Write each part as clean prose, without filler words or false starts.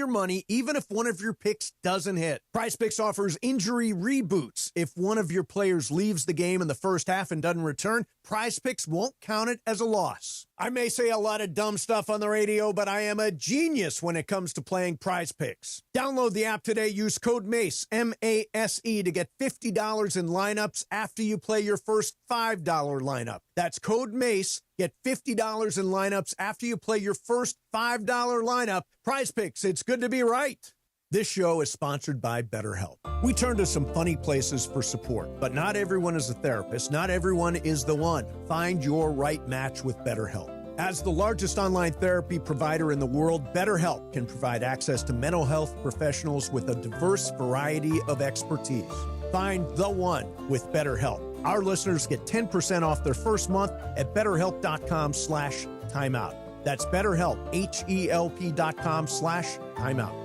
your money even if one of your picks doesn't hit. PrizePicks offers injury reboots. If one of your players leaves the game in the first half and doesn't return, PrizePicks won't count it as a loss. I may say a lot of dumb stuff on the radio, but I am a genius when it comes to playing PrizePicks. Download the app today. Use code MACE, M-A-S-E, to get $50 in lineups after you play your first $5 lineup. That's code MACE. Get $50 in lineups after you play your first $5 lineup. PrizePicks, it's good to be right. This show is sponsored by BetterHelp. We turn to some funny places for support, but not everyone is a therapist. Not everyone is the one. Find your right match with BetterHelp. As the largest online therapy provider in the world, BetterHelp can provide access to mental health professionals with a diverse variety of expertise. Find the one with BetterHelp. Our listeners get 10% off their first month at BetterHelp.com/timeout. That's BetterHelp, HELP.com/timeout.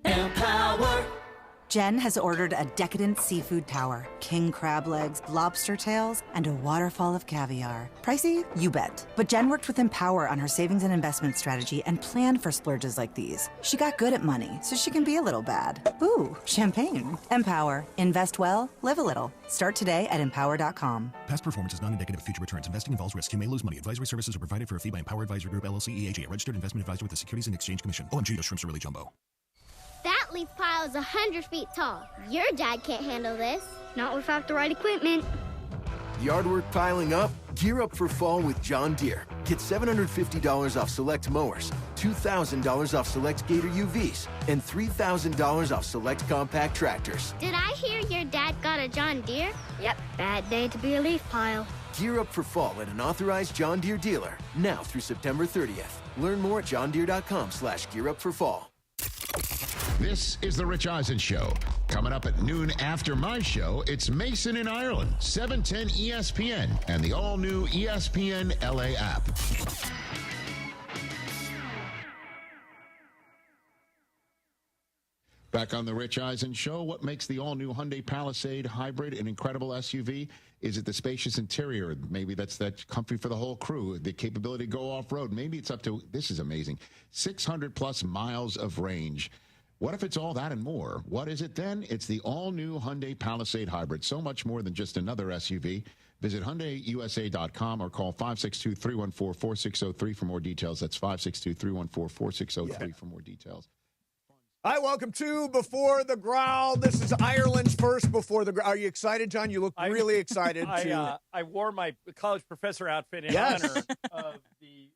Empower. Jen has ordered a decadent seafood tower, king crab legs, lobster tails, and a waterfall of caviar. Pricey? You bet. But Jen worked with Empower on her savings and investment strategy and planned for splurges like these. She got good at money, so she can be a little bad. Ooh, champagne. Empower. Invest well, live a little. Start today at empower.com. Past performance is not indicative of future returns. Investing involves risk. You may lose money. Advisory services are provided for a fee by Empower Advisory Group, LLC, EAG, a registered investment advisor with the Securities and Exchange Commission. OMG, those shrimps are really jumbo. That leaf pile is 100 feet tall. Your dad can't handle this. Not without the right equipment. Yard work piling up? Gear up for fall with John Deere. Get $750 off select mowers, $2,000 off select Gator UVs, and $3,000 off select compact tractors. Did I hear your dad got a John Deere? Yep, bad day to be a leaf pile. Gear up for fall at an authorized John Deere dealer, now through September 30th. Learn more at johndeere.com/gearupforfall. This is the Rich Eisen Show. Coming up at noon after my show, it's Mason in Ireland, 710 ESPN, and the all-new ESPN LA app. Back on the Rich Eisen Show, what makes the all-new Hyundai Palisade hybrid an incredible SUV? Is it the spacious interior? Maybe that's comfy for the whole crew. The capability to go off-road. Maybe it's up to, this is amazing, 600-plus miles of range. What if it's all that and more? What is it then? It's the all-new Hyundai Palisade Hybrid. So much more than just another SUV. Visit HyundaiUSA.com or call 562-314-4603 for more details. That's 562-314-4603 for more details. Hi, welcome to Before the Growl. This is Ireland's first Before the Growl. Are you excited, John? You look really excited. I wore my college professor outfit in honor of the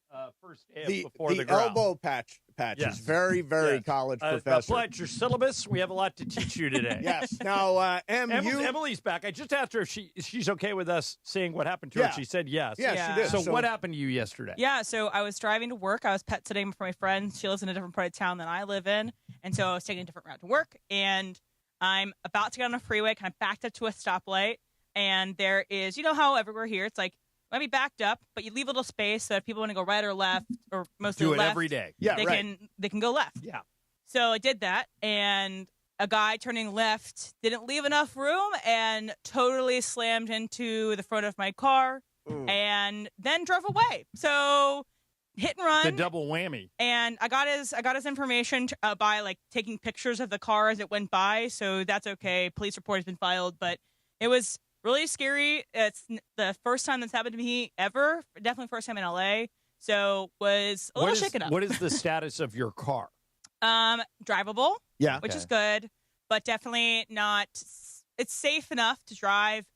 first day of Before the Growl. The elbow patch is very, very college professor. Pledge your syllabus. We have a lot to teach you today. Yes. Now, Emily's back. I just asked her if she's okay with us saying what happened to her. She said yes. Yeah, she did. So what happened to you yesterday? Yeah, so I was driving to work. I was pet sitting for my friend. She lives in a different part of town than I live in. And so I was taking a different route to work. And I'm about to get on a freeway, kind of backed up to a stoplight. And there is, you know how everywhere here, it's like, might be backed up, but you leave a little space so if people want to go right or left, or mostly left. Do it left, every day. Yeah, they can go left. Yeah. So I did that, and a guy turning left didn't leave enough room and totally slammed into the front of my car and then drove away. So hit and run. The double whammy. And I got his information by like taking pictures of the car as it went by. So that's okay. Police report has been filed, but it was really scary. It's the first time that's happened to me ever. Definitely first time in LA. So was a little shaken up. What is the status of your car? Drivable. Yeah. Which is good, but definitely not. It's safe enough to drive,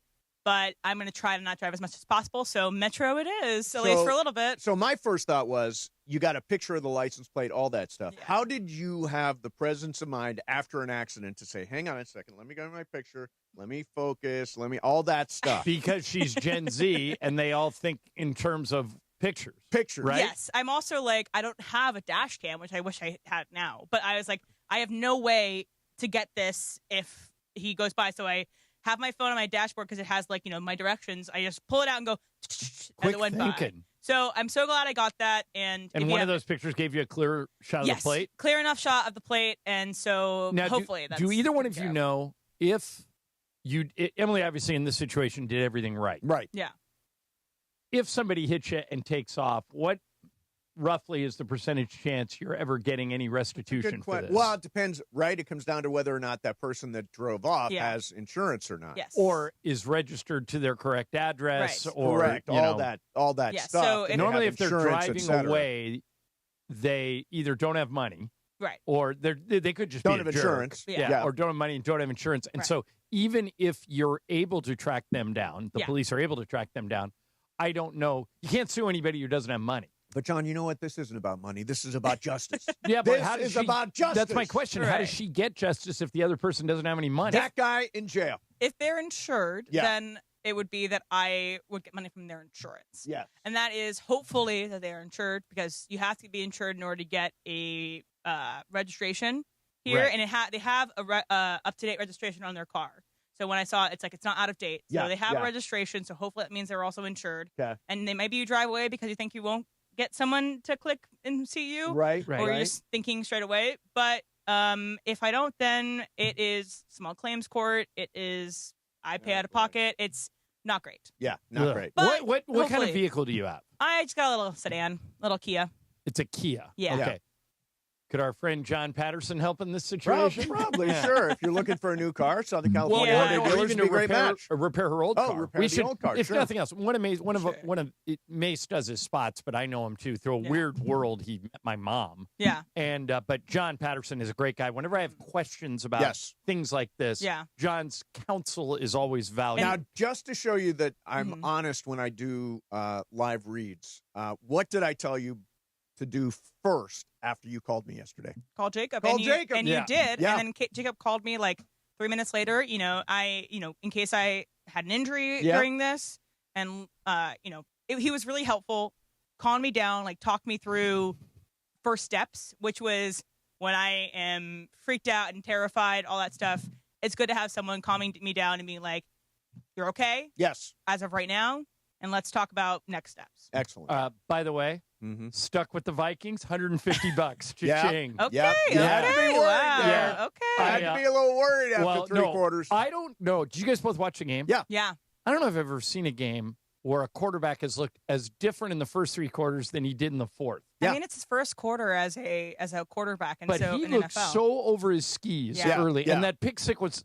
but I'm going to try to not drive as much as possible. So Metro it is, at least for a little bit. So my first thought was, you got a picture of the license plate, all that stuff. Yeah. How did you have the presence of mind after an accident to say, hang on a second, let me go to my picture, let me focus, all that stuff? Because she's Gen Z, and they all think in terms of pictures. Right? Yes. I'm also like, I don't have a dash cam, which I wish I had now. But I was like, I have no way to get this if he goes by. So I have my phone on my dashboard because it has my directions. I just pull it out and go, quick and it went thinking. By. So I'm so glad I got that. And one of those pictures gave you a clear shot of the plate? Clear enough shot of the plate. And so now, hopefully that's... Do either one of you know if Emily, obviously, in this situation, did everything right. Right. Yeah. If somebody hits you and takes off, what roughly is the percentage chance you're ever getting any restitution for this? Well, it depends, right? It comes down to whether or not that person that drove off has insurance or not. Yes. Or is registered to their correct address. Right. Or, Correct. All that Yeah, stuff. so normally, if they're insurance, driving away, they either don't have money, right, or they could just don't be have a jerk. insurance. Yeah. Or don't have money and don't have insurance. And so even if you're able to track them down, the police are able to track them down, I don't know. You can't sue anybody who doesn't have money. But, John, you know what? This isn't about money. This is about justice. Yeah, but this how does is she, about justice. That's my question. How does she get justice if the other person doesn't have any money? That guy in jail. If they're insured, then it would be that I would get money from their insurance. Yes. And that is hopefully that they are insured, because you have to be insured in order to get a registration here. Right. And they have a up-to-date registration on their car. So when I saw it, it's like it's not out of date. So they have a registration. So hopefully that means they're also insured. Okay. And they maybe you drive away because you think you won't get someone to click and see you. Right. Or you're just thinking straight away. But if I don't, then it is small claims court. It is I pay out of pocket. It's not great. Yeah, not great. But what kind of hopefully- vehicle do you have? I just got a little sedan, little Kia. It's a Kia. Yeah. Okay. Could our friend John Patterson help in this situation? Probably, sure. If you're looking for a new car, Southern California Well, Hyundai or dealers even would be to a great match. repair her old car. Repair the old car, if sure. nothing else. One of Mace does his spots, but I know him too. Through a weird world, he met my mom. Yeah. And but John Patterson is a great guy. Whenever I have questions about things like this, John's counsel is always valuable. Now, just to show you that I'm honest when I do live reads, what did I tell you to do first after you called me yesterday? Call Jacob. Call Jacob. And you did. Yeah. And then Jacob called me like 3 minutes later, in case I had an injury during this. And, he was really helpful, calmed me down, like talked me through first steps, which was when I am freaked out and terrified, all that stuff. It's good to have someone calming me down and being like, you're okay? Yes. As of right now. And let's talk about next steps. Excellent. By the way, stuck with the Vikings, $150. Cha-ching. Okay. Yeah. Okay. Wow. Okay. I'd be a little worried after three quarters. I don't know. Did you guys both watch the game? Yeah. Yeah. I don't know if I've ever seen a game where a quarterback has looked as different in the first three quarters than he did in the fourth. I mean, it's his first quarter as a quarterback, and but so he in looked NFL. so over his skis early, and that pick six was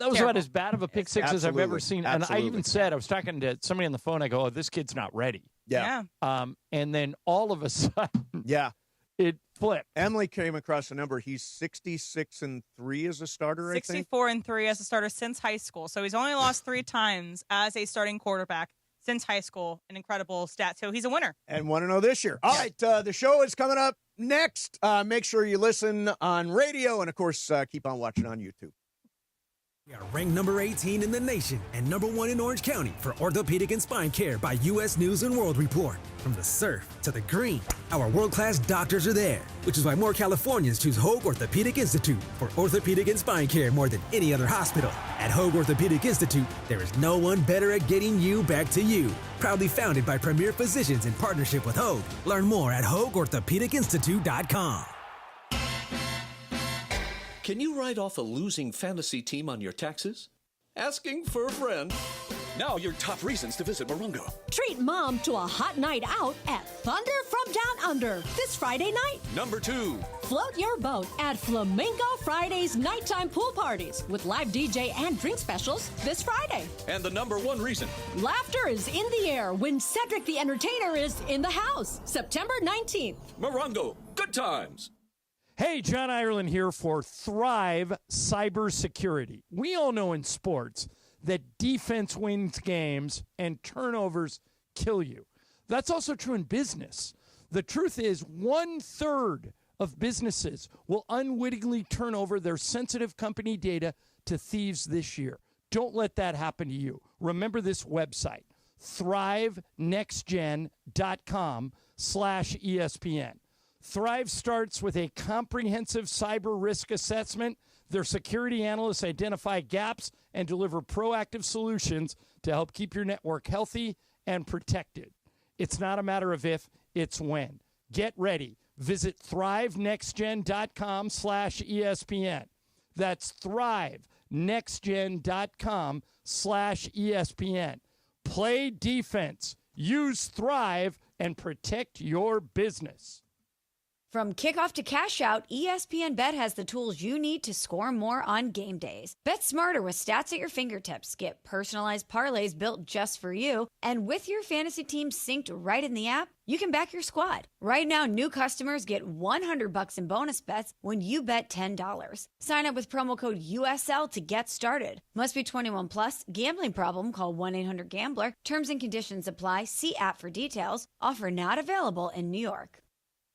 about as bad of a pick six as I've ever seen. And I even said, I was talking to somebody on the phone. I go, "Oh, this kid's not ready." Yeah. And then all of a sudden, it flipped. Emily came across a number. He's 66-3 as a starter. 64-3 as a starter since high school. So he's only lost 3 times as a starting quarterback since high school. An incredible stat. So he's a winner. And 1-0 this year. All right, the show is coming up next. Make sure you listen on radio, and of course, keep on watching on YouTube. We are ranked number 18 in the nation and number 1 in Orange County for orthopedic and spine care by U.S. News & World Report. From the surf to the green, our world-class doctors are there, which is why more Californians choose Hogue Orthopedic Institute for orthopedic and spine care more than any other hospital. At Hogue Orthopedic Institute, there is no one better at getting you back to you. Proudly founded by premier physicians in partnership with Hogue. Learn more at HogueOrthopedicInstitute.com. Can you write off a losing fantasy team on your taxes? Asking for a friend. Now your top reasons to visit Morongo. Treat mom to a hot night out at Thunder from Down Under this Friday night. Number 2. Float your boat at Flamingo Friday's nighttime pool parties with live DJ and drink specials this Friday. And the number 1 reason. Laughter is in the air when Cedric the Entertainer is in the house, September 19th. Morongo, good times. Hey, John Ireland here for Thrive Cybersecurity. We all know in sports that defense wins games and turnovers kill you. That's also true in business. The truth is 1/3 of businesses will unwittingly turn over their sensitive company data to thieves this year. Don't let that happen to you. Remember this website, thrivenextgen.com/ESPN. Thrive starts with a comprehensive cyber risk assessment. Their security analysts identify gaps and deliver proactive solutions to help keep your network healthy and protected. It's not a matter of if, it's when. Get ready. Visit thrivenextgen.com/ESPN. That's thrivenextgen.com/ESPN. Play defense. Use Thrive and protect your business. From kickoff to cash out, ESPN Bet has the tools you need to score more on game days. Bet smarter with stats at your fingertips. Get personalized parlays built just for you. And with your fantasy team synced right in the app, you can back your squad. Right now, new customers get $100 in bonus bets when you bet $10. Sign up with promo code USL to get started. Must be 21 plus. Gambling problem? Call 1-800-GAMBLER. Terms and conditions apply. See app for details. Offer not available in New York.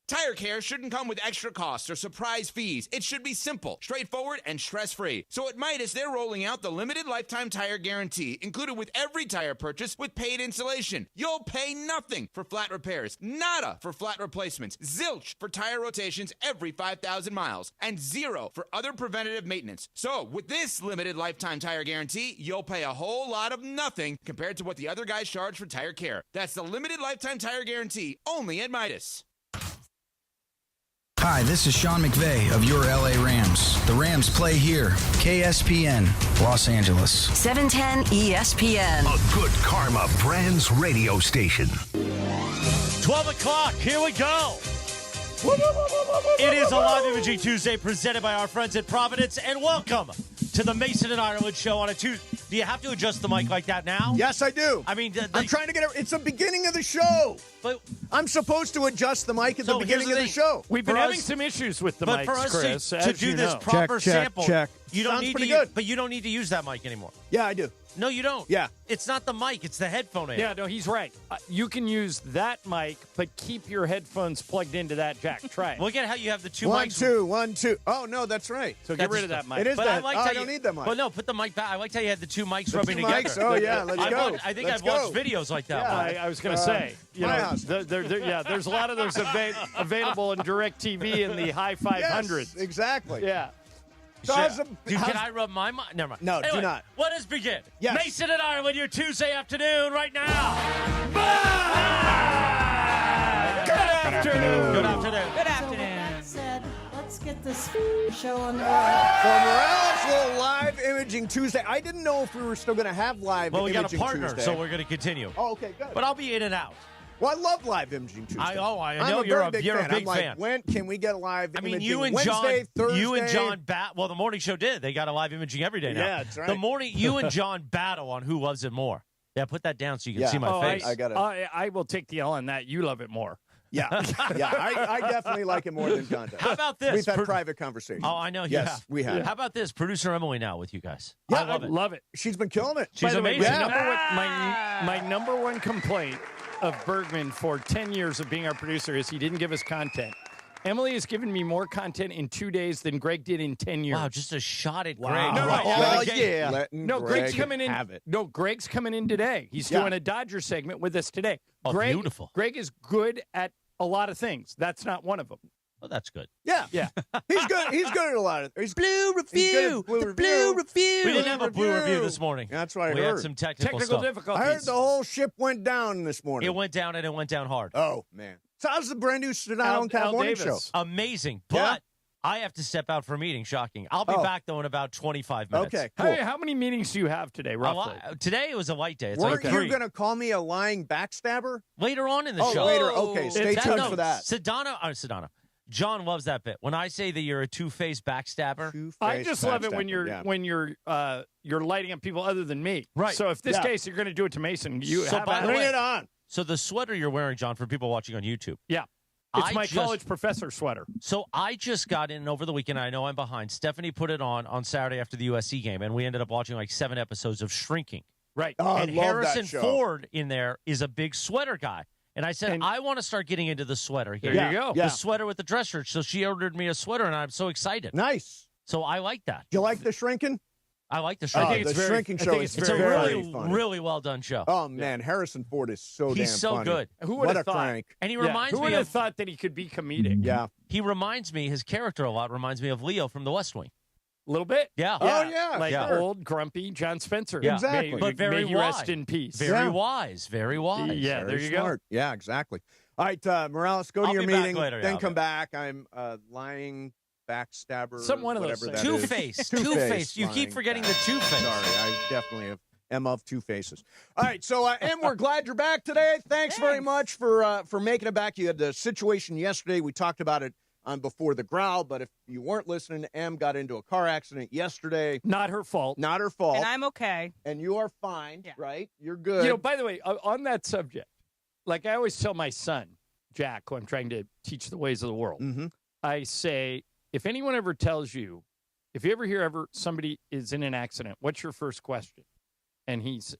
Tire care shouldn't come with extra costs or surprise fees. It should be simple, straightforward, and stress-free. So at Midas, they're rolling out the limited lifetime tire guarantee, included with every tire purchase with paid installation. You'll pay nothing for flat repairs, nada for flat replacements, zilch for tire rotations every 5,000 miles, and zero for other preventative maintenance. So with this limited lifetime tire guarantee, you'll pay a whole lot of nothing compared to what the other guys charge for tire care. That's the limited lifetime tire guarantee, only at Midas. Hi, this is Sean McVay of your LA Rams. The Rams play here. KSPN, Los Angeles. 710 ESPN. A good karma brands radio station. 12 o'clock, here we go. It is a live imaging Tuesday presented by our friends at Providence, and welcome to the Mason and Ireland show on a Tuesday. Do you have to adjust the mic like that now? Yes, I do. I mean, I'm trying to get it. It's the beginning of the show. But I'm supposed to adjust the mic at the beginning of the show. We've been having some issues with the mics, for us Chris, to do this proper sample, you don't Sounds need pretty to good. but you don't need to use that mic anymore. Yeah, I do. No, you don't. Yeah. It's not the mic, it's the headphone amp. Yeah, no, he's right. You can use that mic, but keep your headphones plugged into that jack. Try it. Look at how you have the two One, mics. two, 1, 2. Oh, no, that's right. So get rid of that mic. It is But that. I I don't need that mic. Well, no, put the mic back. I liked how you had the two mics The rubbing two together. mics? Oh, yeah, let's go. I think Let's I've watched go. videos like that. Yeah. I was going to say, you my know, house. there's a lot of those available in DirecTV in the high 500s. Yes, exactly. Yeah. Dude, can I rub my mic? Never mind. No, Anyway, do not. Let us begin. Yes. Mason and Ireland, your Tuesday afternoon right now. Good afternoon. Good afternoon. Good So afternoon. with that said, let's get this show on the road. So Morales will live imaging Tuesday. I didn't know if we were still going to have live Well, we imaging got a partner, Tuesday. so we're going to continue. Oh, okay, good. But I'll be in and out. Well, I love live imaging Tuesday. I know I'm you're very a big you're fan. a big I'm like, fan. when can we get live I mean, imaging? you and Wednesday, John, Thursday? Well, the morning show did. They got a live imaging every day now. Yeah, that's right. The morning, you and John battle on who loves it more. Yeah, put that down so you can see my face. I got it. I will take the L on that. You love it more. Yeah, I definitely like it more than John does. How about this? We've had private conversations. Oh, I know you yes, have. we have. How about this? Producer Emily now with you guys. Yeah, I Love it. She's been killing it. She's By the way, amazing. my number one complaint of Bergman for 10 years of being our producer is he didn't give us content. Emily has given me more content in 2 days than Greg did in 10 years. Wow, just a shot at Wow. Greg. No, Right. oh, Yeah. yeah. No, Greg's coming in. No, Greg's coming in today. He's doing a Dodger segment with us today. Oh, beautiful. Greg is good at a lot of things. That's not one of them. Oh, that's good. Yeah. Yeah. He's good. He's good at a lot of things. Blue review. Blue review. We didn't have a blue review this morning. That's what I we heard. had some technical difficulties. I heard the whole ship went down this morning. It went down, and it went down hard. Oh, man. So how's the brand new Sedano and Cal morning show? Amazing. But Yeah? I have to step out for a meeting. Shocking. I'll be back, though, in about 25 minutes. Okay, cool. Hey, how many meetings do you have today, roughly? Today it was a light day. It's Weren't like 3. you going to call me a lying backstabber? Later on in the Oh, show. later. Okay, stay tuned for that. Sedano. John loves that bit. When I say that you're a two-faced backstabber. I just love it when you're lighting up people other than me. Right. So if this case you're going to do it to Mason, bring it on. So the sweater you're wearing, John, for people watching on YouTube. Yeah. It's my college professor sweater. So I just got in over the weekend. I know I'm behind. Stephanie put it on Saturday after the USC game, and we ended up watching like 7 episodes of Shrinking. Right. Oh, and I love Harrison that show. Ford in there is a big sweater guy. And I said, I want to start getting into the sweater here. There you go. Yeah. The sweater with the dress shirt. So she ordered me a sweater, and I'm so excited. Nice. So I like that. Do you like the Shrinking? I like the Shrinking. The Shrinking show is It's a very funny. really well done show. Oh, man. Harrison Ford is so damn He's so funny. good. Who would What have a thought? crank. And he reminds Who me would have of thought that he could be comedic? Yeah. He reminds me, his character a lot reminds me of Leo from The West Wing. A little bit. Yeah. Oh, yeah. Like sure. old, grumpy John Spencer. Yeah. Exactly. But very may he wise. rest in peace. Very wise. Very wise. Yeah, there Very you smart. go. Yeah, exactly. All right, Morales, go to I'll your be back meeting, later, then yeah, come back. I'm lying backstabber. Some one of those whatever things. that is. Two-faced. Two-faced. You keep lying forgetting the backstabber. two-faced. Sorry, I definitely have M of Two Faces. All right, so Em, we're glad you're back today. Thanks very much for making it back. You had the situation yesterday. We talked about it on Before the Growl, but if you weren't listening, Em got into a car accident yesterday. Not her fault. Not her fault. And I'm okay. And you are fine, right? You're good. By the way, on that subject, like I always tell my son, Jack, who I'm trying to teach the ways of the world, I say, if anyone ever tells you, if you ever hear somebody is in an accident, what's your first question? And he's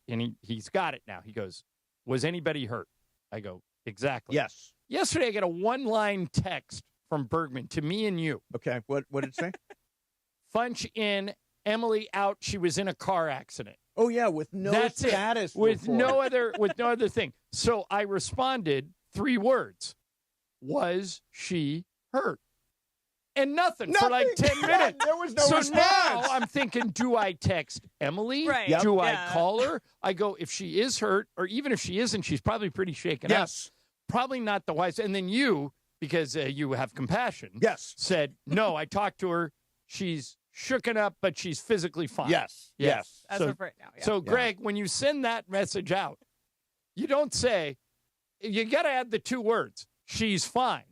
got it now. He goes, was anybody hurt? I go, exactly. Yes. Yesterday, I got a one-line text from Bergman to me and you. Okay, what did it say? Funch in, Emily out. She was in a car accident. Oh yeah, with no status, with no other thing. So I responded 3 words: was she hurt? And nothing for like 10 minutes. There was no response. Now I'm thinking, do I text Emily? Right. Yep. Do I call her? I go, if she is hurt, or even if she isn't, she's probably pretty shaken up. Probably not the wise. And then you, because you have compassion, said, no, I talked to her. She's shooken up, but she's physically fine. Yes. As of right now. So, Greg, when you send that message out, you don't say, you got to add the 2 words, she's fine.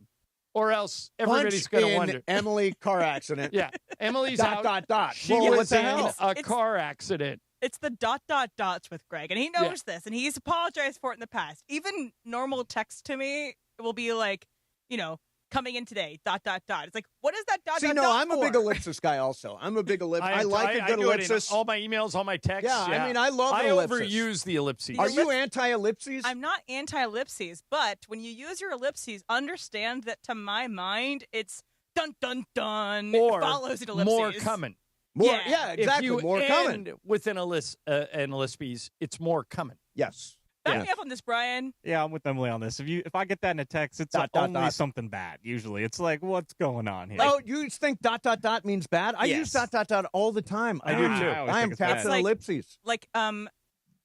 Or else everybody's going to wonder. Emily, car accident. Emily's out. She was in a car accident. It's the ... dots with Greg, and he knows this, and he's apologized for it in the past. Even normal text to me will be like, coming in today, ... It's like, what is that ... See, no, I'm a big ellipsis guy also. I'm a big ellipsis. I like a good ellipsis. All my emails, all my texts. Yeah, I mean, I love an ellipsis. I overuse the ellipses. Are you anti-ellipses? I'm not anti-ellipses, but when you use your ellipses, understand that to my mind, it's dun, dun, dun. Or it follows an ellipses. more coming. Exactly. More coming. With an ellipses, it's more coming. Yes. Back me up on this, Brian. Yeah, I'm with Emily on this. If I get that in a text, it's only something bad. Usually, it's like, what's going on here? Oh, you think ... means bad? I use ... all the time. I do too. I am Captain Ellipses. Like,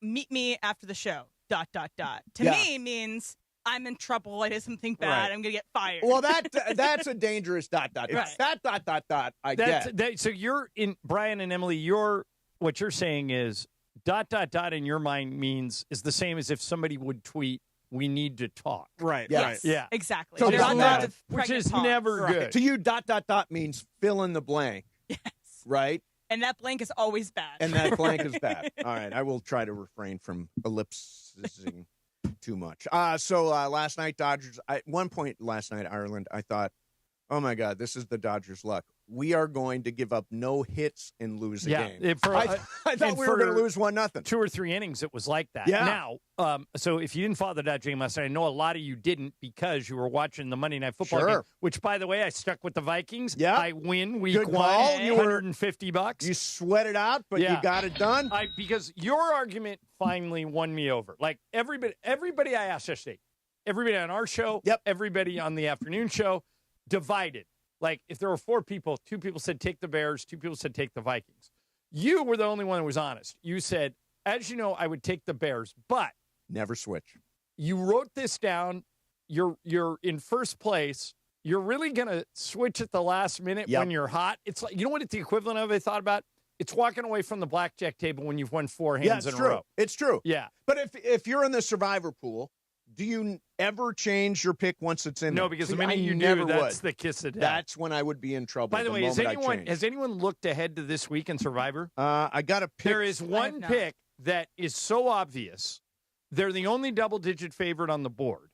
meet me after the show. ... To me means I'm in trouble. I did something bad. Right. I'm gonna get fired. Well, that's a dangerous ... Right. That ... I get. So you're in Brian and Emily. What you're saying is ... in your mind means is the same as if somebody would tweet, we need to talk. Right. Yes. Yeah. Exactly. So which is never good. To you, ... means fill in the blank. Yes. Right? And that blank is always bad. And that blank is bad. All right. I will try to refrain from ellipsing too much. So last night, Dodgers, at one point last night, Ireland, I thought, oh, my God, this is the Dodgers' luck. We are going to give up no hits and lose a game. I thought we were going to lose 1-0. 2 or 3 innings, it was like that. Yeah. Now, so if you didn't follow the Dodgers game last night, I know a lot of you didn't because you were watching the Monday Night Football game, which, by the way, I stuck with the Vikings. Yeah. I win week Good 1, call. You $150. You sweat it out, but you got it done. Because your argument finally won me over. Like everybody I asked yesterday, everybody on our show, everybody on the afternoon show, divided. Like, if there were 4 people, 2 people said take the Bears, 2 people said take the Vikings. You were the only one that was honest. You said, as you know, I would take the Bears, but never switch. You wrote this down. You're in first place. You're really going to switch at the last minute when you're hot. It's like, you know what it's the equivalent of, I thought about? It's walking away from the blackjack table when you've won 4 hands in a row. It's true. Yeah. But if you're in the survivor pool, do you ever change your pick once it's in there? No, because the minute you do, that's the kiss of death. That's when I would be in trouble. By the way, has anyone looked ahead to this week in Survivor? I got a pick. There is one pick that is so obvious. They're the only double-digit favorite on the board.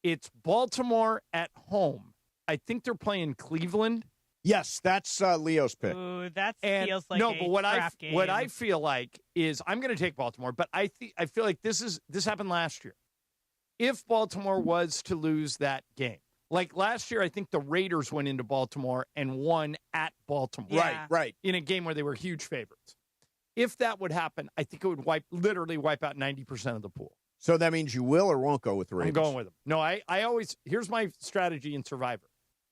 It's Baltimore at home. I think they're playing Cleveland. Yes, that's Leo's pick. Ooh, that feels like a crap game. What I feel like is I'm going to take Baltimore, but I feel like this happened last year. If Baltimore was to lose that game, like last year, I think the Raiders went into Baltimore and won at Baltimore. Yeah. Right. In a game where they were huge favorites. If that would happen, I think it would literally wipe out 90% of the pool. So that means you will or won't go with the Raiders? I'm going with them. No, I always, here's my strategy in Survivor.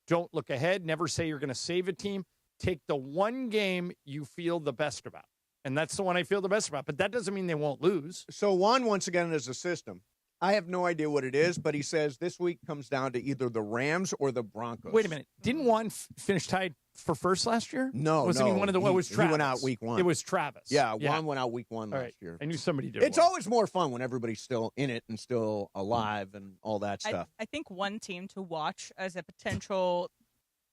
Don't look ahead. Never say you're going to save a team. Take the one game you feel the best about. And that's the one I feel the best about. But that doesn't mean they won't lose. So Juan, once again, is a system. I have no idea what it is, but he says this week comes down to either the Rams or the Broncos. Wait a minute. Didn't Juan finish tied for first last year? No, Wasn't he one of the? It was Travis. He went out week 1. It was Travis. Yeah, Juan went out week 1 last year. I knew somebody did. It's always more fun when everybody's still in it and still alive and all that stuff. I think one team to watch as a potential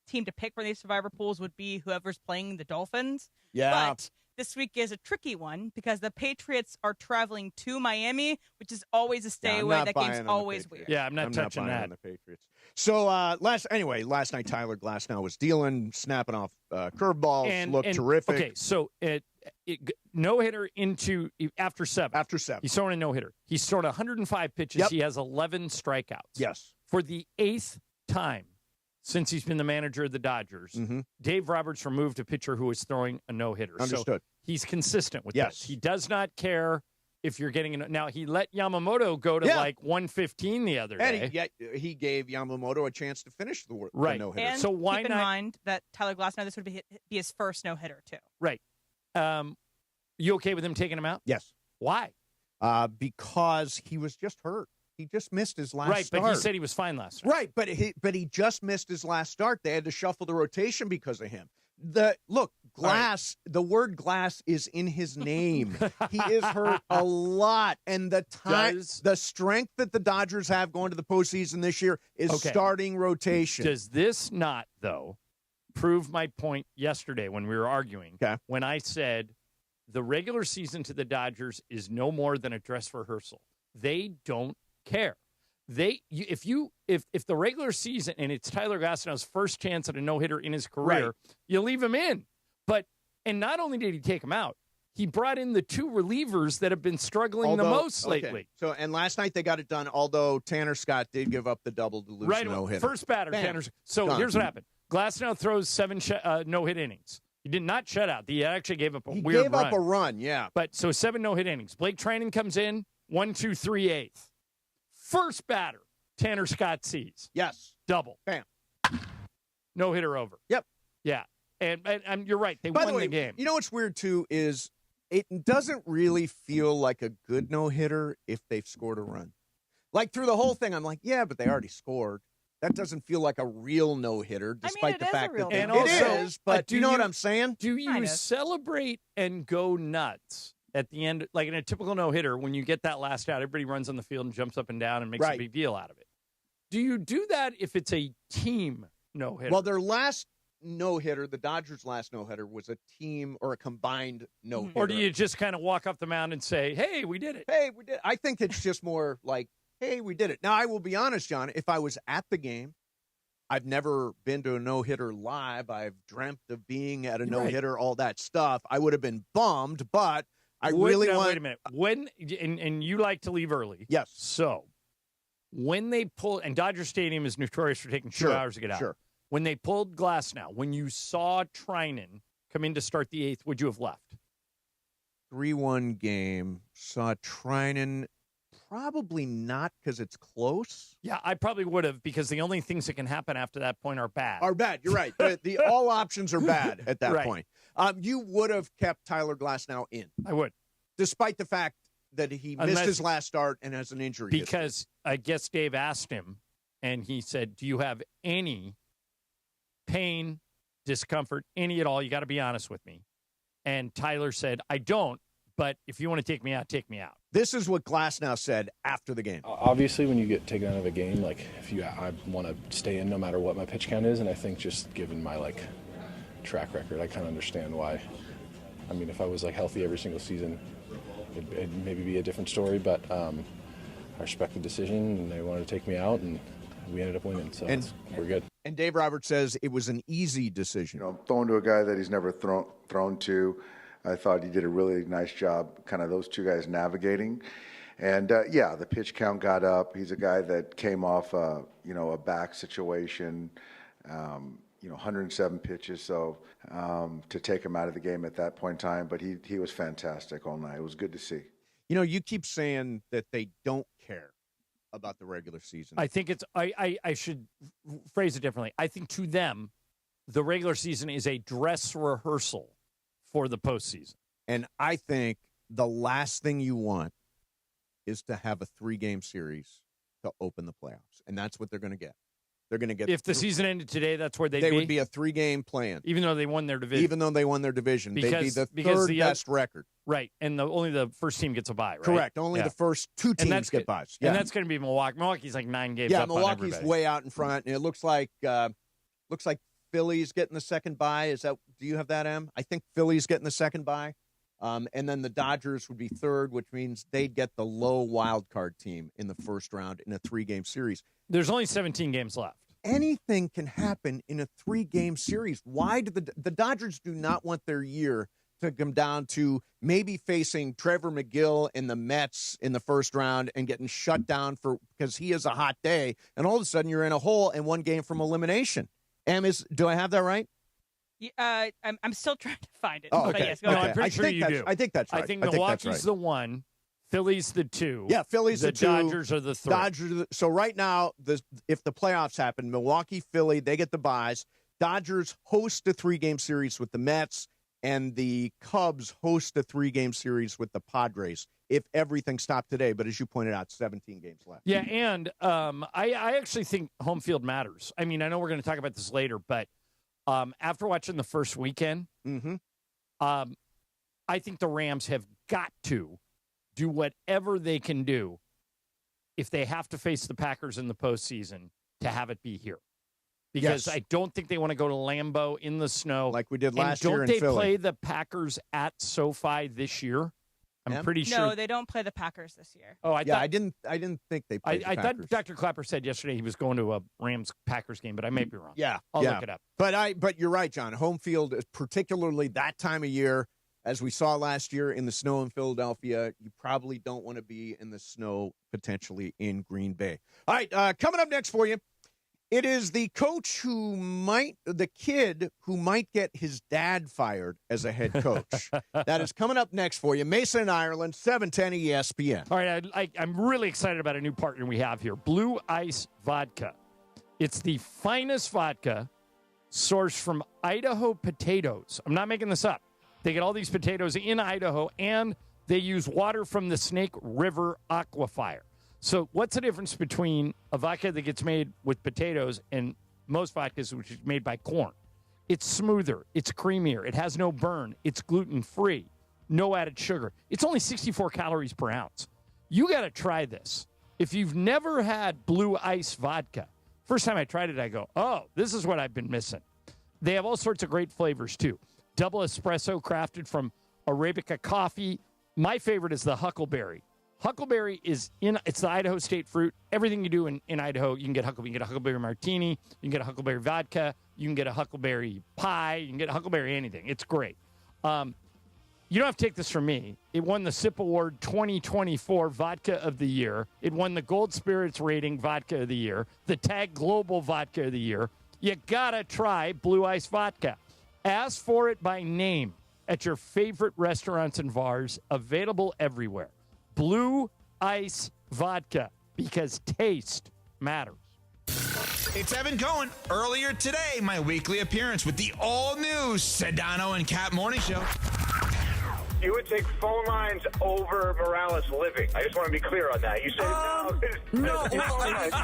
team to pick for these survivor pools would be whoever's playing the Dolphins. Yeah. But this week is a tricky one because the Patriots are traveling to Miami, which is always a stay away. That game's always weird. Yeah, I'm not touching buying that. on the Patriots. So last night Tyler Glasnow was dealing, snapping off curveballs, looked terrific. Okay, so no hitter into after 7. After 7, he's throwing a no hitter. He's thrown 105 pitches. Yep. He has 11 strikeouts. Yes, for the 8th time since he's been the manager of the Dodgers, Dave Roberts removed a pitcher who was throwing a no-hitter. Understood. So he's consistent with this. He does not care if you're getting – now, he let Yamamoto go to like 115 the other day. And he gave Yamamoto a chance to finish the no-hitter. And so why keep not in mind that Tyler Glasnow, this would be his first no-hitter, too. Right. You okay with him taking him out? Yes. Why? Because he was just hurt. He just missed his last start. But he said he was fine last night. Right, but he just missed his last start. They had to shuffle the rotation because of him. Glass, the word glass is in his name. He is hurt a lot. And the strength that the Dodgers have going to the postseason this year is starting rotation. Does this not, though, prove my point yesterday when we were arguing? When I said the regular season to the Dodgers is no more than a dress rehearsal. They don't care. If the regular season and it's Tyler Glasnow's first chance at a no-hitter in his career, you leave him in. And not only did he take him out, he brought in the 2 relievers that have been struggling the most lately. So and last night they got it done, although Tanner Scott did give up the double to lose no-hitter. First batter, Tanner. So here's what happened. Glasnow throws 7 no-hit innings. He did not shut out. He actually gave up a weird run. He gave up a run, yeah. But so 7 no-hit innings. Blake Trinan comes in, 1, 2, 3, 8th. First batter, Tanner Scott sees. Yes. Double. Bam. No hitter over. Yep. Yeah. And you're right. They won the game. You know what's weird, too, is it doesn't really feel like a good no-hitter if they've scored a run. Like, through the whole thing, I'm like, yeah, but they already scored. That doesn't feel like a real no-hitter, despite the fact that it is. But do you know what I'm saying? Do you celebrate and go nuts at the end, like in a typical no-hitter, when you get that last out, everybody runs on the field and jumps up and down and makes a big deal out of it. Do you do that if it's a team no-hitter? Well, their last no-hitter, the Dodgers' last no-hitter, was a team or a combined no-hitter. Or do you just kind of walk up the mound and say, hey, we did it? Hey, we did it. I think it's just more like, hey, we did it. Now, I will be honest, John, if I was at the game, I've never been to a no-hitter live. I've dreamt of being at a no-hitter, all that stuff. I would have been bummed, but I really want... Wait a minute. When, and you like to leave early. Yes. So, when they pull... And Dodger Stadium is notorious for taking 2 hours to get out. Sure. When they pulled Glasnow, when you saw Trinan come in to start the 8th, would you have left? 3-1 game. Saw Trinan... Probably not, because it's close. Yeah, I probably would have, because the only things that can happen after that point are bad. You're right. The all options are bad at that point. You would have kept Tyler Glasnow in. I would. Despite the fact that he missed his last start and has an injury Because I guess Dave asked him, and he said, do you have any pain, discomfort, any at all? You got to be honest with me. And Tyler said, I don't. But if you want to take me out, take me out. This is what Glasnow said after the game. Obviously, when you get taken out of a game, I want to stay in no matter what my pitch count is. And I think just given my track record, I kind of understand why. I mean, if I was healthy every single season, it'd maybe be a different story. But I respect the decision, and they wanted to take me out, and we ended up winning. So we're good. And Dave Roberts says it was an easy decision. Throwing to a guy that he's never thrown to. I thought he did a really nice job, kind of those 2 guys navigating. And, the pitch count got up. He's a guy that came off, a back situation, 107 pitches. So to take him out of the game at that point in time, but he was fantastic all night. It was good to see. You keep saying that they don't care about the regular season. I think it's I should phrase it differently. I think to them, the regular season is a dress rehearsal for the postseason. And I think the last thing you want is to have a 3-game series to open the playoffs, and that's what they're going to get. They're going to get. If the season ended today, that's where they'd they be? would be a 3-game plan, even though they won their division. Even though they won their division, they'd be the third best record. Right, and only the first team gets a bye, right? Correct. Only the first 2 teams get buys. Yeah. And that's going to be Milwaukee. Milwaukee's like 9 games up on Milwaukee's everybody. way out in front, and it looks like Philly's getting the second bye. Do you have that, Em? I think Philly's getting the second bye. And then the Dodgers would be third, which means they'd get the low wild card team in the first round in a 3-game series. There's only 17 games left. Anything can happen in a 3-game series. Why do the Dodgers do not want their year to come down to maybe facing Trevor McGill and the Mets in the first round and getting shut down because he has a hot day, and all of a sudden you're in a hole and 1 game from elimination. Em, do I have that right? I'm still trying to find it. Oh, But okay. yes, go ahead. I'm pretty sure you do. I think that's right. I think Milwaukee's the 1, Philly's the 2. Yeah, Philly's the 2. Dodgers are the 3. So right now, if the playoffs happen, Milwaukee, Philly, they get the buys. Dodgers host a 3-game series with the Mets, and the Cubs host a 3-game series with the Padres if everything stopped today. But as you pointed out, 17 games left. Yeah, and I actually think home field matters. I mean, I know we're going to talk about this later, but after watching the first weekend, I think the Rams have got to do whatever they can do if they have to face the Packers in the postseason to have it be here. Because I don't think they want to go to Lambeau in the snow. Like we did last year in Philly. Philly. Don't they play the Packers at SoFi this year? I'm pretty sure. No, they don't play the Packers this year. Oh, I didn't think they played the I Packers. thought Dr. Clapper said yesterday he was going to a Rams-Packers game, but I may be wrong. I'll look it up. But you're right, John. Home field, particularly that time of year, as we saw last year in the snow in Philadelphia, you probably don't want to be in the snow potentially in Green Bay. All right, coming up next for you, it is the kid who might get his dad fired as a head coach. That is coming up next for you. Mason and Ireland, 710 ESPN. All right, I'm really excited about a new partner we have here, Blue Ice Vodka. It's the finest vodka sourced from Idaho potatoes. I'm not making this up. They get all these potatoes in Idaho, and they use water from the Snake River Aquifer. So what's the difference between a vodka that gets made with potatoes and most vodkas, which is made by corn? It's smoother. It's creamier. It has no burn. It's gluten-free. No added sugar. It's only 64 calories per ounce. You got to try this. If you've never had Blue Ice Vodka, first time I tried it, I go, oh, this is what I've been missing. They have all sorts of great flavors, too. Double espresso crafted from Arabica coffee. My favorite is the Huckleberry. Huckleberry it's the Idaho state fruit. Everything you do in Idaho, you can get Huckleberry. You can get a Huckleberry martini. You can get a Huckleberry vodka. You can get a Huckleberry pie. You can get a Huckleberry anything. It's great. You don't have to take this from me. It won the SIP Award 2024 Vodka of the Year. It won the Gold Spirits Rating Vodka of the Year, the Tag Global Vodka of the Year. You got to try Blue Ice Vodka. Ask for it by name at your favorite restaurants and bars, available everywhere. Blue Ice Vodka, because taste matters. It's Evan Cohen. Earlier today, my weekly appearance with the all-new Sedano and Cat Morning Show. You would take phone lines over Morales living. I just want to be clear on that. You said no.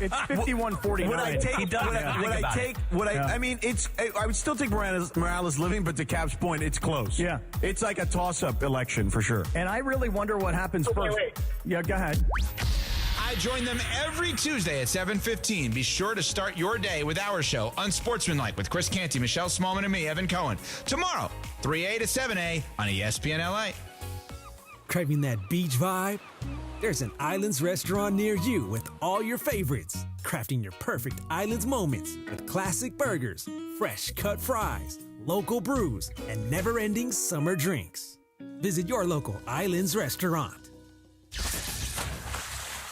It's 51-49. I mean, I would still take Morales living, but to Cap's point, it's close. Yeah. It's like a toss-up election for sure. And I really wonder what happens first. Wait. Yeah, go ahead. I join them every Tuesday at 7:15. Be sure to start your day with our show, Unsportsmanlike, with Chris Canty, Michelle Smallman, and me, Evan Cohen. Tomorrow, 3A to 7A on ESPN LA. Craving that beach vibe? There's an Islands restaurant near you with all your favorites. Crafting your perfect Islands moments with classic burgers, fresh cut fries, local brews, and never-ending summer drinks. Visit your local Islands restaurant.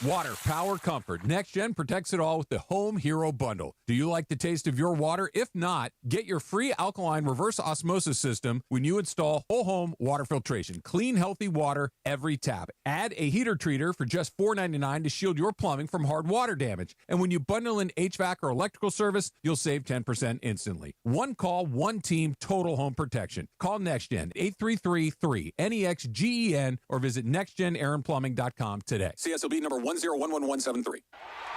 Water, power, comfort. NextGen protects it all with the Home Hero Bundle. Do you like the taste of your water? If not, get your free alkaline reverse osmosis system when you install whole home water filtration. Clean, healthy water every tap. Add a heater treater for just $4.99 to shield your plumbing from hard water damage. And when you bundle in HVAC or electrical service, you'll save 10% instantly. One call, one team, total home protection. Call NextGen 833-3-NEXGEN or visit nextgenaaronplumbing.com today. CSLB number 1011173.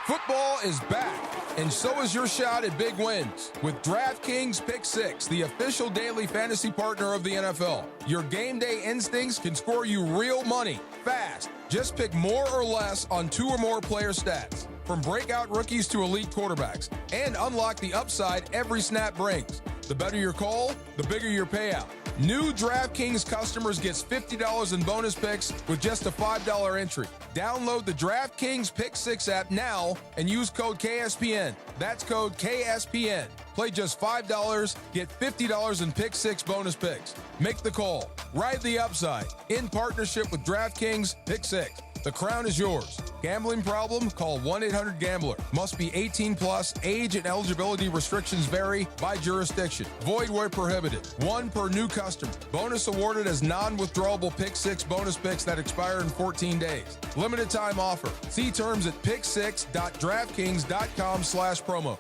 Football is back, and so is your shot at big wins with DraftKings Pick 6, the official daily fantasy partner of the NFL. Your game day instincts can score you real money fast. Just pick more or less on 2 or more player stats, from breakout rookies to elite quarterbacks, and unlock the upside every snap brings. The better your call, the bigger your payout. New DraftKings customers gets $50 in bonus picks with just a $5 entry. Download the DraftKings Pick 6 app now and use code KSPN. That's code KSPN. Play just $5, get $50 in Pick 6 bonus picks. Make the call. Ride the upside. In partnership with DraftKings Pick 6. The crown is yours. Gambling problem? Call 1-800-GAMBLER. Must be 18 plus. Age and eligibility restrictions vary by jurisdiction. Void where prohibited. 1 per new customer. Bonus awarded as non-withdrawable Pick 6 bonus picks that expire in 14 days. Limited time offer. See terms at pick6.draftkings.com/promo.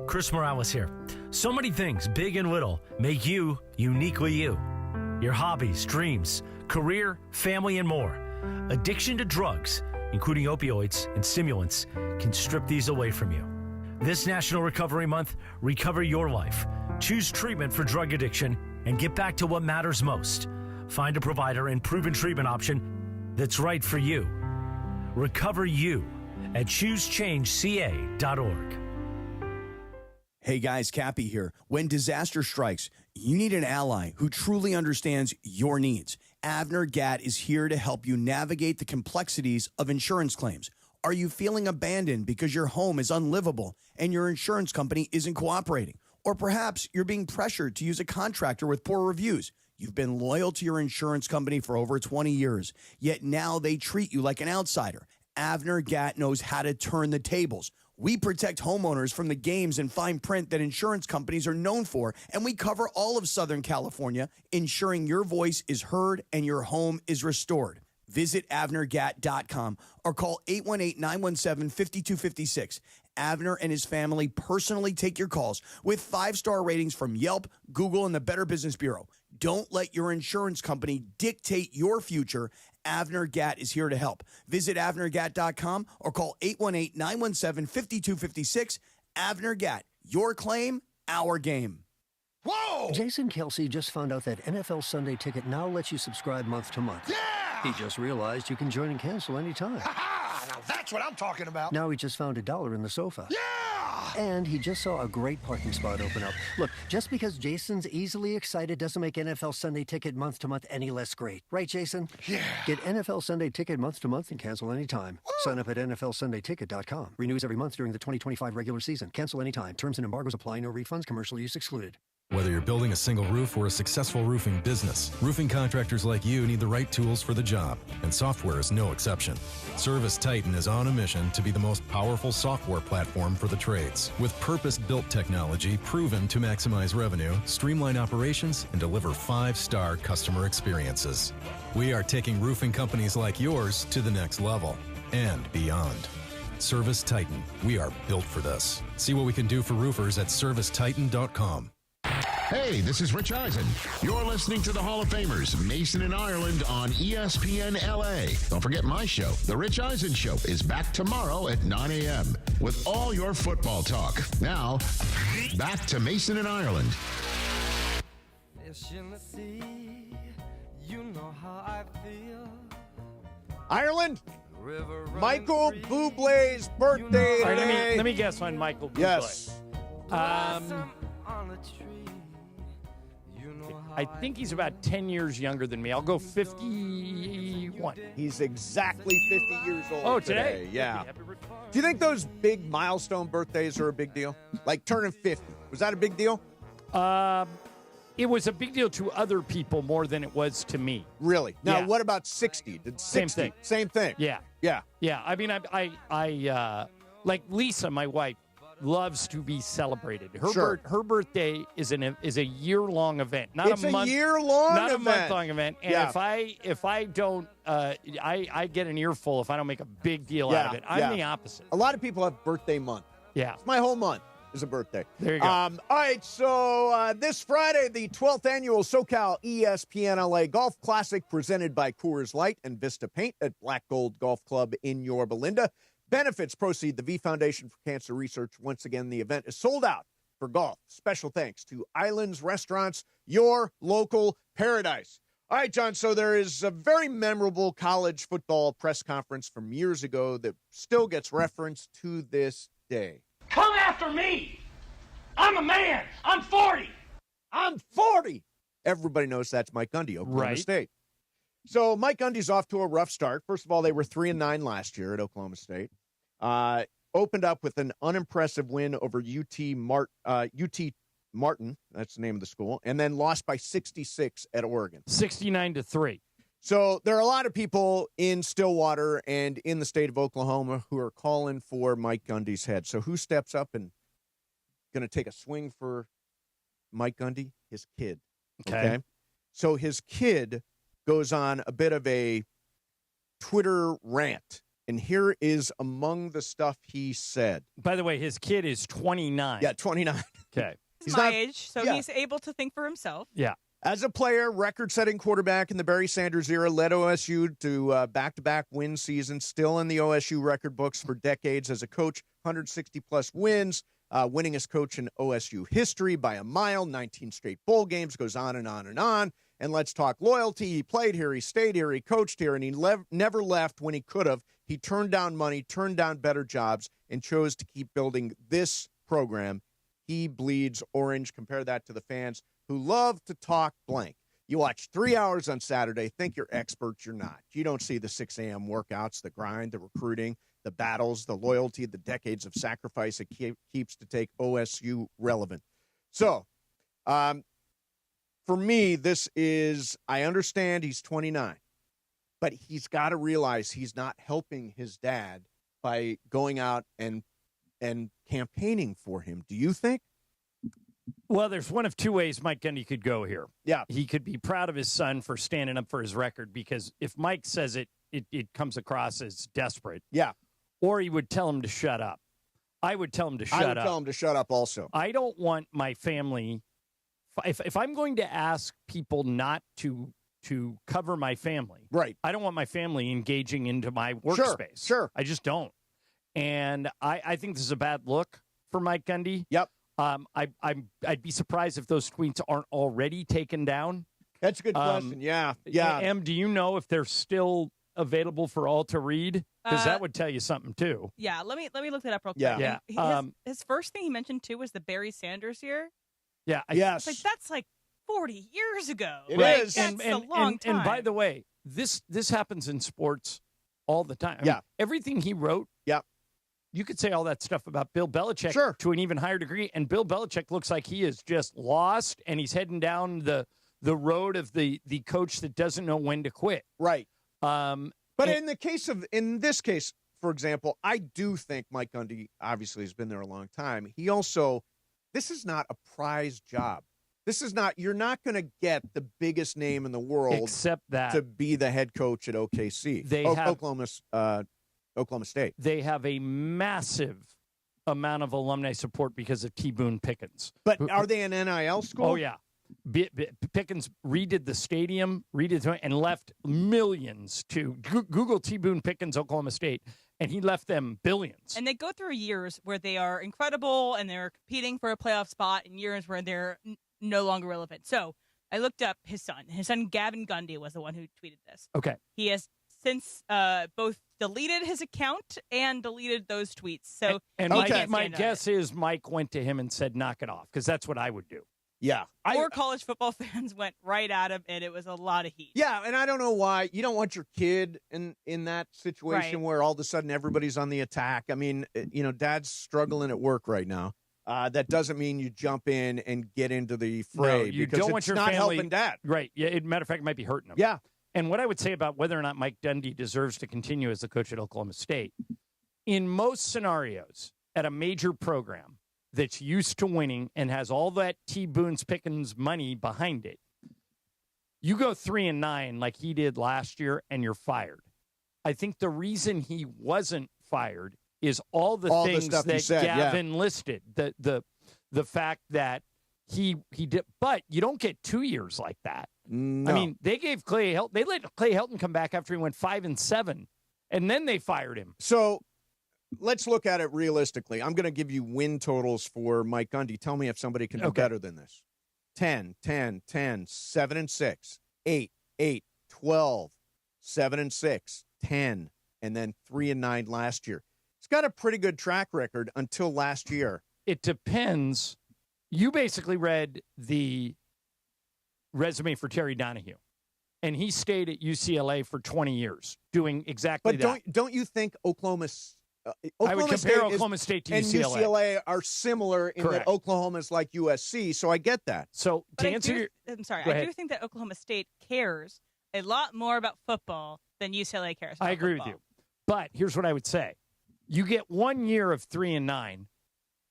Chris Morales here. So many things, big and little, make you uniquely you. Your hobbies, dreams, career, family, and more. Addiction to drugs, including opioids and stimulants, can strip these away from you. This National Recovery Month, recover your life. Choose treatment for drug addiction and get back to what matters most. Find a provider and proven treatment option that's right for you. Recover you at choosechangeca.org. Hey guys, Cappy here. When disaster strikes, you need an ally who truly understands your needs. Aer Gat is here to help you navigate the complexities of insurance claims. Are you feeling abandoned because your home is unlivable and your insurance company isn't cooperating? Or perhaps you're being pressured to use a contractor with poor reviews. You've been loyal to your insurance company for over 20 years, yet now they treat you like an outsider. Aer Gat knows how to turn the tables. We protect homeowners from the games and fine print that insurance companies are known for, and we cover all of Southern California, ensuring your voice is heard and your home is restored. Visit AvnerGat.com or call 818-917-5256. Avner and his family personally take your calls with 5-star ratings from Yelp, Google, and the Better Business Bureau. Don't let your insurance company dictate your future. Aer Gat is here to help. Visit AvnerGat.com or call 818-917-5256. Aer Gat, your claim, our game. Whoa! Jason Kelsey just found out that NFL Sunday Ticket now lets you subscribe month to month. Yeah! He just realized you can join and cancel anytime. Ha-ha! Now that's what I'm talking about. Now he just found $1 in the sofa. Yeah! And he just saw a great parking spot open up. Look, just because Jason's easily excited doesn't make NFL Sunday Ticket month to month any less great. Right, Jason? Yeah. Get NFL Sunday Ticket month to month and cancel anytime. Woo! Sign up at NFLSundayTicket.com. Renews every month during the 2025 regular season. Cancel anytime. Terms and embargoes apply. No refunds. Commercial use excluded. Whether you're building a single roof or a successful roofing business, roofing contractors like you need the right tools for the job, and software is no exception. Service Titan is on a mission to be the most powerful software platform for the trades, with purpose-built technology proven to maximize revenue, streamline operations, and deliver 5-star customer experiences. We are taking roofing companies like yours to the next level and beyond. Service Titan, we are built for this. See what we can do for roofers at servicetitan.com. Hey, this is Rich Eisen. You're listening to the Hall of Famers, Mason and Ireland on ESPN LA. Don't forget my show, The Rich Eisen Show, is back tomorrow at 9 a.m. with all your football talk. Now, back to Mason and Ireland. Fish in the sea, you know how I feel. Ireland, Michael Bublé's birthday All right, today. let me guess on Michael Bublé. Yes. I think he's about 10 years younger than me. I'll go 51. He's exactly 50 years old. Oh, today? Yeah. Do you think those big milestone birthdays are a big deal? Like turning 50. Was that a big deal? it was a big deal to other people more than it was to me. Really? Now, Yeah. what about 60? Did 60? Same thing. Yeah. Yeah. Yeah. I mean, I like Lisa, my wife, loves to be celebrated. Her birthday is a year-long event, not It's a month. year-long not event. a month-long event. And Yeah. if I don't, I get an earful if I don't make a big deal out of it. I'm the opposite. A lot of people have birthday month. Yeah. It's my whole month is a birthday. There you go. All right, so this Friday, the 12th annual SoCal ESPN LA Golf Classic presented by Coors Light and Vista Paint at Black Gold Golf Club in Yorba Linda. Benefits proceed the V Foundation for Cancer Research. Once again, the event is sold out for golf. Special thanks to Islands Restaurants, your local paradise. All right, John, so there is a very memorable college football press conference from years ago that still gets referenced to this day. Come after me! I'm a man! I'm 40! I'm 40! Everybody knows that's Mike Gundy, Oklahoma Right. State. So Mike Gundy's off to a rough start. First of all, they were 3-9 last year at Oklahoma State. Opened up with an unimpressive win over UT Martin, that's the name of the school, and then lost by 66 at Oregon. 69-3. So there are a lot of people in Stillwater and in the state of Oklahoma who are calling for Mike Gundy's head. So who steps up and going to take a swing for Mike Gundy? His kid. Okay. So his kid goes on a bit of a Twitter rant. And here is among the stuff he said. By the way, his kid is 29. Yeah, 29. Okay. He's my age, so he's able to think for himself. Yeah. As a player, record-setting quarterback in the Barry Sanders era, led OSU to back-to-back win seasons, still in the OSU record books for decades. As a coach, 160-plus wins, winningest coach in OSU history by a mile, 19 straight bowl games, goes on and on and on. And let's talk loyalty. He played here, he stayed here, he coached here, and he never left when he could have. He turned down money, turned down better jobs, and chose to keep building this program. He bleeds orange. Compare that to the fans who love to talk blank. You watch 3 hours on Saturday, think you're experts, you're not. You don't see the 6 a.m. workouts, the grind, the recruiting, the battles, the loyalty, the decades of sacrifice it keeps to take OSU relevant. So, for me, this is, I understand he's 29, but he's got to realize he's not helping his dad by going out and campaigning for him. Do you think? Well, there's one of two ways Mike Gundy could go here. Yeah. He could be proud of his son for standing up for his record, because if Mike says it comes across as desperate. Yeah. Or he would tell him to shut up. I would tell him to shut up. I would tell him to shut up also. I don't want my family, if I'm going to ask people not to cover my family, right? I don't want my family engaging into my workspace. Sure. I just don't. And I think this is a bad look for Mike Gundy. Yep. I'd be surprised if those tweets aren't already taken down. That's a good question. Yeah. Em, do you know if they're still available for all to read? Because that would tell you something too. Yeah, let me look that up real quick. Yeah. And his first thing he mentioned too was the Barry Sanders year. Yeah. Yes. It's like, that's like 40 years ago. It is. That's a long time. And by the way, this happens in sports all the time. I mean, everything he wrote. Yeah. You could say all that stuff about Bill Belichick to an even higher degree, and Bill Belichick looks like he is just lost, and he's heading down the road of the coach that doesn't know when to quit. Right. But in this case, for example, I do think Mike Gundy obviously has been there a long time. He also, this is not a prize job. This is not, you're not going to get the biggest name in the world except that to be the head coach at OKC. Oklahoma State. They have a massive amount of alumni support because of T. Boone Pickens. But are they an NIL school? Oh, yeah. Pickens redid the stadium, and left millions to Google T. Boone Pickens, Oklahoma State, and he left them billions. And they go through years where they are incredible and they're competing for a playoff spot, and years where they're no longer relevant. So I looked up his son. His son, Gavin Gundy, was the one who tweeted this. Okay. He has since both deleted his account and deleted those tweets. So and my guess is Mike went to him and said, knock it off, because that's what I would do. Yeah. Or college football fans went right at him, and it was a lot of heat. Yeah, and I don't know why. You don't want your kid in that situation Right. where all of a sudden everybody's on the attack. I mean, Dad's struggling at work right now. that doesn't mean you jump in and get into the fray. No, you because don't it's want your not family helping dad. Right. Yeah. Matter of fact, it might be hurting him. Yeah. And what I would say about whether or not Mike Gundy deserves to continue as the coach at Oklahoma State, in most scenarios at a major program that's used to winning and has all that T. Boone's Pickens money behind it, you go 3-9 like he did last year and you're fired. I think the reason he wasn't fired is all the things that Gavin listed. The fact that he did, but you don't get 2 years like that. No. I mean, they gave Clay Helton. They let Clay Helton come back after he went 5-7, and then they fired him. So let's look at it realistically. I'm going to give you win totals for Mike Gundy. Tell me if somebody can do better than this. 10, 10, 10, 7-6, 8, 8, 12, 7-6, 10, and then 3-9 last year. He's got a pretty good track record until last year. It depends. You basically read the resume for Terry Donahue, and he stayed at UCLA for 20 years doing exactly that. But don't you think Oklahoma I would compare Oklahoma State to and UCLA. UCLA are similar in that Oklahoma's like USC, so I get that. So I'm sorry. I do think that Oklahoma State cares a lot more about football than UCLA cares about I agree football. with you. But here's what I would say. You get 1 year of 3-9,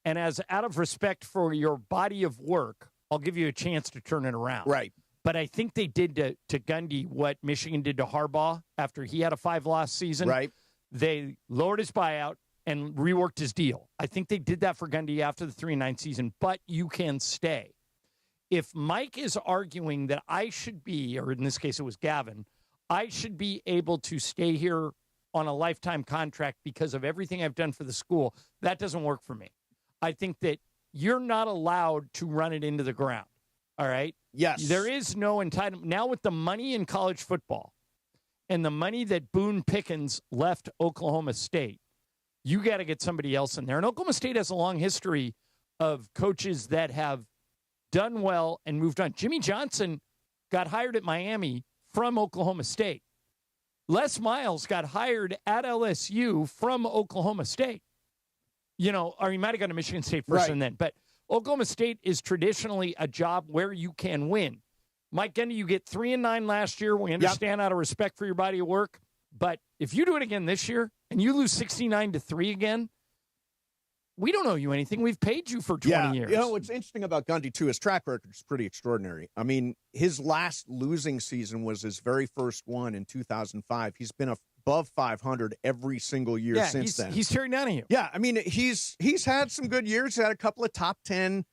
and as out of respect for your body of work, I'll give you a chance to turn it around. Right. But I think they did to Gundy what Michigan did to Harbaugh after he had a 5-loss season. Right. They lowered his buyout and reworked his deal. I think they did that for Gundy after the 3-9 season, but you can stay. If Mike is arguing that I should be, or in this case it was Gavin, I should be able to stay here on a lifetime contract because of everything I've done for the school, that doesn't work for me. I think that you're not allowed to run it into the ground, all right? Yes. There is no entitlement. Now with the money in college football and the money that Boone Pickens left Oklahoma State, you got to get somebody else in there. And Oklahoma State has a long history of coaches that have done well and moved on. Jimmy Johnson got hired at Miami from Oklahoma State. Les Miles got hired at LSU from Oklahoma State. You know, or he might have gone to Michigan State first and then. But Oklahoma State is traditionally a job where you can win. Mike Gundy, you get 3-9 last year. We understand out of respect for your body of work. But if you do it again this year and you lose 69-3 again, we don't owe you anything. We've paid you for 20 years. You know, what's interesting about Gundy, too, his track record is pretty extraordinary. I mean, his last losing season was his very first one in 2005. He's been above 500 every single year since then. He's Terry Donahue. Yeah, I mean, he's had some good years. He's had a couple of top 10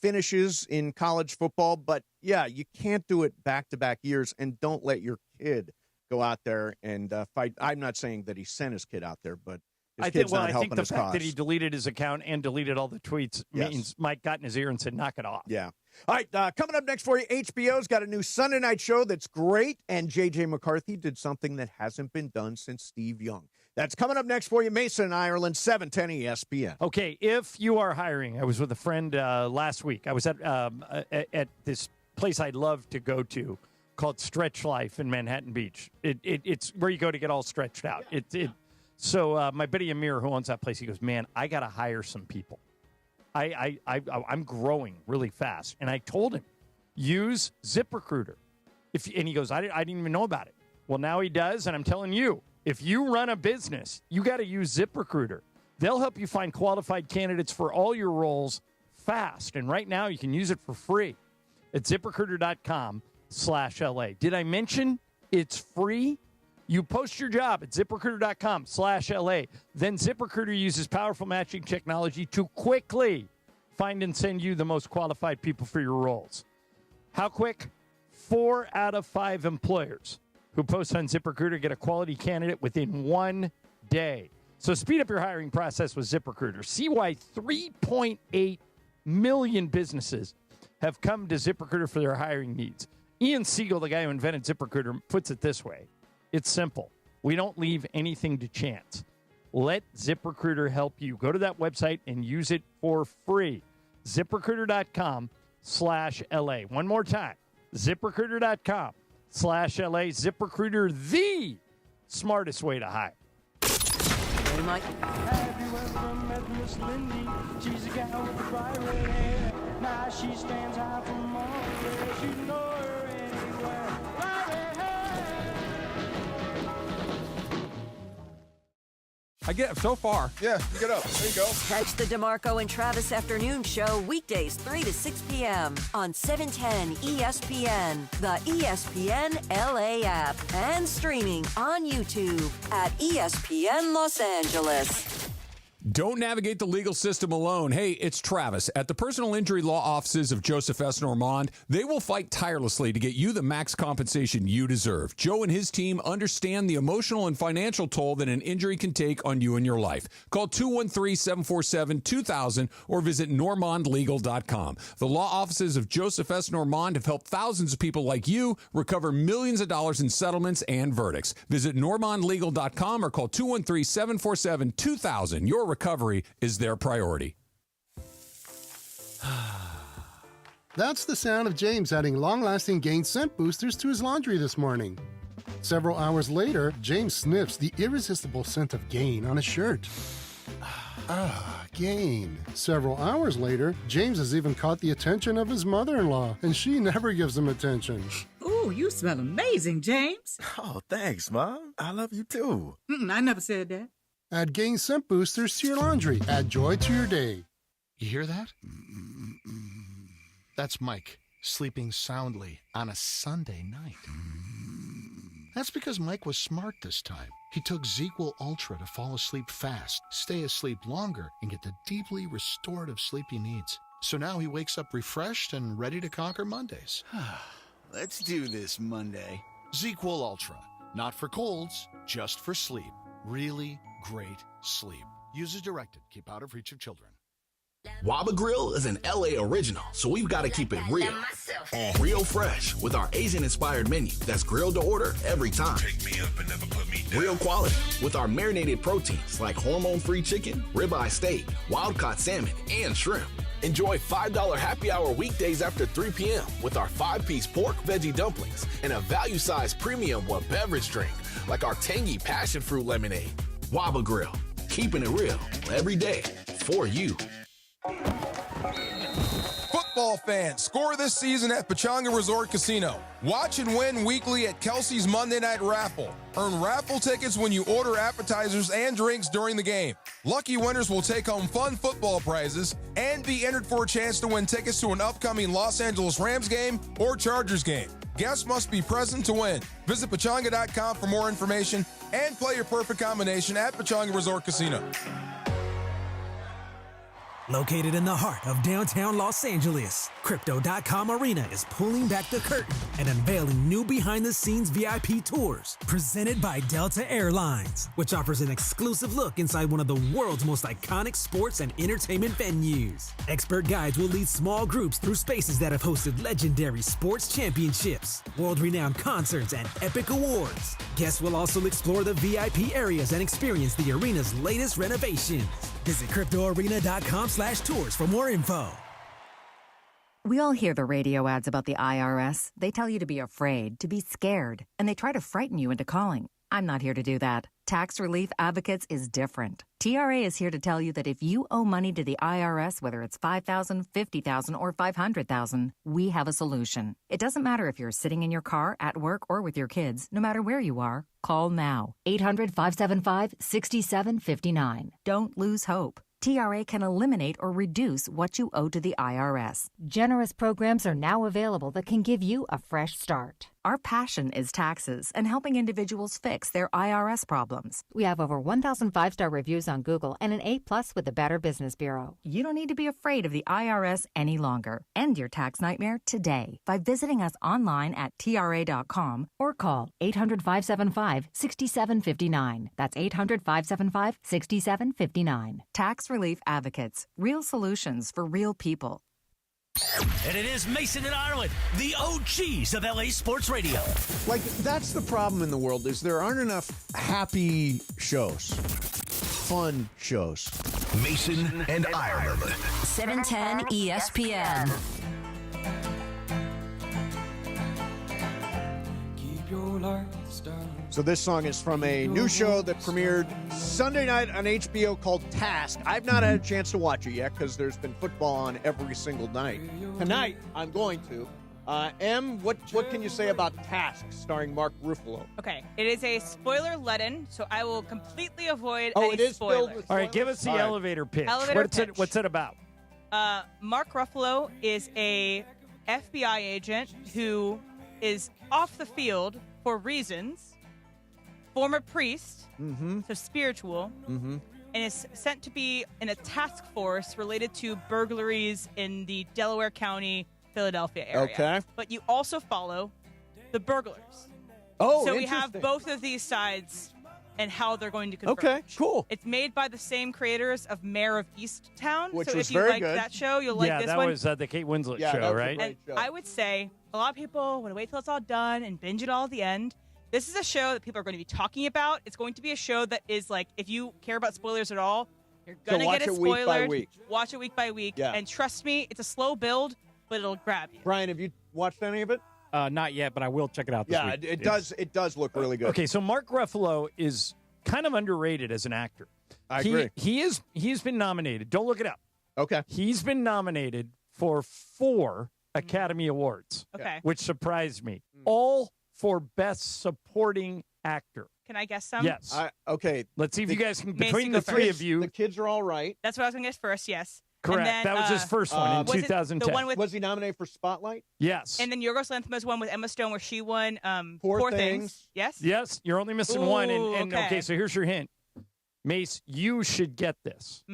finishes in college football. But, yeah, you can't do it back-to-back years, and don't let your kid go out there and fight. I'm not saying that he sent his kid out there, but I think the fact that he deleted his account and deleted all the tweets means Mike got in his ear and said, knock it off. Yeah. All right, coming up next for you, HBO's got a new Sunday night show that's great, and J.J. McCarthy did something that hasn't been done since Steve Young. That's coming up next for you, Mason in Ireland, 710 ESPN. Okay, if you are hiring, I was with a friend last week. I was at this place I love to go to called Stretch Life in Manhattan Beach. It's where you go to get all stretched out. So my buddy Amir, who owns that place, he goes, man, I got to hire some people. I'm growing really fast. And I told him, use ZipRecruiter. And he goes, I didn't even know about it. Well, now he does, and I'm telling you, if you run a business, you got to use ZipRecruiter. They'll help you find qualified candidates for all your roles fast. And right now, you can use it for free at ZipRecruiter.com/LA. Did I mention it's free? You post your job at ZipRecruiter.com/LA. Then ZipRecruiter uses powerful matching technology to quickly find and send you the most qualified people for your roles. How quick? 4 out of 5 employers who post on ZipRecruiter get a quality candidate within 1 day. So speed up your hiring process with ZipRecruiter. See why 3.8 million businesses have come to ZipRecruiter for their hiring needs. Ian Siegel, the guy who invented ZipRecruiter, puts it this way. It's simple. We don't leave anything to chance. Let ZipRecruiter help you. Go to that website and use it for free. ZipRecruiter.com/LA. One more time. ZipRecruiter.com/LA. ZipRecruiter, the smartest way to hire. Ready, Mike? them met Miss Lindy. She's a gal with the bright red hair. Now she stands out from all the rest. You know her anywhere. Bright red hair. I get so far. Yeah, you get up. There you go. Catch the DeMarco and Travis Afternoon Show weekdays 3 to 6 p.m. on 710 ESPN, the ESPN LA app, and streaming on YouTube at ESPN Los Angeles. Don't navigate the legal system alone. Hey, it's Travis. At the personal injury law offices of Joseph S. Normand, they will fight tirelessly to get you the max compensation you deserve. Joe and his team understand the emotional and financial toll that an injury can take on you and your life. Call 213-747-2000 or visit normandlegal.com. The law offices of Joseph S. Normand have helped thousands of people like you recover millions of dollars in settlements and verdicts. Visit normandlegal.com or call 213-747-2000. Your recovery is their priority. That's the sound of James adding long-lasting Gain scent boosters to his laundry this morning. Several hours later, James sniffs the irresistible scent of Gain on his shirt. Gain. Several hours later, James has even caught the attention of his mother-in-law, and she never gives him attention. Ooh, you smell amazing, James. Oh, thanks, Mom. I love you too. I never said that. Add Gain scent boosters to your laundry. Add joy to your day. You hear that? That's Mike, sleeping soundly on a Sunday night. That's because Mike was smart this time. He took Zquil Ultra to fall asleep fast, stay asleep longer, and get the deeply restorative sleep he needs. So now he wakes up refreshed and ready to conquer Mondays. Let's do this Monday. Zquil Ultra. Not for colds, just for sleep. Really great sleep. Use as directed. Keep out of reach of children. Waba Grill is an LA original, so we've got to keep it real. And real fresh with our Asian-inspired menu that's grilled to order every time. Pick me up and never put me down. Real quality with our marinated proteins like hormone-free chicken, ribeye steak, wild-caught salmon, and shrimp. Enjoy $5 happy hour weekdays after 3 p.m. with our 5-piece pork veggie dumplings and a value-sized premium beverage drink like our tangy passion fruit lemonade. Waba Grill, keeping it real every day for you. Football fans, score this season at Pechanga Resort Casino. Watch and win weekly at Kelsey's Monday Night Raffle. Earn raffle tickets when you order appetizers and drinks during the game. Lucky winners will take home fun football prizes and be entered for a chance to win tickets to an upcoming Los Angeles Rams game or Chargers game. Guests must be present to win. Visit Pechanga.com for more information and play your perfect combination at Pechanga Resort Casino. Located in the heart of downtown Los Angeles, Crypto.com Arena is pulling back the curtain and unveiling new behind-the-scenes VIP tours presented by Delta Airlines, which offers an exclusive look inside one of the world's most iconic sports and entertainment venues. Expert guides will lead small groups through spaces that have hosted legendary sports championships, world-renowned concerts, and epic awards. Guests will also explore the VIP areas and experience the arena's latest renovations. Visit CryptoArena.com/tours for more info. We all hear the radio ads about the IRS. They tell you to be afraid, to be scared, and they try to frighten you into calling. I'm not here to do that. Tax Relief Advocates is different. TRA is here to tell you that if you owe money to the IRS, whether it's $5,000, $50,000, or $500,000, we have a solution. It doesn't matter if you're sitting in your car, at work, or with your kids. No matter where you are, call now. 800-575-6759. Don't lose hope. TRA can eliminate or reduce what you owe to the IRS. Generous programs are now available that can give you a fresh start. Our passion is taxes and helping individuals fix their IRS problems. We have over 1,000 5-star reviews on Google and an A+ with the Better Business Bureau. You don't need to be afraid of the IRS any longer. End your tax nightmare today by visiting us online at TRA.com or call 800-575-6759. That's 800-575-6759. Tax Relief Advocates. Real solutions for real people. And it is Mason and Ireland, the OGs of LA Sports Radio. Like, that's the problem in the world, is there aren't enough happy shows, fun shows. Mason and Ireland. 710 ESPN. Keep your lights down. So this song is from a new show that premiered Sunday night on HBO called Task. I've not had a chance to watch it yet because there's been football on every single night. Tonight, I'm going to. Em, what can you say about Task starring Mark Ruffalo? Okay, it is a spoiler-leaden, so I will completely avoid Oh, any it is filled spoilers. with All right, give us the elevator pitch. What's it about? Mark Ruffalo is a FBI agent who is off the field for reasons, former priest, so spiritual, and is sent to be in a task force related to burglaries in the Delaware County, Philadelphia area. Okay. But you also follow the burglars. Oh, so we have interesting. both of these sides and how they're going to converge. Okay, cool. It's made by the same creators of Mayor of Easttown. Which so was if you very like good. that show, you'll like Yeah, this that one. was the Kate Winslet Yeah, that show, was a right? great show. I would say a lot of people want to wait till it's all done and binge it all at the end. This is a show that people are going to be talking about. It's going to be a show that is like, if you care about spoilers at all, you're going to watch get it it week by spoiled. week. Watch it week by week. Yeah. And trust me, it's a slow build, but it'll grab you. Brian, have you watched any of it? Not yet, but I will check it out this Yeah, week. it does look really good. Okay, so Mark Ruffalo is kind of underrated as an actor. I agree. He's been nominated. Don't look it up. Okay. He's been nominated for 4 Academy Awards. Okay. Which surprised me. All for Best Supporting Actor. Can I guess some? Yes. Okay. Let's see if you guys can, Macy, between go the three first. of you. The kids are all right. That's what I was going to guess first, yes. Correct. And then, That was his first one in was it 2010. The one with, Was he nominated for Spotlight? Yes. and then Yorgos Lanthimos one with Emma Stone where she won Poor Poor Things. Things. Yes? Yes, you're only missing one. And okay. okay, so here's your hint. Mace, you should get this.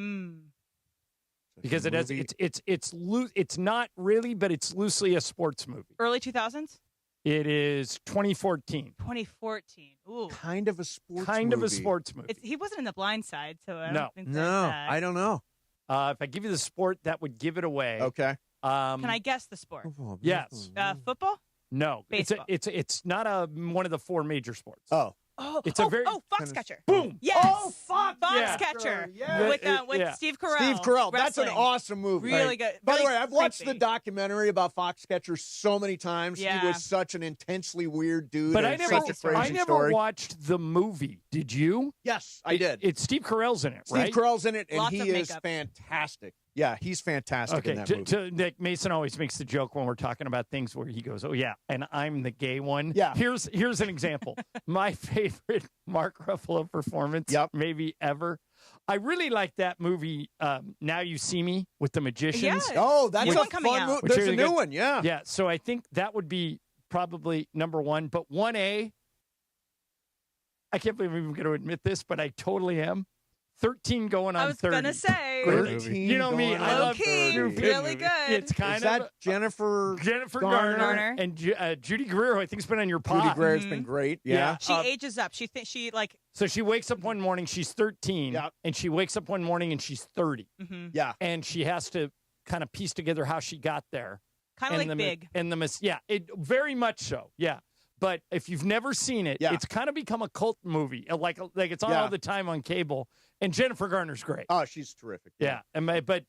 Because it has it's not really, but it's loosely a sports movie. Early 2000s? It is 2014. 2014. Ooh. Kind of a sports Kind of a movie. sports movie. He wasn't in The Blind Side, so I No. don't think No, that. I don't know. If I give you the sport, that would give it away. Okay. Can I guess the sport? Yes. Football? No. Baseball. It's not one of the 4 major sports. Oh. It's a very Foxcatcher. Boom. Yes. Oh, Foxcatcher. Yeah. With Yeah. Steve Carell. Steve Carell. That's an wrestling. awesome movie. Really good. By the Really way, I've watched the creepy. documentary about Foxcatcher so many times. Yeah. He was such an intensely weird dude. But and I never, such a crazy I never story. watched the movie. Did you? Yes, I did. It's Steve Carell's in it, Steve right? Carell's in it, and Lots he of is makeup. fantastic. Yeah, he's fantastic in that movie. Nick Mason always makes the joke when we're talking about things where he goes, "Oh yeah," and I'm the gay one. Yeah. Here's an example. My favorite Mark Ruffalo performance, maybe ever. I really like that movie. Now You See Me with the magicians. Yeah. Oh, that's New a one coming fun out. movie. Which There's really a new good. one, yeah. Yeah. So I think that would be probably number 1. But 1A, I can't believe I'm even going to admit this, but I totally am. 13 going on 30. I was going to say. Great 13 You know me. going I on love 30. Really good. It's kind Is that of Jennifer Garner Garner. and Judy Greer, who I think's been on your pod. Judy Greer's been great. Yeah. She ages up. She thinks she like. So she wakes up one morning, she's 13, Yeah. and she wakes up one morning and she's 30. Yeah. And she has to kind of piece together how she got there. Kind of And like the- Big. And it very much so. Yeah. But if you've never seen it, Yeah. it's kind of become a cult movie. Like it's on Yeah. all the time on cable. And Jennifer Garner's great. Oh, she's terrific. Yeah. And but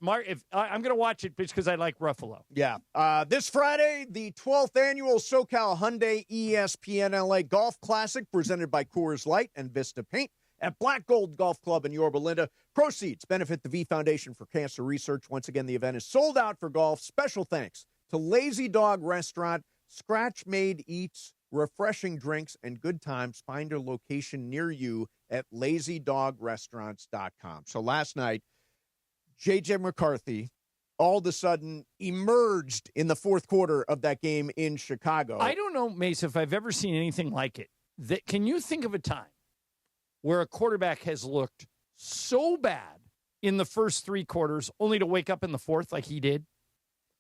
Mark, if I'm going to watch it because I like Ruffalo. Yeah. This Friday, the 12th annual SoCal Hyundai ESPN LA Golf Classic presented by Coors Light and Vista Paint at Black Gold Golf Club in Yorba Linda. Proceeds benefit the V Foundation for Cancer Research. Once again, the event is sold out for golf. Special thanks to Lazy Dog Restaurant, Scratch Made Eats, refreshing drinks, and good times. Find a location near you at lazydogrestaurants.com. So last night, J.J. McCarthy all of a sudden emerged in the fourth quarter of that game in Chicago. I don't know, Mace, if I've ever seen anything like it. Can you think of a time where a quarterback has looked so bad in the first 3 quarters only to wake up in the fourth like he did?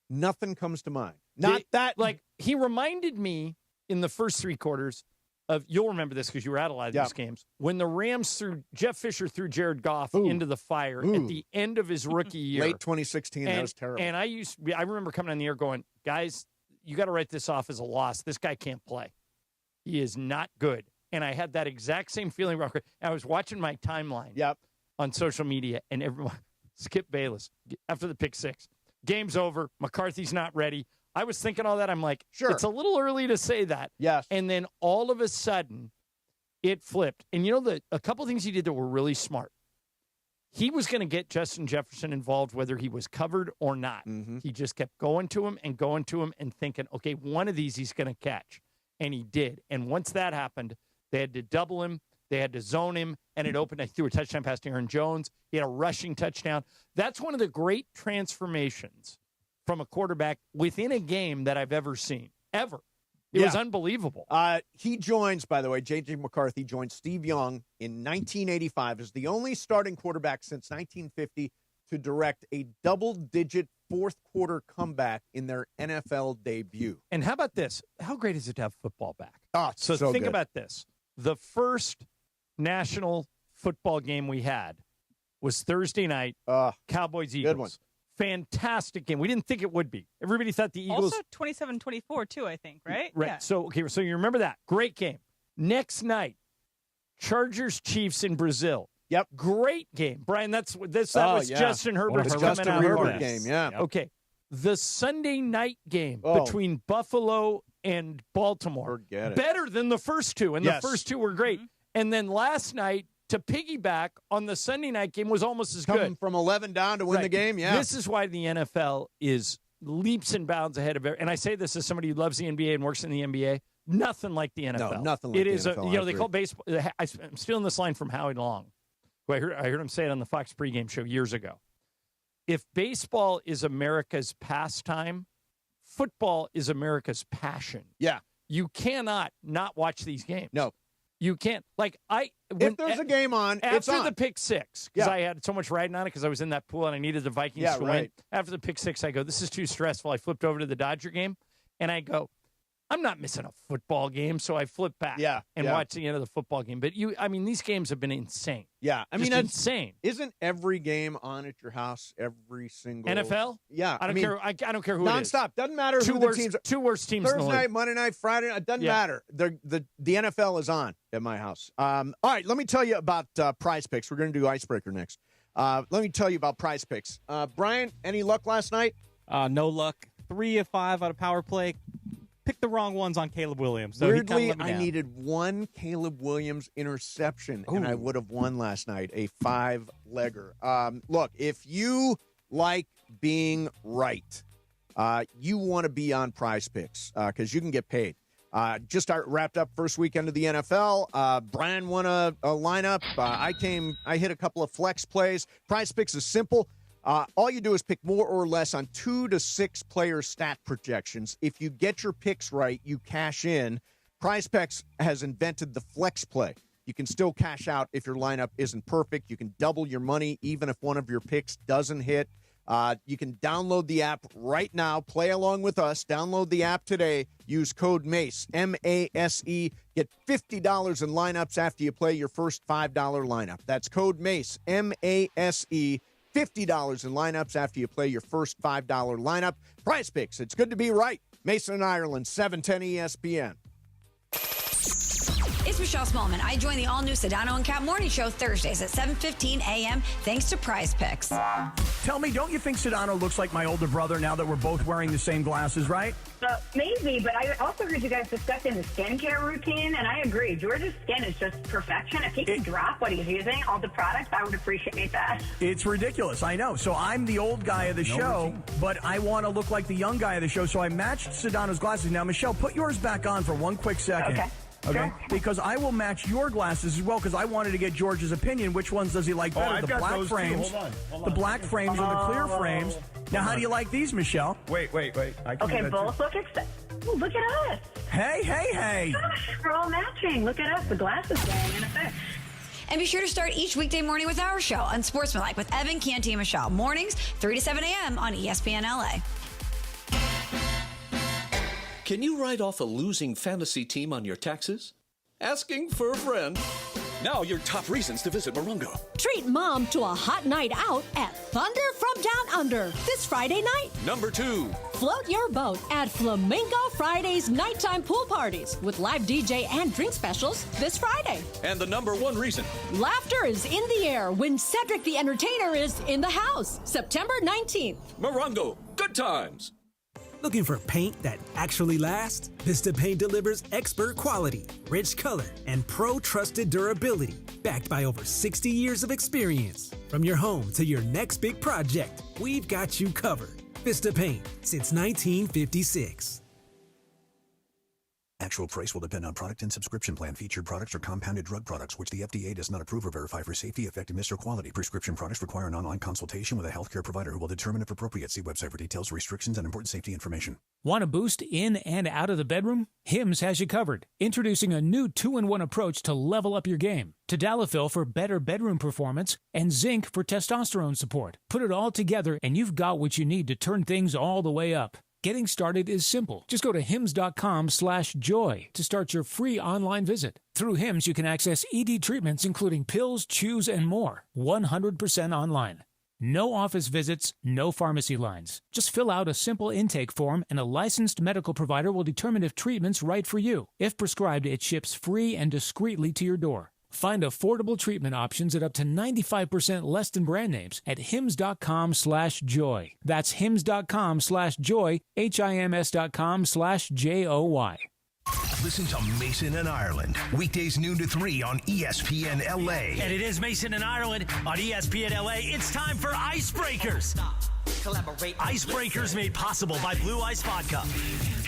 Nothing comes to mind. Not that. Like, he reminded me in the first 3 quarters of, you'll remember this because you were at a lot of these games, when the Rams Jeff Fisher threw Jared Goff into the fire at the end of his rookie year. Late 2016, that was terrible. And I remember coming on the air going, guys, you got to write this off as a loss. This guy can't play. He is not good. And I had that exact same feeling. I was watching my timeline on social media, and everyone, Skip Bayless, after the pick 6, game's over. McCarthy's not ready. I was thinking all that. I'm like, sure, it's a little early to say that. Yes. And then all of a sudden, it flipped. And a couple things he did that were really smart. He was going to get Justin Jefferson involved whether he was covered or not. Mm-hmm. He just kept going to him and thinking, okay, one of these he's going to catch. And he did. And once that happened, they had to double him. They had to zone him, and it opened. I threw a touchdown pass to Aaron Jones. He had a rushing touchdown. That's one of the great transformations from a quarterback within a game that I've ever seen, ever. It was unbelievable. He joins, by the way, J.J. McCarthy joined Steve Young in 1985 as the only starting quarterback since 1950 to direct a double-digit fourth-quarter comeback in their NFL debut. And how about this? How great is it to have football back? Oh, so think good. about this. The first national football game we had was Thursday night, Cowboys-Eagles. Good one. Fantastic game. We didn't think it would be. Everybody thought the Eagles... Also 27-24, too, I think, right? Right. Yeah. So you remember that. Great game. Next night, Chargers-Chiefs in Brazil. Yep. Great game. Brian, that was Justin Herbert's Justin coming out Herbert game, yeah. Okay. The Sunday night game between Buffalo and Baltimore. Forget it. Better than the first two, and Yes. the first two were great. And then last night, to piggyback on the Sunday night game, was almost as Coming good. from 11 down to win the game, yeah. This is why the NFL is leaps and bounds ahead of it. And I say this as somebody who loves the NBA and works in the NBA. Nothing like the NFL. No, nothing like it the is NFL. they call baseball. I'm stealing this line from Howie Long, who I heard him say it on the Fox pregame show years ago. If baseball is America's pastime, football is America's passion. Yeah. You cannot not watch these games. No. You can't. If there's a game on, it's on. After the pick six, because I had so much riding on it because I was in that pool and I needed the Vikings to win. After the pick six, I go, this is too stressful. I flipped over to the Dodger game, and I go, I'm not missing a football game, so I flip back and watch the end of the football game. But these games have been insane. Yeah, Just insane. Isn't every game on at your house every single NFL? Yeah, I don't care. I don't care who it is. Nonstop. Doesn't matter who the teams. Two worst teams. in the Thursday league. night, Monday night, Friday night. It doesn't matter. The NFL is on at my house. All right, let me tell you about Prize Picks. We're going to do Icebreaker next. Let me tell you about Prize Picks. Brian, any luck last night? No luck. 3 of 5 out of power play. Picked the wrong ones on Caleb Williams. So Weirdly, I needed one Caleb Williams interception, and I would have won last night, a 5-legger. Look, if you like being right, you want to be on Prize Picks because you can get paid. Just wrapped up first weekend of the NFL. Brian won a lineup. I hit a couple of flex plays. Prize Picks is simple. All you do is pick more or less on 2 to 6 player stat projections. If you get your picks right, you cash in. Prize Picks has invented the flex play. You can still cash out if your lineup isn't perfect. You can double your money even if one of your picks doesn't hit. You can download the app right now. Play along with us. Download the app today. Use code MACE, M-A-S-E. Get $50 in lineups after you play your first $5 lineup. That's code MACE, M-A-S-E. $50 in lineups after you play your first $5 lineup. Prize Picks. It's good to be right. Mason and Ireland, 710 ESPN. It's Michelle Smallman. I join the all-new Sedano and Cat Morning Show Thursdays at 7:15 a.m. thanks to Prize Picks. Tell me, don't you think Sedano looks like my older brother now that we're both wearing the same glasses, right? Maybe, but I also heard you guys discussing the skincare routine, and I agree. George's skin is just perfection. If he could drop what he's using, all the products, I would appreciate that. It's ridiculous, I know. So I'm the old guy of the show, but I want to look like the young guy of the show, so I matched Sedano's glasses. Now, Michelle, put yours back on for one quick second. Okay? Sure. Because I will match your glasses as well, because I wanted to get George's opinion. Which ones does he like better? I've the got black those frames, too. Hold on. The black frames or the clear frames. Now, how do you like these, Michelle? Wait. I can Okay, both look look at us. Hey. Gosh, we're all matching. Look at us. The glasses going in effect. And be sure to start each weekday morning with our show, Unsportsmanlike, with Evan, Canty, and Michelle. Mornings, 3 to 7 a.m. on ESPN LA. Can you write off a losing fantasy team on your taxes? Asking for a friend. Now your top reasons to visit Morongo. Treat mom to a hot night out at Thunder from Down Under this Friday night. Number 2. Float your boat at Flamingo Friday's nighttime pool parties with live DJ and drink specials this Friday. And the number 1 reason. Laughter is in the air when Cedric the Entertainer is in the house, September 19th. Morongo, good times. Looking for paint that actually lasts? Vista Paint delivers expert quality, rich color, and pro-trusted durability, backed by over 60 years of experience. From your home to your next big project, we've got you covered. Vista Paint, since 1956. Actual price will depend on product and subscription plan. Featured products are compounded drug products, which the FDA does not approve or verify for safety, effectiveness, or quality. Prescription products require an online consultation with a healthcare provider who will determine if appropriate. See website for details, restrictions, and important safety information. Want a boost in and out of the bedroom? Hims has you covered. Introducing a new 2-in-1 approach to level up your game. Tadalafil for better bedroom performance and zinc for testosterone support. Put it all together and you've got what you need to turn things all the way up. Getting started is simple. Just go to hims.com/joy to start your free online visit. Through Hims, you can access ED treatments including pills, chews, and more. 100% online. No office visits, no pharmacy lines. Just fill out a simple intake form and a licensed medical provider will determine if treatment's right for you. If prescribed, it ships free and discreetly to your door. Find affordable treatment options at up to 95% less than brand names at hims.com/joy. That's hims.com/joy, HIMS.com/JOY. Listen to Mason and Ireland, weekdays noon to 3 on ESPN LA. And it is Mason and Ireland on ESPN LA. It's time for Icebreakers. Icebreakers made possible by Blue Ice Vodka,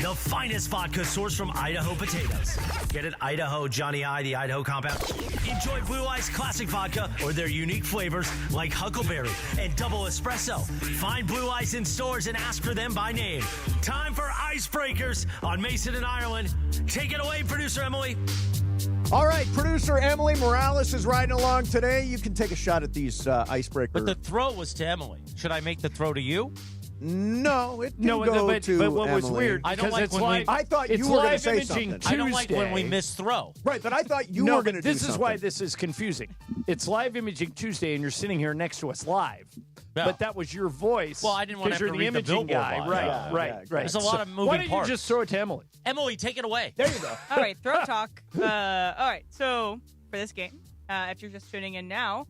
the finest vodka sourced from Idaho potatoes. Get it? Idaho, Johnny I, the Idaho compound. Enjoy Blue Ice Classic Vodka or their unique flavors like Huckleberry and Double Espresso. Find Blue Ice in stores and ask for them by name. Time for Icebreakers on Mason and Ireland. Take it away, producer Emily. All right, producer Emily Morales is riding along today. You can take a shot at these icebreakers. But the throw was to Emily. Should I make the throw to you? No, it can go but what was Emily. weird, I don't like it's when live, I thought it's you were going to live say imaging something. Tuesday. I don't like when we miss throw. Right, but I thought you were going to do this something. is why this is confusing. It's live imaging Tuesday, and you're sitting here next to us live. Yeah. But that was your voice. Well, I didn't want to have you're to the read the imaging billboard guy. line. Right. There's a lot of moving Why don't parts. you just throw it to Emily? Emily, take it away. There you go. All right, throw talk. All right, so for this game, if you're just tuning in now,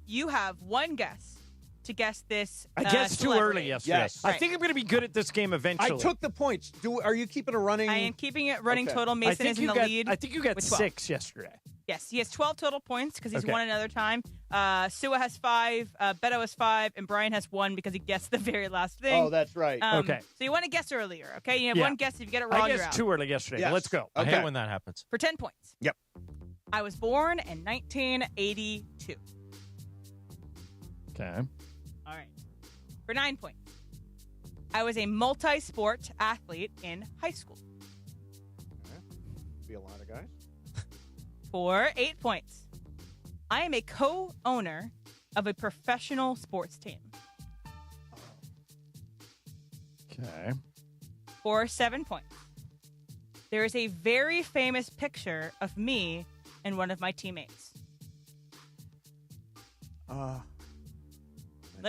you have one guess to guess this. I guessed too celebrity. early yesterday. Yes. I think I'm going to be good at this game eventually. I took the points. Are you keeping a running? I am keeping it running Okay. total. Mason is in the lead. I think you got with 12. 6 yesterday. Yes, he has 12 total points because he's Okay. won another time. Sua has 5, Beto has 5, and Brian has 1 because he guessed the very last thing. Oh, that's right. Okay. So you want to guess earlier, okay? You have Yeah. one guess. If you get it wrong, I you're guessed out. too early yesterday. Yes. Let's go. I Okay. hate when that happens. For 10 points. Yep. I was born in 1982. Okay. All right. For 9 points. I was a multi-sport athlete in high school. Be a lot of guys. For 8 points. I am a co-owner of a professional sports team. Okay. For 7 points. There is a very famous picture of me and one of my teammates. Let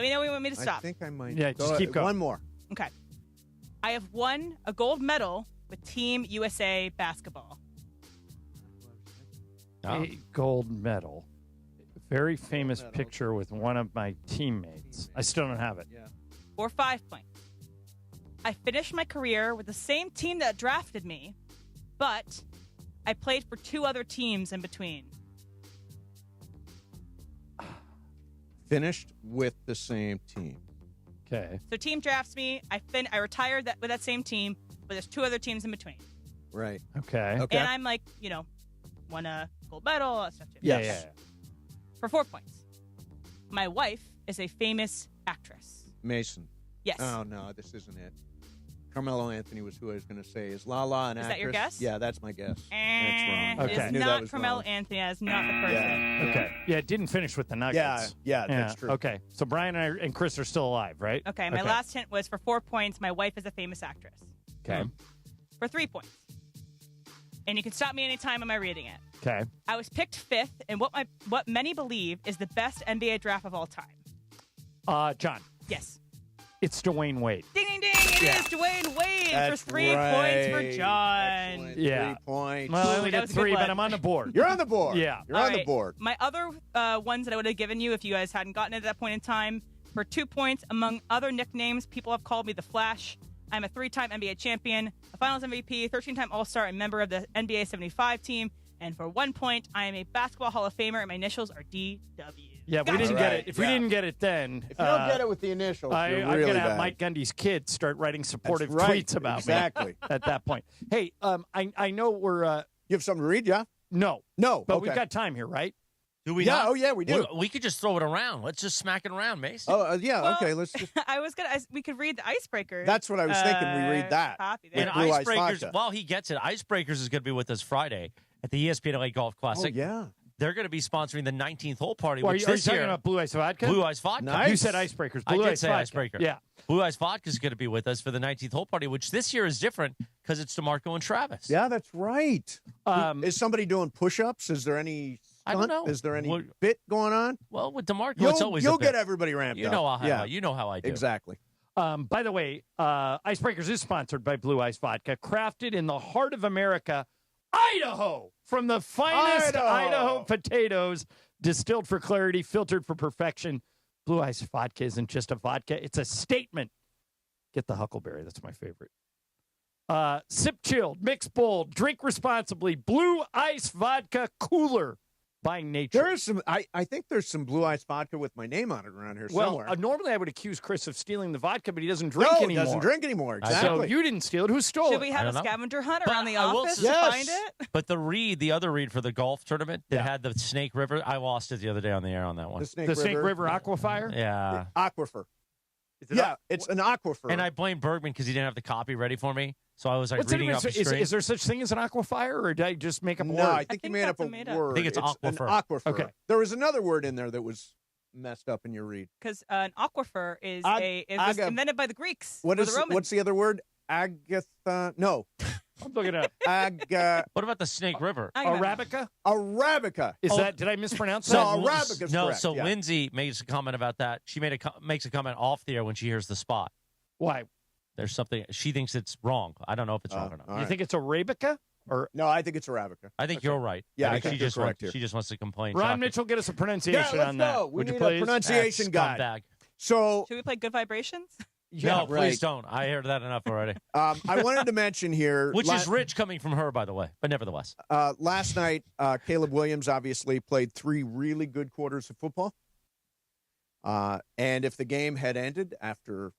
me know when you want me to stop. I think I might. Yeah, just keep going. One more. Okay. I have won a gold medal with Team USA basketball. A gold medal. Very famous picture with one of my teammates. I still don't have it. Yeah. For 5 points. I finished my career with the same team that drafted me, but I played for 2 other teams in between. Finished with the same team. Okay. So team drafts me. I retired with that same team, but there's 2 other teams in between. Right. Okay. And I'm like, won a gold medal, all that stuff too. Yes. Yeah. For 4 points. My wife is a famous actress. Mason. Yes. Oh, no, this isn't it. Carmelo Anthony was who I was going to say. Is Lala an actress? Is that your guess? Yeah, that's my guess. That's wrong. It is not Carmelo Anthony. That is not the person. Yeah. Okay. Yeah, it didn't finish with the Nuggets. Yeah, that's true. Okay. So Brian and Chris are still alive, right? Okay, my last hint was for 4 points, my wife is a famous actress. Okay. For 3 points. and you can stop me anytime. Am I reading it? Okay. I was picked 5th in what many believe is the best NBA draft of all time. John. Yes. It's Dwayne Wade. Ding, ding, ding. It is Dwayne Wade That's for 3 right. points for John. Excellent. Yeah. 3 points. Well, I only That got was a good 3, but one. I'm on the board. You're on the board. Yeah. You're All on the right. board. My other ones that I would have given you if you guys hadn't gotten it at that point in time, for 2 points, among other nicknames, people have called me the Flash. I'm a 3-time NBA champion, a Finals MVP, 13-time All-Star, and member of the NBA 75 team. And for 1 point, I am a Basketball Hall of Famer, and my initials are DW. Yeah, we didn't get it. If we didn't get it then, If you don't get it with the initials, I'm you're going really to have bad. Mike Gundy's kids start writing supportive That's right. tweets about Exactly. me at that point. Hey, I know we're. You have something to read, yeah? No. No. But okay. we've got time here, right? Do we Yeah, not? oh, yeah, we do. We could just throw it around. Let's just smack it around, Mason. Oh, yeah, Well, okay. Let's just. we could read the icebreaker. That's what I was thinking. We read that. Copy Yeah. there. And Blue Ice Icebreakers, Vodka. while he gets it, Icebreakers is going to be with us Friday at the ESPN LA Golf Classic. Oh, yeah. They're going to be sponsoring the 19th hole party, Well, which are you this talking year, about Blue Ice Vodka? Blue Ice Vodka. Nice. You said Icebreakers. I Blue did Ice say Vodka. Icebreaker. Yeah. Blue Ice Vodka is going to be with us for the 19th hole party, which this year is different because it's DeMarco and Travis. Yeah, that's right. Is somebody doing push-ups? Is there any I don't stunt? know. Is there any Well, bit going on? Well, with DeMarco, You'll, it's always you'll a bit. get everybody ramped You up. know how yeah. you know how I do. Exactly. By the way, Icebreakers is sponsored by Blue Ice Vodka, crafted in the heart of America, Idaho, from the finest Idaho potatoes, distilled for clarity, filtered for perfection. Blue Ice Vodka isn't just a vodka; it's a statement. Get the Huckleberry; that's my favorite. Sip chilled, mix bold, drink responsibly. Blue Ice Vodka Cooler by nature. There is some. I think there's some Blue Ice Vodka with my name on it around here somewhere. Well, normally I would accuse Chris of stealing the vodka, but he doesn't drink no, anymore. he doesn't drink anymore. Exactly. So you didn't steal it. Who stole it? Should we have I a don't know. scavenger hunt But around the I will office say- to Yes. find it? But the other read for the golf tournament that had the Snake River, I lost it the other day on the air on that one. The Snake The Snake River. River Aquifer? Yeah. Aquifer. Is it Yeah, it's an aquifer. And I blame Bergman because he didn't have the copy ready for me. So I was like What's the reading off the difference? screen. Is there such thing as an aquifer, or did I just make up a no, word? I think you made up a word. I think it's an aquifer. aquifer. Okay. There was another word in there that was messed up in your read. Because an aquifer is it was invented by the Greeks. What or is the Romans. what's the other word? Agatha. No. I'm looking it up. What about the Snake River? Arabica? Arabica. Is that? Did I mispronounce So that? Arabica's no. correct, So yeah. Lindsay makes a comment about that. She makes a comment off the air when she hears the spot. Why? There's something she thinks it's wrong. I don't know if it's wrong or not. You think it's Arabica? Or no? I think it's Arabica. I think you're right. Yeah, I think think she you're just correct wants, here. she just wants to complain. Ron Shocking. Mitchell, get us a pronunciation let's on that. go. We Would you need please? a pronunciation guide. Scumbag. So Should we play Good Vibrations? No, please don't. I heard that enough already. I wanted to mention here, Which is rich coming from her, by the way, but nevertheless. last night, Caleb Williams obviously played 3 really good quarters of football. And if the game had ended after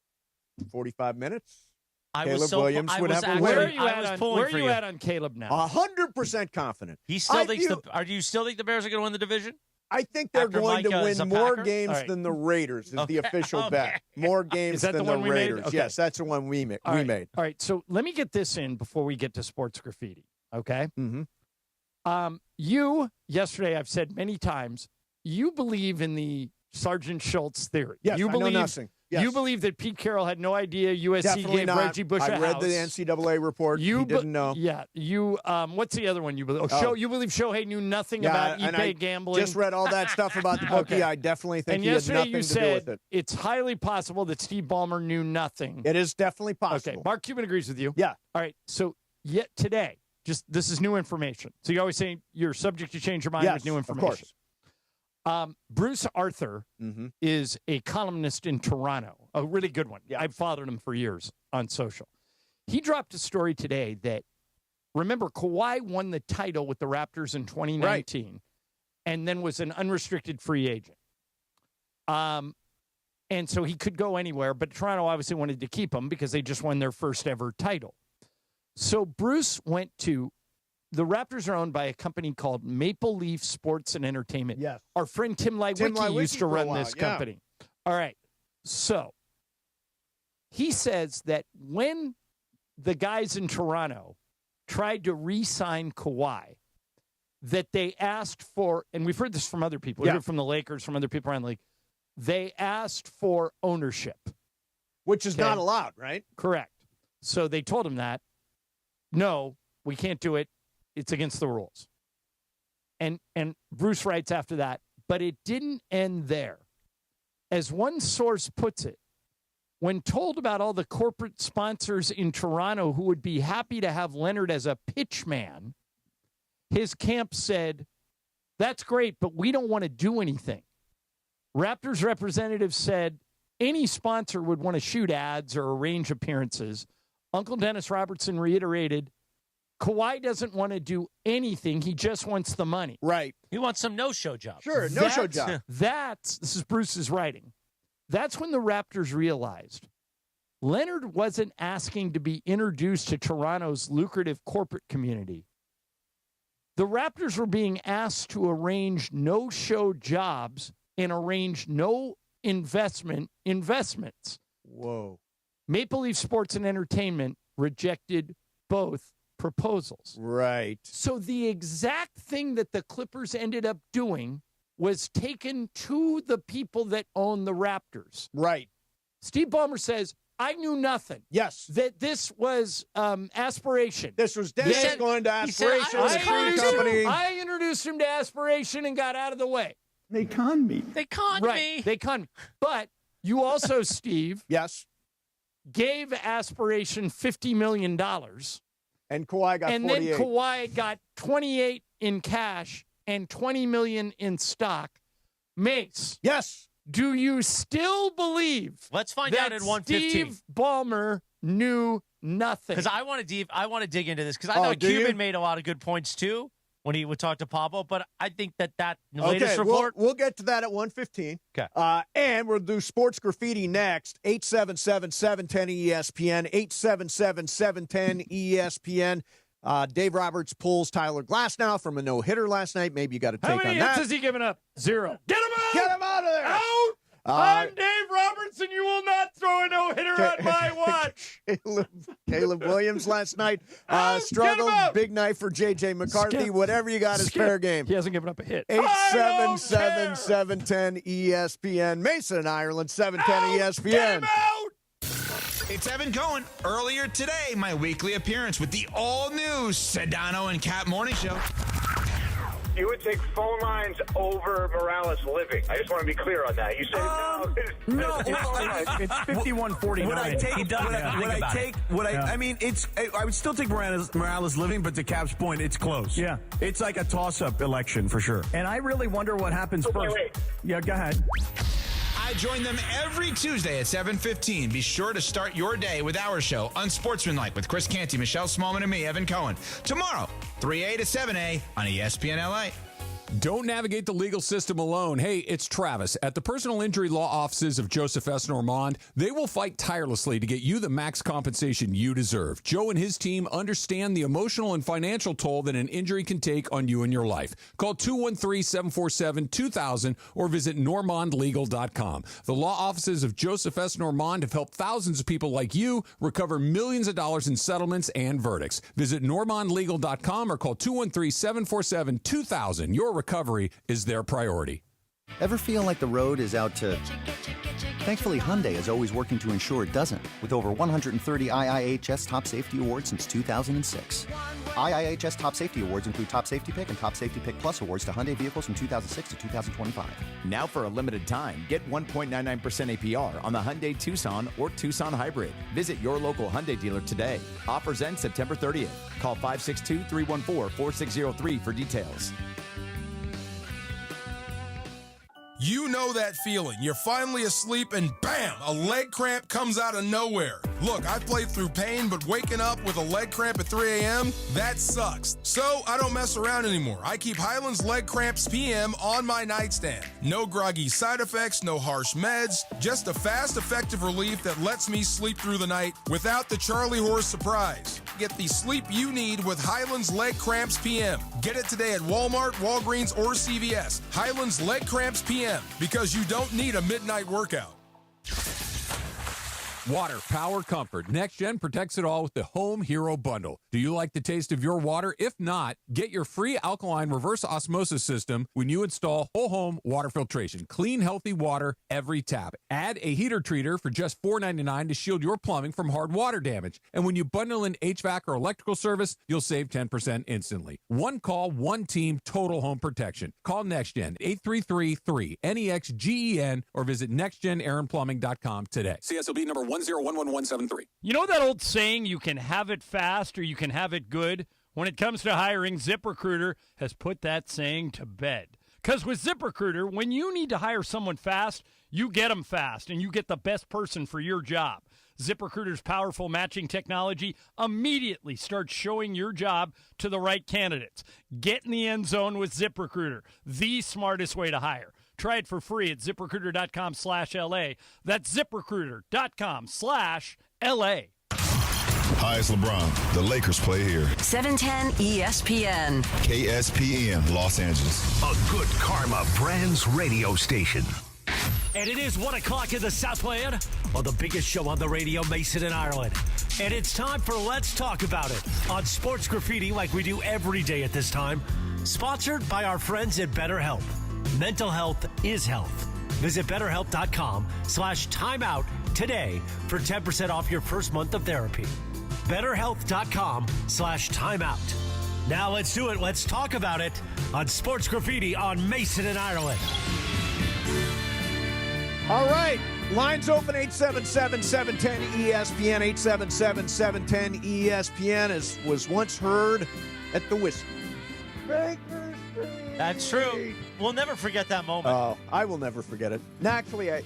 45 minutes, Caleb Williams would have a win. Where are you at on Caleb now? 100% confident. He still thinks do you still think the Bears are going to win the division? I think they're After going Micah to is win a more Packer? games All right. than the Raiders is the Okay, official okay. bet. More games Is that than the one we made? Raiders. Okay. Yes, that's the one we made. All right. made. All right, so let me get this in before we get to sports graffiti, okay? Mm-hmm. You, yesterday, I've said many times, you believe in the Sergeant Schultz theory. Yes, you I know believe, nothing. Yes. You believe that Pete Carroll had no idea USC Definitely gave not. Reggie Bush I a read house. the NCAA report. You didn't know. Yeah. You. What's the other one you believe? You believe Shohei knew nothing about and I eBay gambling? Just read all that stuff about the bookie. Okay. I definitely think And he had yesterday nothing you to do said with it. it's highly possible that Steve Balmer knew nothing. It is definitely possible. Okay. Mark Cuban agrees with you. Yeah. All right. So yet today, this is new information. So you always say you're subject to change your mind Yes, with new of information. course. Bruce Arthur is a columnist in Toronto, a really good one. Yeah. I've followed him for years on social. He dropped a story today that, remember, Kawhi won the title with the Raptors in 2019 and then was an unrestricted free agent. And so he could go anywhere, but Toronto obviously wanted to keep him because they just won their first ever title. So Bruce went to the Raptors are owned by a company called Maple Leaf Sports and Entertainment. Yes. Our friend Tim Lywicki used to for a run while, this yeah. company. All right. So he says that when the guys in Toronto tried to re-sign Kawhi, that they asked for, and we've heard this from other people, we heard from the Lakers, from other people around the league, they asked for ownership. Which is not allowed, right? Correct. So they told him that, no, we can't do it. it's against the rules. And Bruce writes after that, but it didn't end there. As one source puts it, when told about all the corporate sponsors in Toronto who would be happy to have Leonard as a pitchman, his camp said, that's great, but we don't want to do anything. Raptors representatives said any sponsor would want to shoot ads or arrange appearances. Uncle Dennis Robertson reiterated, Kawhi doesn't want to do anything. He just wants the money. Right. He wants some no-show jobs. Sure, no-show job. This is Bruce's writing. That's when the Raptors realized Leonard wasn't asking to be introduced to Toronto's lucrative corporate community. The Raptors were being asked to arrange no-show jobs and arrange no investments. Whoa. Maple Leaf Sports and Entertainment rejected both proposals. Right. So the exact thing that the Clippers ended up doing was taken to the people that own the Raptors. Right. Steve Balmer says, I knew nothing. Yes. That this was aspiration. This was Dennis going to aspiration. I introduced him to aspiration and got out of the way. They conned me. They conned me. They conned me. But you also, Steve, yes, gave aspiration $50 million. And Kawhi got 48. And then Kawhi got 28 in cash and $20 million in stock. Mace. Yes. Do you still believe? Let's find out at 1:15. Steve Balmer knew nothing. Because I want to dig into this because I know Cuban made a lot of good points too when he would talk to Pablo. But I think that latest report. We'll get to that at 1:15. Okay. And we'll do Sports Graffiti next. 877-710-ESPN. 877-710-ESPN. Dave Roberts pulls Tyler Glasnow from a no-hitter last night. Maybe you got to take on that. How many hits has he given up? 0. Get him out! Get him out of there! Out! I'm Dave Roberts, and you will not throw a no-hitter on my watch. Caleb Williams last night struggled. Big night for J.J. McCarthy. Whatever you got is fair game. He hasn't given up a hit. 877-710-ESPN. Mason in Ireland, 710 ESPN. It's Evan Cohen. Earlier today, my weekly appearance with the all-new Sedano and Cat Morning Show. You would take phone lines over Morales living. I just want to be clear on that. You said no. It's 51-49. I would still take Morales living, but to Cap's point, it's close. Yeah. It's like a toss-up election for sure. And I really wonder what happens first. Wait. Yeah, go ahead. I join them every Tuesday at 7:15. Be sure to start your day with our show, Unsportsmanlike, with Chris Canty, Michelle Smallman, and me, Evan Cohen. Tomorrow, 3A to 7A on ESPN LA. Don't navigate the legal system alone. Hey, it's Travis. At the personal injury law offices of Joseph S. Normand, they will fight tirelessly to get you the max compensation you deserve. Joe and his team understand the emotional and financial toll that an injury can take on you and your life. Call 213-747-2000 or visit normandlegal.com. The law offices of Joseph S. Normand have helped thousands of people like you recover millions of dollars in settlements and verdicts. Visit normandlegal.com or call 213-747-2000. Your recovery is their priority. Ever feel like the road is out to... Thankfully, Hyundai is always working to ensure it doesn't, with over 130 IIHS Top Safety Awards since 2006. IIHS Top Safety Awards include Top Safety Pick and Top Safety Pick Plus awards to Hyundai vehicles from 2006 to 2025. Now for a limited time, get 1.99% APR on the Hyundai Tucson or Tucson Hybrid. Visit your local Hyundai dealer today. Offers end September 30th. Call 562-314-4603 for details. You know that feeling. You're finally asleep and bam, a leg cramp comes out of nowhere. Look, I played through pain, but waking up with a leg cramp at 3 a.m., that sucks. So I don't mess around anymore. I keep Highland's Leg Cramps PM on my nightstand. No groggy side effects, no harsh meds, just a fast, effective relief that lets me sleep through the night without the Charlie horse surprise. Get the sleep you need with Highland's Leg Cramps PM. Get it today at Walmart, Walgreens, or CVS. Highland's Leg Cramps PM, because you don't need a midnight workout. Water, power, comfort. NextGen protects it all with the Home Hero Bundle. Do you like the taste of your water? If not, get your free alkaline reverse osmosis system when you install whole home water filtration. Clean, healthy water every tap. Add a heater treater for just $4.99 to shield your plumbing from hard water damage. And when you bundle in HVAC or electrical service, you'll save 10% instantly. One call, one team, total home protection. Call NextGen 833-3-NEXGEN or visit nextgenaaronplumbing.com today. CSLB number 1011173. You know that old saying, you can have it fast or you can have it good? When it comes to hiring, ZipRecruiter has put that saying to bed. Because with ZipRecruiter, when you need to hire someone fast, you get them fast and you get the best person for your job. ZipRecruiter's powerful matching technology immediately starts showing your job to the right candidates. Get in the end zone with ZipRecruiter, the smartest way to hire. Try it for free at ZipRecruiter.com/LA. That's ZipRecruiter.com/LA. Hi, it's LeBron. The Lakers play here. 710 ESPN. KSPN, Los Angeles. A good karma brands radio station. And it is 1 o'clock in the Southland on the biggest show on the radio, Mason and Ireland. And it's time for Let's Talk About It on Sports Graffiti like we do every day at this time. Sponsored by our friends at BetterHelp. Mental health is health. Visit BetterHelp.com/timeout today for 10% off your first month of therapy. BetterHelp.com/timeout. Now let's do it. Let's talk about it on Sports Graffiti on Mason and Ireland. All right. Lines open 877-710-ESPN. 877-710-ESPN was once heard at the Whiskey. That's true. We'll never forget that moment. Oh, I will never forget it. No, actually, I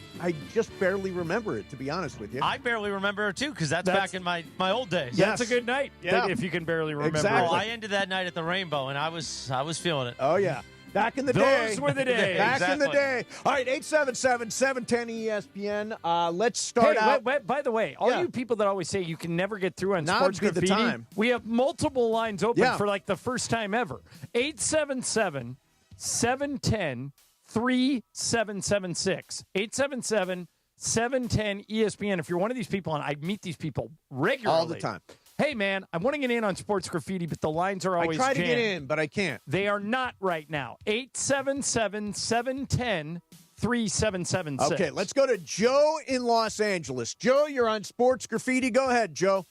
just barely remember it, to be honest with you. I barely remember it, too, because that's back in my old days. Yes. That's a good night, if you can barely remember. Exactly. Oh, I ended that night at the Rainbow, and I was feeling it. Oh, yeah. Back in the day. Those were the days. Back in the day. All right, 877-710-ESPN. Let's start out. Wait, by the way, all you people that always say you can never get through on Now Sports would be the Graffiti, time. we have multiple lines open Yeah. for like the first time ever. 877-710-3776. 877-710-ESPN. If you're one of these people, and I meet these people regularly. All the time. Hey, man, I want to get in on Sports Graffiti, but the lines are always I try to jammed. get in, but I can't. They are not right now. 877-710-3776. Okay, let's go to Joe in Los Angeles. Joe, you're on Sports Graffiti. Go ahead, Joe.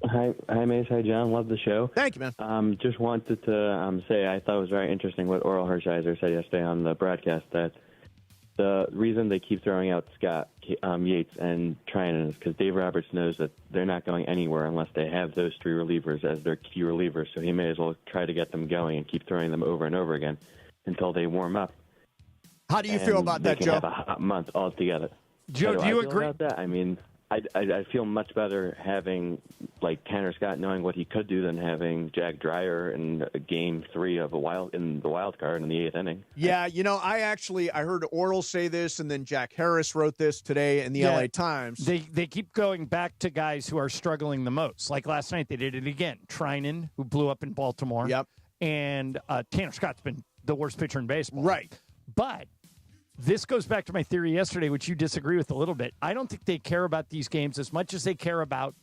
Hi, Mace. Hi, John. Love the show. Thank you, man. Just wanted to say I thought it was very interesting what Oral Hershiser said yesterday on the broadcast, that the reason they keep throwing out Scott Yates and Trinan is because Dave Roberts knows that they're not going anywhere unless they have those three relievers as their key relievers. So he may as well try to get them going and keep throwing them over and over again until they warm up. How do you feel about that, Joe? They can have a hot month altogether. Joe, do you agree about that? I mean, I feel much better having like Tanner Scott knowing what he could do than having Jack Dreyer in Game 3 of the wild card in the 8th inning. Yeah, I heard Oral say this, and then Jack Harris wrote this today in the LA Times. They keep going back to guys who are struggling the most. Like last night, they did it again. Trinan, who blew up in Baltimore. Yep. And Tanner Scott's been the worst pitcher in baseball. Right. But this goes back to my theory yesterday, which you disagree with a little bit. I don't think they care about these games as much as they care about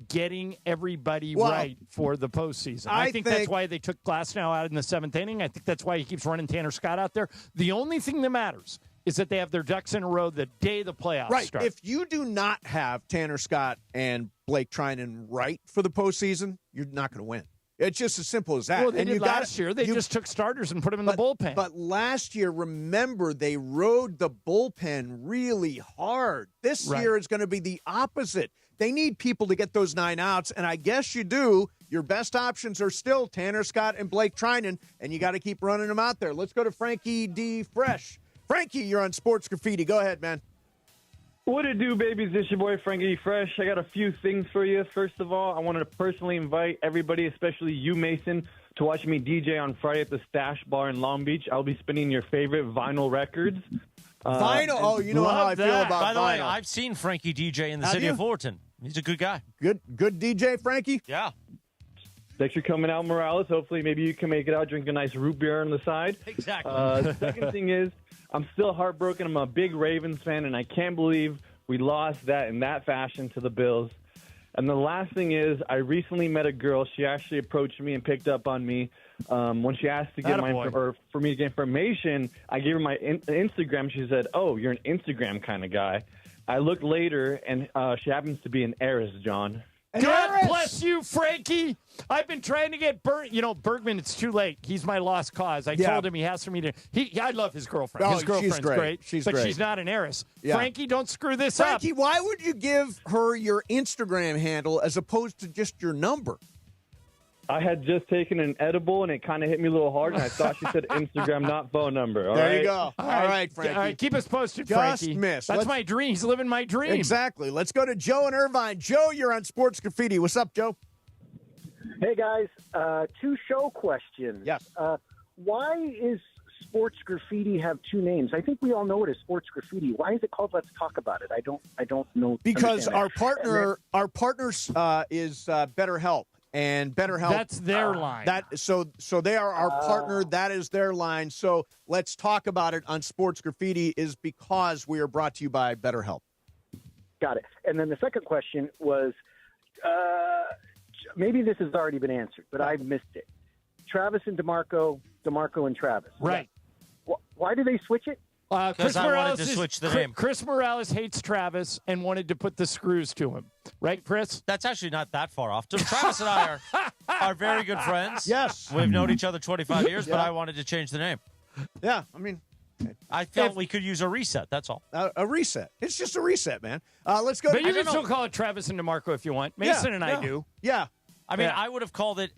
getting everybody right for the postseason. I think that's why they took Glasnow out in the 7th inning. I think that's why he keeps running Tanner Scott out there. The only thing that matters is that they have their ducks in a row the day the playoffs start. If you do not have Tanner Scott and Blake Trinan right for the postseason, you're not going to win. It's just as simple as that. Well, they did last year. They just took starters and put them in the bullpen. But last year, remember, they rode the bullpen really hard. This year is going to be the opposite. They need people to get those 9 outs, and I guess you do. Your best options are still Tanner Scott and Blake Trinan, and you got to keep running them out there. Let's go to Frankie D. Fresh. Frankie, you're on Sports Graffiti. Go ahead, man. What it do, babies? This your boy, Frankie Fresh. I got a few things for you. First of all, I wanted to personally invite everybody, especially you, Mason, to watch me DJ on Friday at the Stash Bar in Long Beach. I'll be spinning your favorite vinyl records. Vinyl? Oh, you know how I feel about By the vinyl. way, I've seen Frankie DJ in the city of Fullerton. He's a good guy. Good DJ, Frankie? Yeah. Thanks for coming out, Morales. Hopefully, maybe you can make it out, drink a nice root beer on the side. Exactly. Second thing is, I'm still heartbroken. I'm a big Ravens fan, and I can't believe We lost that in that fashion to the Bills. And the last thing is, I recently met a girl. She actually approached me and picked up on me. When she asked to get for me to get information, I gave her my Instagram. She said, "Oh, you're an Instagram kind of guy." I looked later, and she happens to be an heiress, John. God bless you, Frankie. I've been trying to get Bergman. It's too late. He's my lost cause. I told him he has for me to. I love his girlfriend. His girlfriend's great. But she's not an heiress. Yeah. Frankie, don't screw this up. Frankie, why would you give her your Instagram handle as opposed to just your number? I had just taken an edible, and it kind of hit me a little hard, and I thought she said Instagram, not phone number. All there right? you go. All right, Frankie. All right, keep us posted, Just Frankie. missed. That's my dream. He's living my dream. Exactly. Let's go to Joe and Irvine. Joe, you're on Sports Graffiti. What's up, Joe? Hey, guys. Two show questions. Yes. Why is Sports Graffiti have two names? I think we all know it as Sports Graffiti. Why is it called Let's Talk About It? I don't know. Because our partner is BetterHelp. And BetterHelp. That's their line. So they are our partner. That is their line. So let's talk about it on Sports Graffiti is because we are brought to you by BetterHelp. Got it. And then the second question was, maybe this has already been answered, but I've missed it. Travis and DeMarco and Travis. Right. Why do they switch it? Because I wanted to switch the name. Chris Morales hates Travis and wanted to put the screws to him. Right, Chris? That's actually not that far off. Travis and I are very good friends. Yes. We've known each other 25 years, but I wanted to change the name. Yeah, I mean. I felt we could use a reset, that's all. A reset. It's just a reset, man. Let's go. But you can still call it Travis and DeMarco if you want. Mason and I do. Yeah. I mean, I would have called it.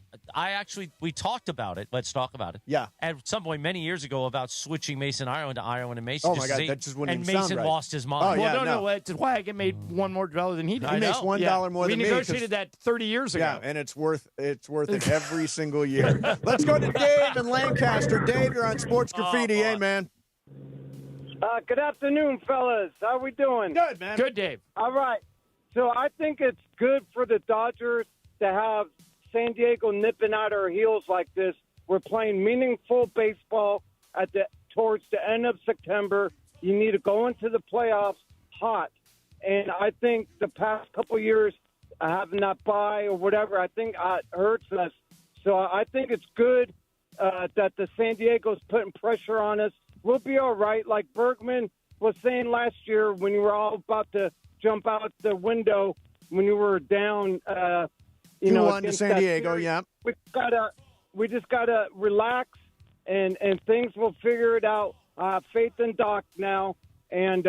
We talked about it. Let's talk about it. Yeah. At some point many years ago about switching Mason Ireland to Ireland and Mason. Oh my God, that just wouldn't and even Mason sound right. lost his mind. Oh, yeah, no. That's why I get made $1 more than he did. He makes $1 more than me. We negotiated that 30 years ago. Yeah, and it's worth it every single year. Let's go to Dave in Lancaster. Dave, you're on Sports Graffiti. Hey, man. Good afternoon, fellas. How we doing? Good, man. Good, Dave. All right. So I think it's good for the Dodgers to have San Diego nipping at our heels like this. We're playing meaningful baseball towards the end of September. You need to go into the playoffs hot. And I think the past couple years, having that bye or whatever, I think hurts us. So I think it's good that the San Diego's putting pressure on us. We'll be all right. Like Bergman was saying last year when you were all about to jump out the window when you were down, 2-1 to San Diego, series. yeah. We just gotta relax and things will figure it out. Faith in Doc now, and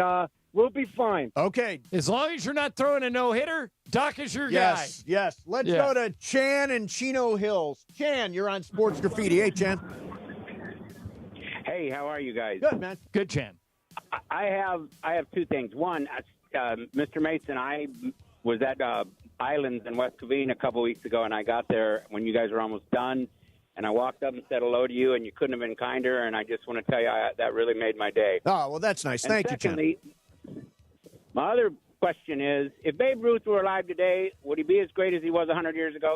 we'll be fine. Okay. As long as you're not throwing a no-hitter, Doc is your guy. Yes. Let's go to Chan and Chino Hills. Chan, you're on Sports Graffiti. Hey, Chan. Hey, how are you guys? Good, man. Good, Chan. I have two things. One, Mr. Mason, I was at Islands in West Covina a couple weeks ago, and I got there when you guys were almost done, and I walked up and said hello to you, and you couldn't have been kinder, and I just want to tell you that really made my day. Oh, well, that's nice. Thank you, Chan. My other question is, if Babe Ruth were alive today, would he be as great as he was 100 years ago?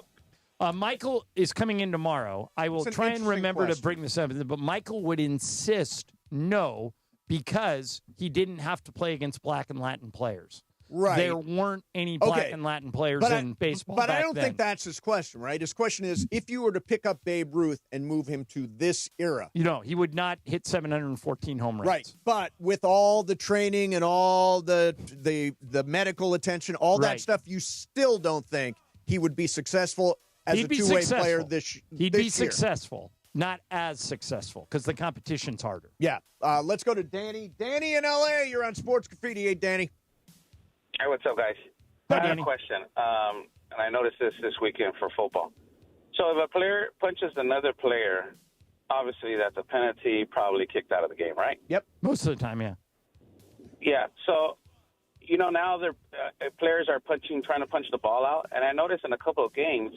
Michael is coming in tomorrow. I will try and remember to bring this up, but Michael would insist no because he didn't have to play against Black and Latin players. Right. There weren't any Black and Latin players in baseball But back I don't then. think that's his question, right? His question is, if you were to pick up Babe Ruth and move him to this era. He would not hit 714 home runs. Right. But with all the training and all the medical attention, all that stuff, you still don't think he would be successful as a two-way player this year. He'd be successful, not as successful, because the competition's harder. Yeah. Let's go to Danny. Danny in L.A., you're on Sports Graffiti. Hey, Danny. Hey, what's up, guys? I have a question, and I noticed this weekend for football. So if a player punches another player, obviously that's a penalty, probably kicked out of the game, right? Yep. Most of the time, yeah. Yeah. So, now players are trying to punch the ball out, and I noticed in a couple of games,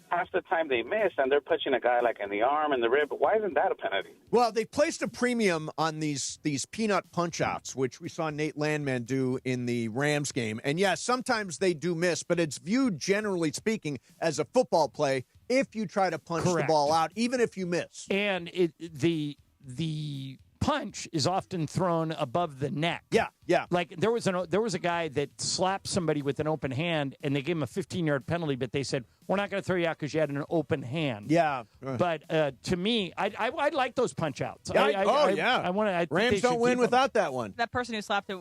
half the time they miss, and they're punching a guy like in the arm and the rib. Why isn't that a penalty? Well, they placed a premium on these peanut punch-outs, which we saw Nate Landman do in the Rams game. And, yeah, sometimes they do miss, but it's viewed, generally speaking, as a football play if you try to punch the ball out, even if you miss. And the punch is often thrown above the neck. Yeah. Like there was a guy that slapped somebody with an open hand, and they gave him a 15-yard penalty, but they said, we're not going to throw you out because you had an open hand. Yeah. But to me, I like those punch-outs. Yeah. Rams don't win without that one. That person who slapped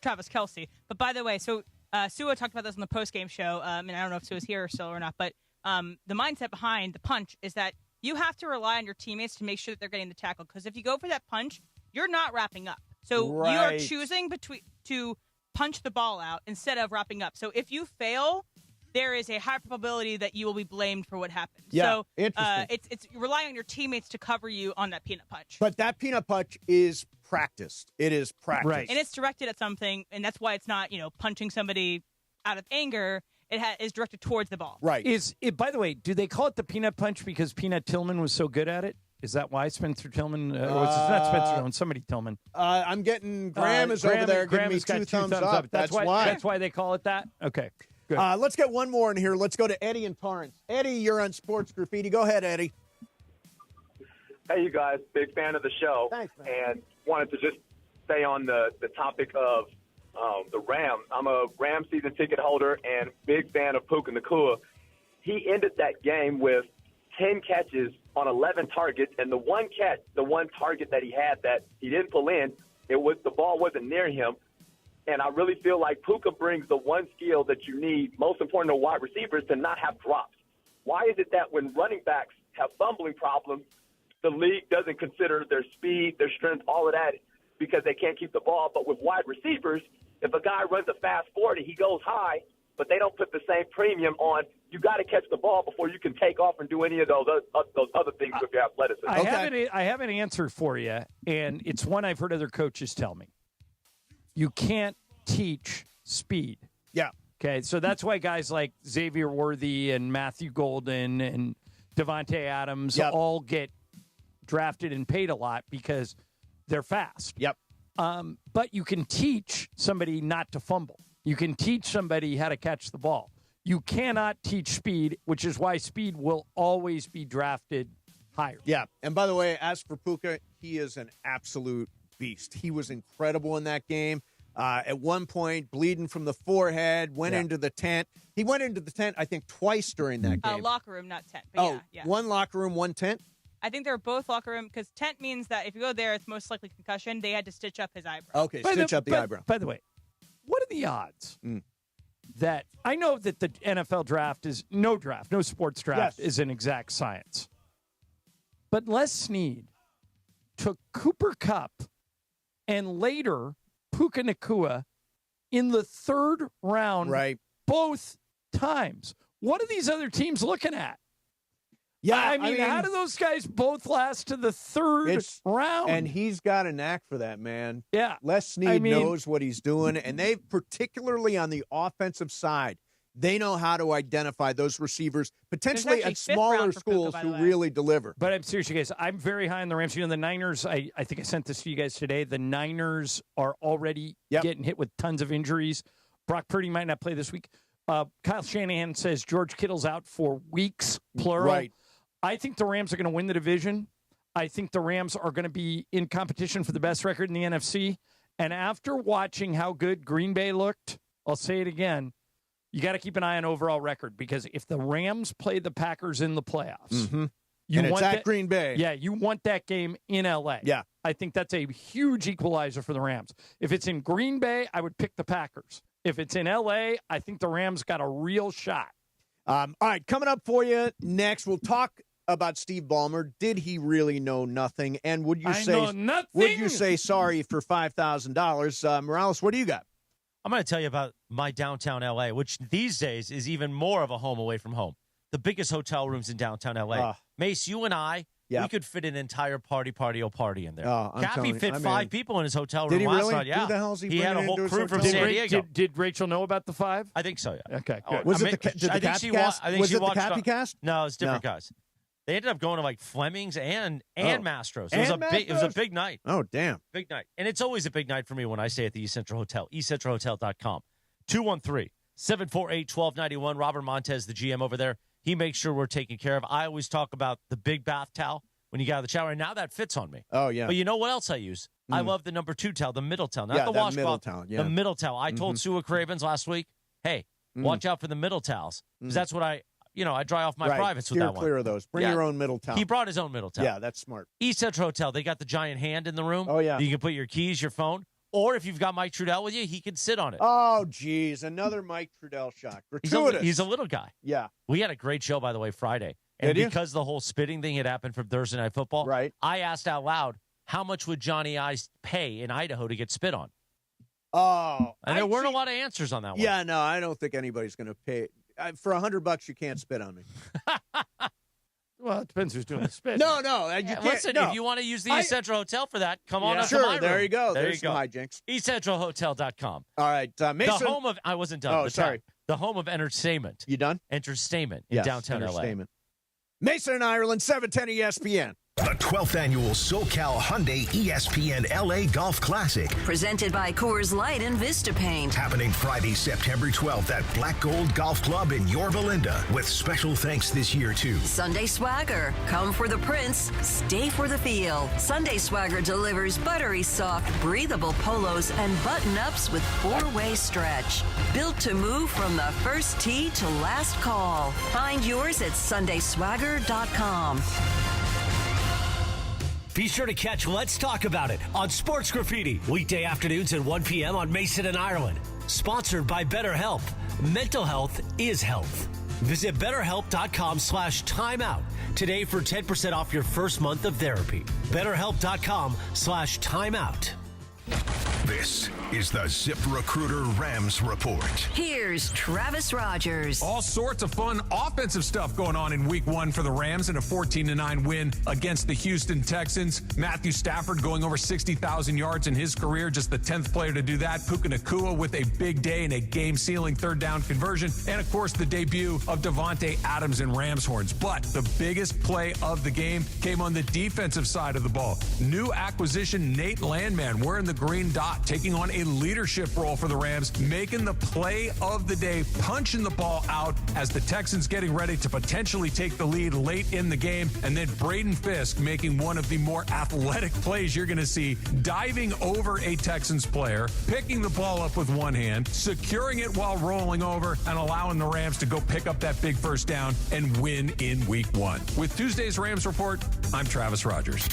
Travis Kelce. But by the way, so Sua talked about this on the post-game show, and I don't know if Sua's here still or not, but the mindset behind the punch is that you have to rely on your teammates to make sure that they're getting the tackle. Because if you go for that punch, you're not wrapping up. So you are choosing to punch the ball out instead of wrapping up. So if you fail, there is a high probability that you will be blamed for what happened. Yeah, so it's relying on your teammates to cover you on that peanut punch. But that peanut punch is practiced. It is practiced. Right. And it's directed at something, and that's why it's not, punching somebody out of anger. It is directed towards the ball. Right. By the way, do they call it the peanut punch because Peanut Tillman was so good at it? Is that why Spencer Tillman? Not Spencer Tillman, somebody Tillman. I'm getting Graham is over there giving me two thumbs up. That's why. That's why they call it that? Okay, good. Let's get one more in here. Let's go to Eddie in Torrance. Eddie, you're on Sports Graffiti. Go ahead, Eddie. Hey, you guys. Big fan of the show. Thanks, man. And wanted to just stay on the topic of the Rams. I'm a Rams season ticket holder and big fan of Puka Nacua. He ended that game with 10 catches on 11 targets, and the one target that he had that he didn't pull in, the ball wasn't near him. And I really feel like Puka brings the one skill that you need, most important to wide receivers, to not have drops. Why is it that when running backs have fumbling problems, the league doesn't consider their speed, their strength, all of that, because they can't keep the ball? But with wide receivers, if a guy runs a fast 40, he goes high, but they don't put the same premium on you got to catch the ball before you can take off and do any of those other things with your athleticism. I have an answer for you, and it's one I've heard other coaches tell me. You can't teach speed. Yeah. Okay, so that's why guys like Xavier Worthy and Matthew Golden and Devontae Adams all get drafted and paid a lot because they're fast. Yep. But you can teach somebody not to fumble. You can teach somebody how to catch the ball. You cannot teach speed, which is why speed will always be drafted higher. Yeah. And by the way, as for Puka, he is an absolute beast. He was incredible in that game. At one point, bleeding from the forehead, went into the tent. He went into the tent, I think, twice during that game. Locker room, not tent. But yeah. One locker room, one tent? I think they're both locker room because tent means that if you go there, it's most likely concussion. They had to stitch up his eyebrow. Okay, stitch up the eyebrow. By the way, what are the odds that I know that the NFL draft is no sports draft is an exact science. But Les Snead took Cooper Kupp and later Puka Nacua in the third round both times. What are these other teams looking at? Yeah, I mean, how do those guys both last to the third round? And he's got a knack for that, man. Yeah. Les Snead knows what he's doing, and they, particularly on the offensive side, they know how to identify those receivers, potentially at smaller schools who really deliver. But I'm serious, you guys. I'm very high on the Rams. You know, the Niners, I think I sent this to you guys today. The Niners are already getting hit with tons of injuries. Brock Purdy might not play this week. Kyle Shanahan says George Kittle's out for weeks, plural. Right. I think the Rams are going to win the division. I think the Rams are going to be in competition for the best record in the NFC. And after watching how good Green Bay looked, I'll say it again, you got to keep an eye on overall record because if the Rams play the Packers in the playoffs, and it's at Green Bay. Yeah, you want that game in L.A. Yeah. I think that's a huge equalizer for the Rams. If it's in Green Bay, I would pick the Packers. If it's in L.A., I think the Rams got a real shot. All right, coming up for you next, we'll talk about Steve Balmer. Did he really know nothing? And would you say sorry for $5,000? Morales, what do you got? I'm going to tell you about my downtown L.A., which these days is even more of a home away from home. The biggest hotel rooms in downtown L.A. Mace, you and I, we could fit an entire party in there. Cappy fit 5 people in his hotel room last night. Yeah. Who the hell is he had a whole crew from San Diego. Did Rachel know about the 5? I think so, yeah. Okay, good. Was it the Cappy cast? Was it the Cappy cast? No, it's different guys. They ended up going to like Fleming's and Mastro's. It was a big night. Oh, damn. Big night. And it's always a big night for me when I stay at the East Central Hotel, eastcentralhotel.com. 213-748-1291. Robert Montez, the GM over there. He makes sure we're taken care of. I always talk about the big bath towel. when you get out of the shower. And now that fits on me. Oh, yeah. But you know what else I use? I love the number 2 towel, the middle towel, not the washcloth. Middle towel, yeah. The middle towel. I told Sua Cravens last week, hey, watch out for the middle towels. Because that's what I dry off my privates with that one. Clear of those. Bring your own middle towel. He brought his own middle towel. Yeah, that's smart. East Central Hotel, they got the giant hand in the room. Oh, yeah. You can put your keys, your phone, or if you've got Mike Trudell with you, he can sit on it. Oh, geez. Another Mike Trudell shot. Gratuitous. He's a little guy. Yeah. We had a great show, by the way, Friday. And because the whole spitting thing had happened from Thursday Night Football, I asked out loud, how much would Johnny Ice pay in Idaho to get spit on? Oh. And there weren't a lot of answers on that one. Yeah, no, I don't think anybody's going to pay. For $100, you can't spit on me. Well, it depends who's doing the spit. No. You can't, listen, if you want to use the East Central Hotel for that, come on up to my room. There you go. There There's you go. some hijinks. EastCentralHotel.com. All right. Mason. The home of, I wasn't done. Oh, sorry. The home of entertainment. You done? Entertainment in downtown LA. Mason and Ireland, 710 ESPN. The 12th annual SoCal Hyundai ESPN LA Golf Classic. Presented by Coors Light and Vista Paint. Happening Friday, September 12th at Black Gold Golf Club in Yorba Linda. With special thanks this year to Sunday Swagger. Come for the prints, stay for the feel. Sunday Swagger delivers buttery soft, breathable polos and button-ups with 4-way stretch. Built to move from the first tee to last call. Find yours at sundayswagger.com. Be sure to catch Let's Talk About It on Sports Graffiti, weekday afternoons at 1 p.m. on Mason and Ireland. Sponsored by BetterHelp. Mental health is health. Visit BetterHelp.com/timeout today for 10% off your first month of therapy. BetterHelp.com/timeout. This is the ZipRecruiter Rams Report. Here's Travis Rogers. All sorts of fun offensive stuff going on in week 1 for the Rams in a 14-9 win against the Houston Texans. Matthew Stafford going over 60,000 yards in his career, just the 10th player to do that. Puka Nacua with a big day and a game-sealing third down conversion. And, of course, the debut of Devontae Adams and Rams horns. But the biggest play of the game came on the defensive side of the ball. New acquisition Nate Landman wearing the green dot, taking on a leadership role for the Rams, making the play of the day, punching the ball out as the Texans getting ready to potentially take the lead late in the game. And then Braden Fisk making one of the more athletic plays you're going to see, diving over a Texans player, picking the ball up with one hand, securing it while rolling over, and allowing the Rams to go pick up that big first down and win in week 1. With Tuesday's Rams Report, I'm Travis Rogers.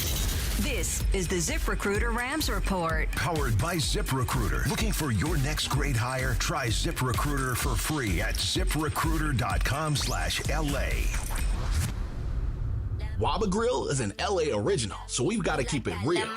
This is the ZipRecruiter Rams Report. Powered by ZipRecruiter. Looking for your next great hire? Try ZipRecruiter for free at ZipRecruiter.com/LA. Waba Grill is an LA original, so we've got to keep it real.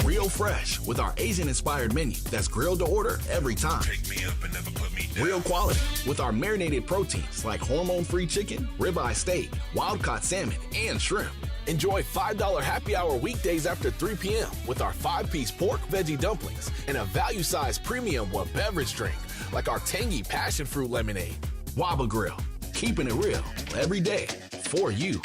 Real fresh with our Asian-inspired menu that's grilled to order every time. Pick me up and never put me down. Real quality with our marinated proteins like hormone-free chicken, ribeye steak, wild-caught salmon, and shrimp. Enjoy $5 happy hour weekdays after 3 p.m. with our 5-piece pork veggie dumplings and a value-sized premium beverage drink like our tangy passion fruit lemonade. Waba Grill, keeping it real every day for you.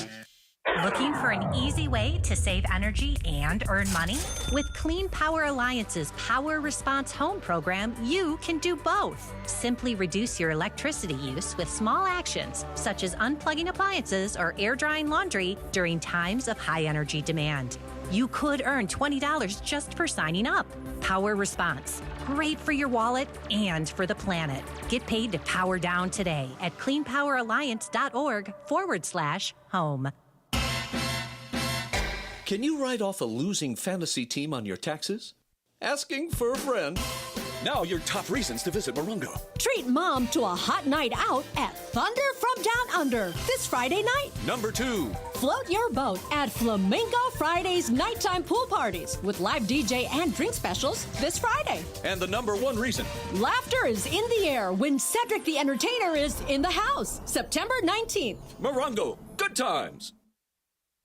Looking for an easy way to save energy and earn money? With Clean Power Alliance's Power Response Home program, you can do both. Simply reduce your electricity use with small actions, such as unplugging appliances or air drying laundry during times of high energy demand. You could earn $20 just for signing up. Power Response. Great for your wallet and for the planet. Get paid to power down today at cleanpoweralliance.org/home. Can you write off a losing fantasy team on your taxes? Asking for a friend. Now your top reasons to visit Morongo. Treat mom to a hot night out at Thunder from Down Under this Friday night. Number 2. Float your boat at Flamingo Friday's nighttime pool parties with live DJ and drink specials this Friday. And the number 1 reason. Laughter is in the air when Cedric the Entertainer is in the house, September 19th. Morongo, good times.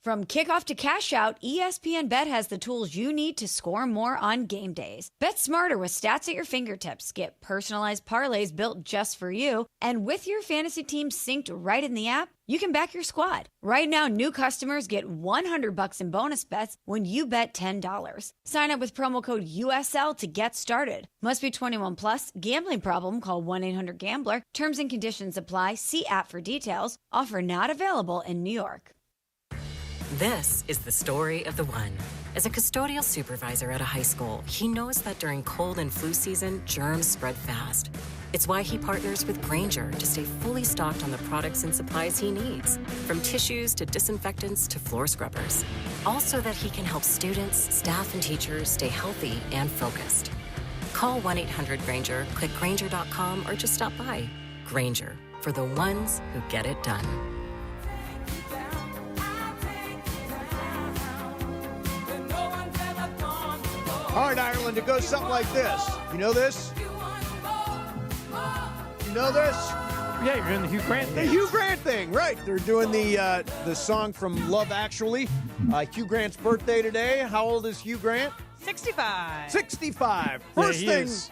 From kickoff to cash out, ESPN Bet has the tools you need to score more on game days. Bet smarter with stats at your fingertips. Get personalized parlays built just for you. And with your fantasy team synced right in the app, you can back your squad. Right now, new customers get $100 in bonus bets when you bet $10. Sign up with promo code USL to get started. Must be 21 plus. Gambling problem? Call 1-800-GAMBLER. Terms and conditions apply. See app for details. Offer not available in New York. This is the story of the one. As a custodial supervisor at a high school, he knows that during cold and flu season, germs spread fast. It's why he partners with Grainger to stay fully stocked on the products and supplies he needs, from tissues to disinfectants to floor scrubbers. All so that he can help students, staff, and teachers stay healthy and focused. Call 1-800-GRAINGER, click Grainger.com, or just stop by. Grainger, for the ones who get it done. All right, Ireland, it goes something like this. You know this? You know this? Yeah, you're doing the Hugh Grant thing. The Hugh Grant thing, right. They're doing the song from Love Actually. Hugh Grant's birthday today. How old is Hugh Grant? 65. 65.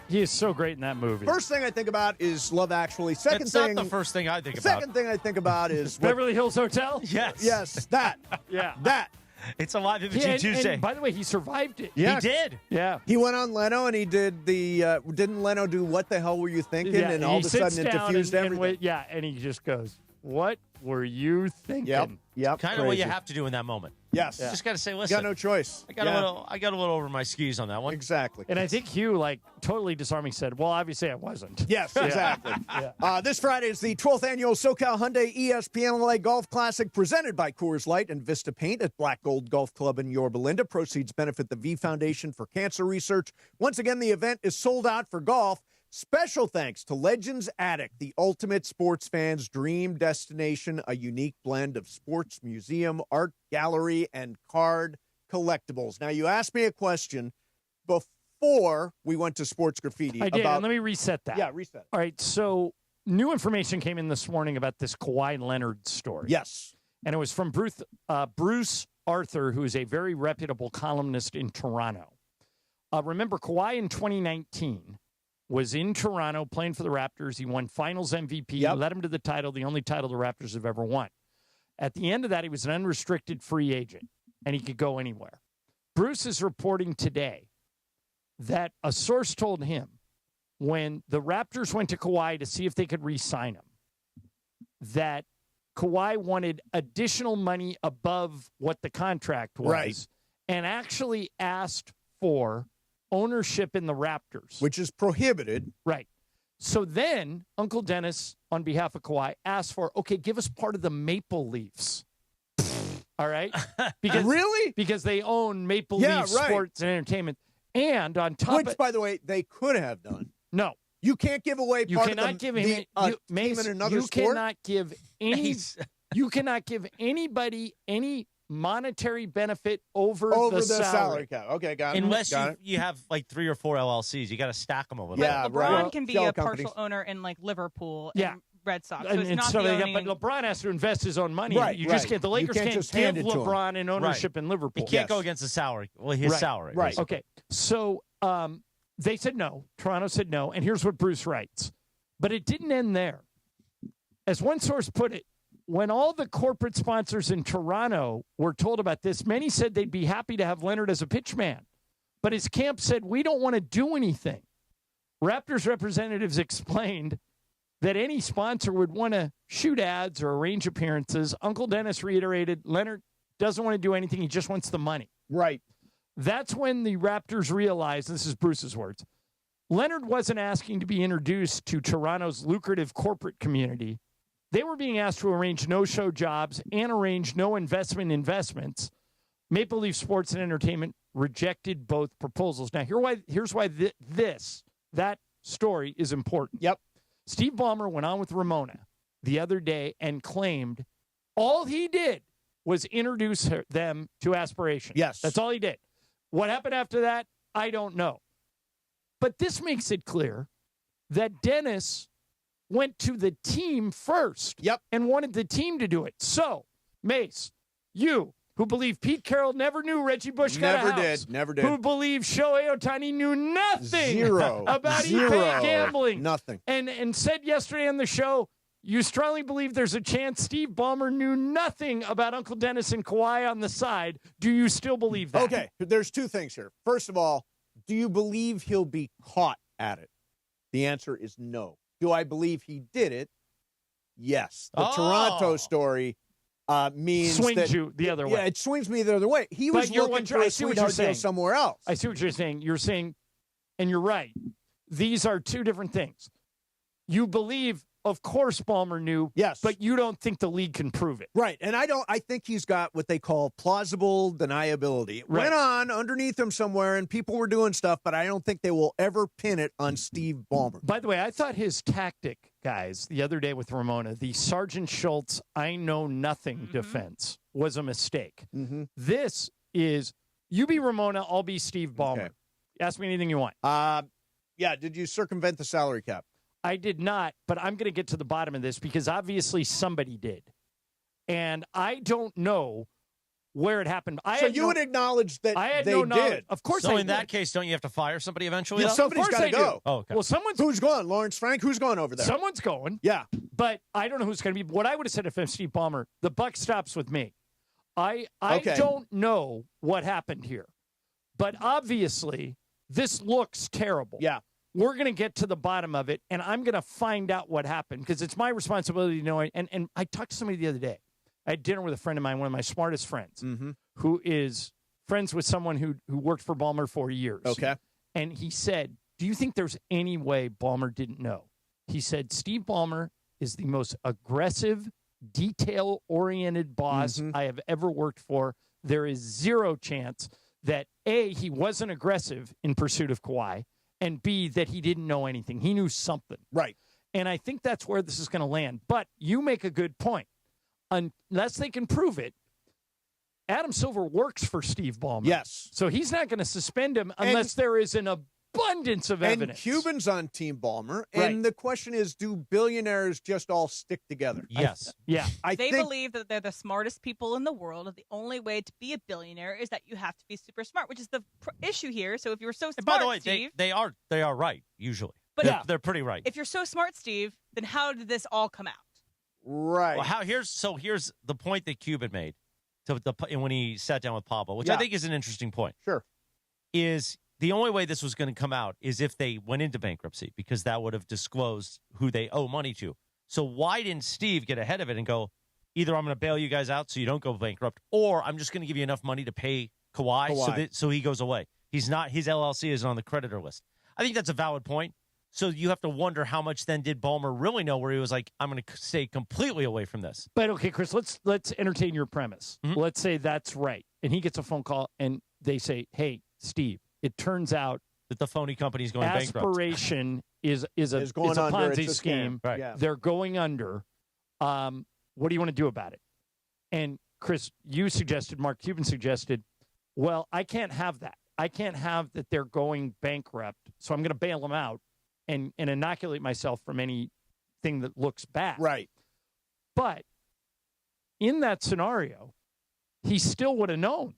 He is so great in that movie. First thing I think about is Love Actually. That's not the first thing I think about. Second thing I think about is Beverly Hills Hotel? Yes. Yes, that. Yeah. That. It's a live imaging Tuesday. And by the way, he survived it. Yeah. He did. Yeah. He went on Leno and he did the didn't Leno do What the Hell Were You Thinking? Yeah, and all of a sudden it diffused everything. And he just goes, "What were you thinking?" Yep. Kind of what you have to do in that moment. Yes. You just got to say, You listen. got no choice. I got a little over my skis on that one. Exactly. And I think Hugh, totally disarming, said, "Well, obviously I wasn't." Yes, exactly. This Friday is the 12th annual SoCal Hyundai ESPN LA Golf Classic presented by Coors Light and Vista Paint at Black Gold Golf Club in Yorba Linda. Proceeds benefit the V Foundation for Cancer Research. Once again, the event is sold out for golf. Special thanks to Legends Attic, the ultimate sports fan's dream destination, a unique blend of sports, museum, art gallery, and card collectibles. Now, you asked me a question before we went to Sports Graffiti. I did, and let me reset that. Yeah, reset. All right, so new information came in this morning about this Kawhi Leonard story. Yes. And it was from Bruce Arthur, who is a very reputable columnist in Toronto. Remember, Kawhi in 2019 was in Toronto playing for the Raptors. He won Finals MVP, led him to the title, the only title the Raptors have ever won. At the end of that, he was an unrestricted free agent, and he could go anywhere. Bruce is reporting today that a source told him when the Raptors went to Kawhi to see if they could re-sign him, that Kawhi wanted additional money above what the contract was, and actually asked for ownership in the Raptors, which is prohibited. Right. So then Uncle Dennis, on behalf of Kawhi, asked for, okay, give us part of the Maple Leafs. All right? Because, really? Because they own Maple Leaf Sports and Entertainment. And on top Which, by the way, they could have done. No. You can't give away part of give team in another sport? Cannot give any, you cannot give anybody any monetary benefit over the salary cap. Okay, got it. Unless you have like 3 or 4 LLCs, you got to stack them a little. Yeah, bit. LeBron can be a partial owner in like Liverpool and Red Sox. So it's not but LeBron has to invest his own money. Right, you just can't. The Lakers can't just give LeBron an ownership in Liverpool. He can't go against the salary. Well, his salary. Right. Basically. Okay. So they said no. Toronto said no. And here's what Bruce writes. But it didn't end there. As one source put it, when all the corporate sponsors in Toronto were told about this, many said they'd be happy to have Leonard as a pitchman. But his camp said, we don't want to do anything. Raptors representatives explained that any sponsor would want to shoot ads or arrange appearances. Uncle Dennis reiterated, Leonard doesn't want to do anything. He just wants the money. Right. That's when the Raptors realized, this is Bruce's words, Leonard wasn't asking to be introduced to Toronto's lucrative corporate community. They were being asked to arrange no-show jobs and arrange no investments. Maple Leaf Sports and Entertainment rejected both proposals. Now, here's why that story is important. Yep. Steve Balmer went on with Ramona the other day and claimed all he did was introduce them to Aspiration. Yes. That's all he did. What happened after that, I don't know. But this makes it clear that Dennis went to the team first and wanted the team to do it. So, Mace, you, who believe Pete Carroll never knew Reggie Bush got a house. Never did. Who believe Shohei Ohtani knew nothing about eBay gambling. Nothing. And said yesterday on the show, you strongly believe there's a chance Steve Ballmer knew nothing about Uncle Dennis and Kawhi on the side. Do you still believe that? Okay, there's two things here. First of all, do you believe he'll be caught at it? The answer is no. Do I believe he did it? Yes. The Toronto story means swings that, you the other way. Yeah, it swings me the other way. He was looking for a sweetheart deal somewhere else. I see what you're saying. You're saying, and you're right, these are two different things. You believe, of course, Balmer knew, yes, but you don't think the league can prove it. Right, and I think he's got what they call plausible deniability. It went on underneath him somewhere, and people were doing stuff, but I don't think they will ever pin it on Steve Ballmer. By the way, I thought his tactic, guys, the other day with Ramona, the Sergeant Schultz, I know nothing defense was a mistake. This is, you be Ramona, I'll be Steve Ballmer. Okay. Ask me anything you want. Yeah, did you circumvent the salary cap? I did not, but I'm going to get to the bottom of this because obviously somebody did. And I don't know where it happened. So you would acknowledge that they did? Of course so I in would. that case, don't you have to fire somebody eventually? Yeah, somebody's got to go. Oh, okay. Well, who's going? Lawrence Frank? Who's going over there? Someone's going. Yeah. But I don't know who's going to be. What I would have said if I'm Steve Ballmer, the buck stops with me. I don't know what happened here. But obviously, this looks terrible. Yeah. We're going to get to the bottom of it, and I'm going to find out what happened because it's my responsibility to know it. And I talked to somebody the other day. I had dinner with a friend of mine, one of my smartest friends, who is friends with someone who worked for Balmer for years. Okay. And he said, do you think there's any way Balmer didn't know? He said, Steve Balmer is the most aggressive, detail-oriented boss I have ever worked for. There is zero chance that, A, he wasn't aggressive in pursuit of Kawhi, and B, that he didn't know anything. He knew something. Right. And I think that's where this is going to land. But you make a good point. Unless they can prove it, Adam Silver works for Steve Ballmer. Yes. So he's not going to suspend him unless there is an abundance of evidence. And Cuban's on Team Balmer. And the question is, do billionaires just all stick together? Yes. They believe that they're the smartest people in the world, and the only way to be a billionaire is that you have to be super smart, which is the issue here. So if you're so smart, by the way, Steve, they are right usually. But they're pretty right. If you're so smart, Steve, then how did this all come out? Right. Well, here's the point that Cuban made when he sat down with Pablo, which I think is an interesting point. Sure. Is the only way this was going to come out is if they went into bankruptcy, because that would have disclosed who they owe money to. So why didn't Steve get ahead of it and go, either I'm going to bail you guys out so you don't go bankrupt, or I'm just going to give you enough money to pay Kawhi. So he goes away. He's not, his LLC isn't on the creditor list. I think that's a valid point. So you have to wonder how much then did Balmer really know, where he was like, I'm going to stay completely away from this. But okay, Chris, let's entertain your premise. Let's say that's right. And he gets a phone call and they say, hey, Steve, it turns out that the phony company is going bankrupt. Aspiration is a Ponzi scheme. Right. Yeah. They're going under. What do you want to do about it? And Chris, you suggested, Mark Cuban suggested, well, I can't have that. I can't have that they're going bankrupt, so I'm going to bail them out and inoculate myself from anything that looks bad. Right. But in that scenario, he still would have known,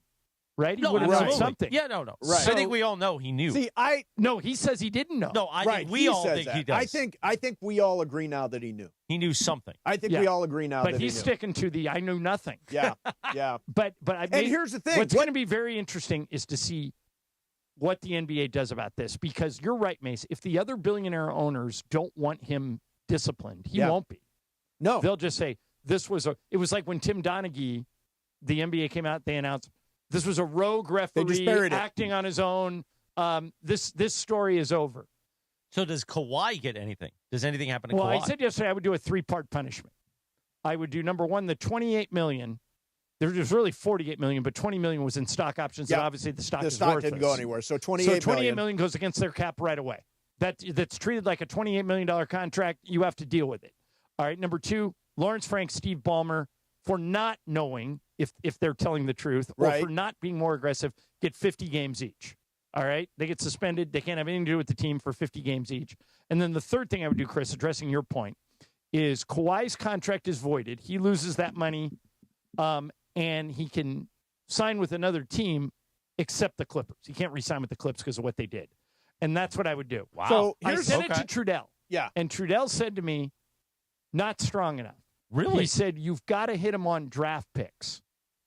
right? He would have known something. Yeah, no. Right. I think we all know he knew. See, No, he says he didn't know. No, I think we all think he does. I think we all agree now that he knew. He knew something. I think we all agree now that he knew. But he's sticking to the I knew nothing. Yeah. But here's the thing. What's going to be very interesting is to see what the NBA does about this, because you're right, Mace. If the other billionaire owners don't want him disciplined, he won't be. No. They'll just say, it was like when Tim Donaghy, the NBA came out, they announced this was a rogue referee acting on his own. This story is over. So does Kawhi get anything? Does anything happen to Kawhi? Well, I said yesterday I would do a 3-part punishment. I would do, number one, the $28 million. There was really $48 million, but $20 million was in stock options, and obviously the stock is worthless. Didn't go anywhere, so $28 million goes against their cap right away. That's treated like a $28 million contract. You have to deal with it. All right, number two, Lawrence Frank, Steve Ballmer, for not knowing if they're telling the truth, or for not being more aggressive, get 50 games each. All right? They get suspended. They can't have anything to do with the team for 50 games each. And then the third thing I would do, Chris, addressing your point, is Kawhi's contract is voided. He loses that money, and he can sign with another team except the Clippers. He can't re-sign with the Clips because of what they did. And that's what I would do. Wow. So I said it to Trudell. Yeah. And Trudell said to me, not strong enough. Really? He said, you've got to hit him on draft picks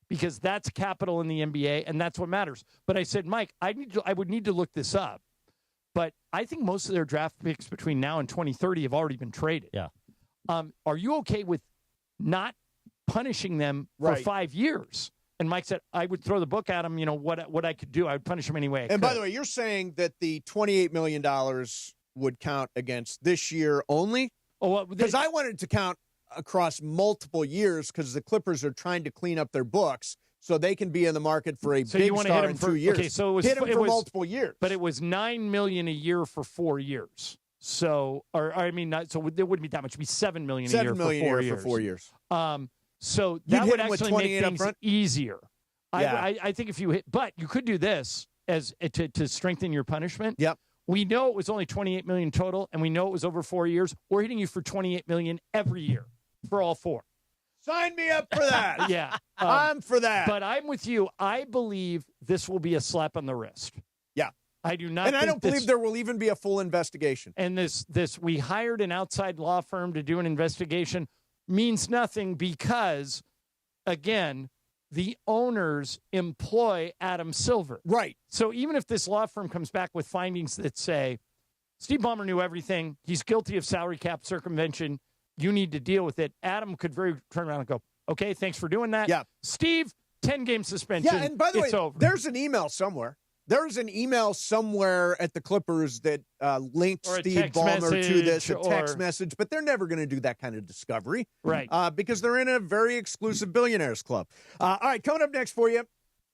because that's capital in the NBA, and that's what matters. But I said, Mike, I would need to look this up. But I think most of their draft picks between now and 2030 have already been traded. Yeah. Are you okay with not punishing them for 5 years. And Mike said, I would throw the book at him, what I could do. I would punish him anyway. And by the way, you're saying that the $28 million would count against this year only? Because I wanted to count across multiple years because the Clippers are trying to clean up their books so they can be in the market for a big star in 2 years. Okay, so it was, hit him for multiple years. But it was $9 million a year for 4 years. So, so there wouldn't be that much. It'd be $7 million a year for 4 years. So that would actually make things easier. Yeah. I think if you hit, but you could do this as to strengthen your punishment. Yep. We know it was only $28 million total, and we know it was over 4 years. We're hitting you for $28 million every year for all 4. Sign me up for that. Yeah. I'm for that. But I'm with you. I believe this will be a slap on the wrist. Yeah. I do not. And I don't believe there will even be a full investigation. And we hired an outside law firm to do an investigation means nothing because, again, the owners employ Adam Silver. Right. So even if this law firm comes back with findings that say, Steve Balmer knew everything, he's guilty of salary cap circumvention, you need to deal with it, Adam could turn around and go, okay, thanks for doing that. Yeah. Steve, 10-game suspension. Yeah, and by the way, over. There's an email somewhere. There's an email somewhere at the Clippers that linked Steve Balmer to this, a text message, but they're never going to do that kind of discovery. Right. Because they're in a very exclusive billionaires club. All right, coming up next for you,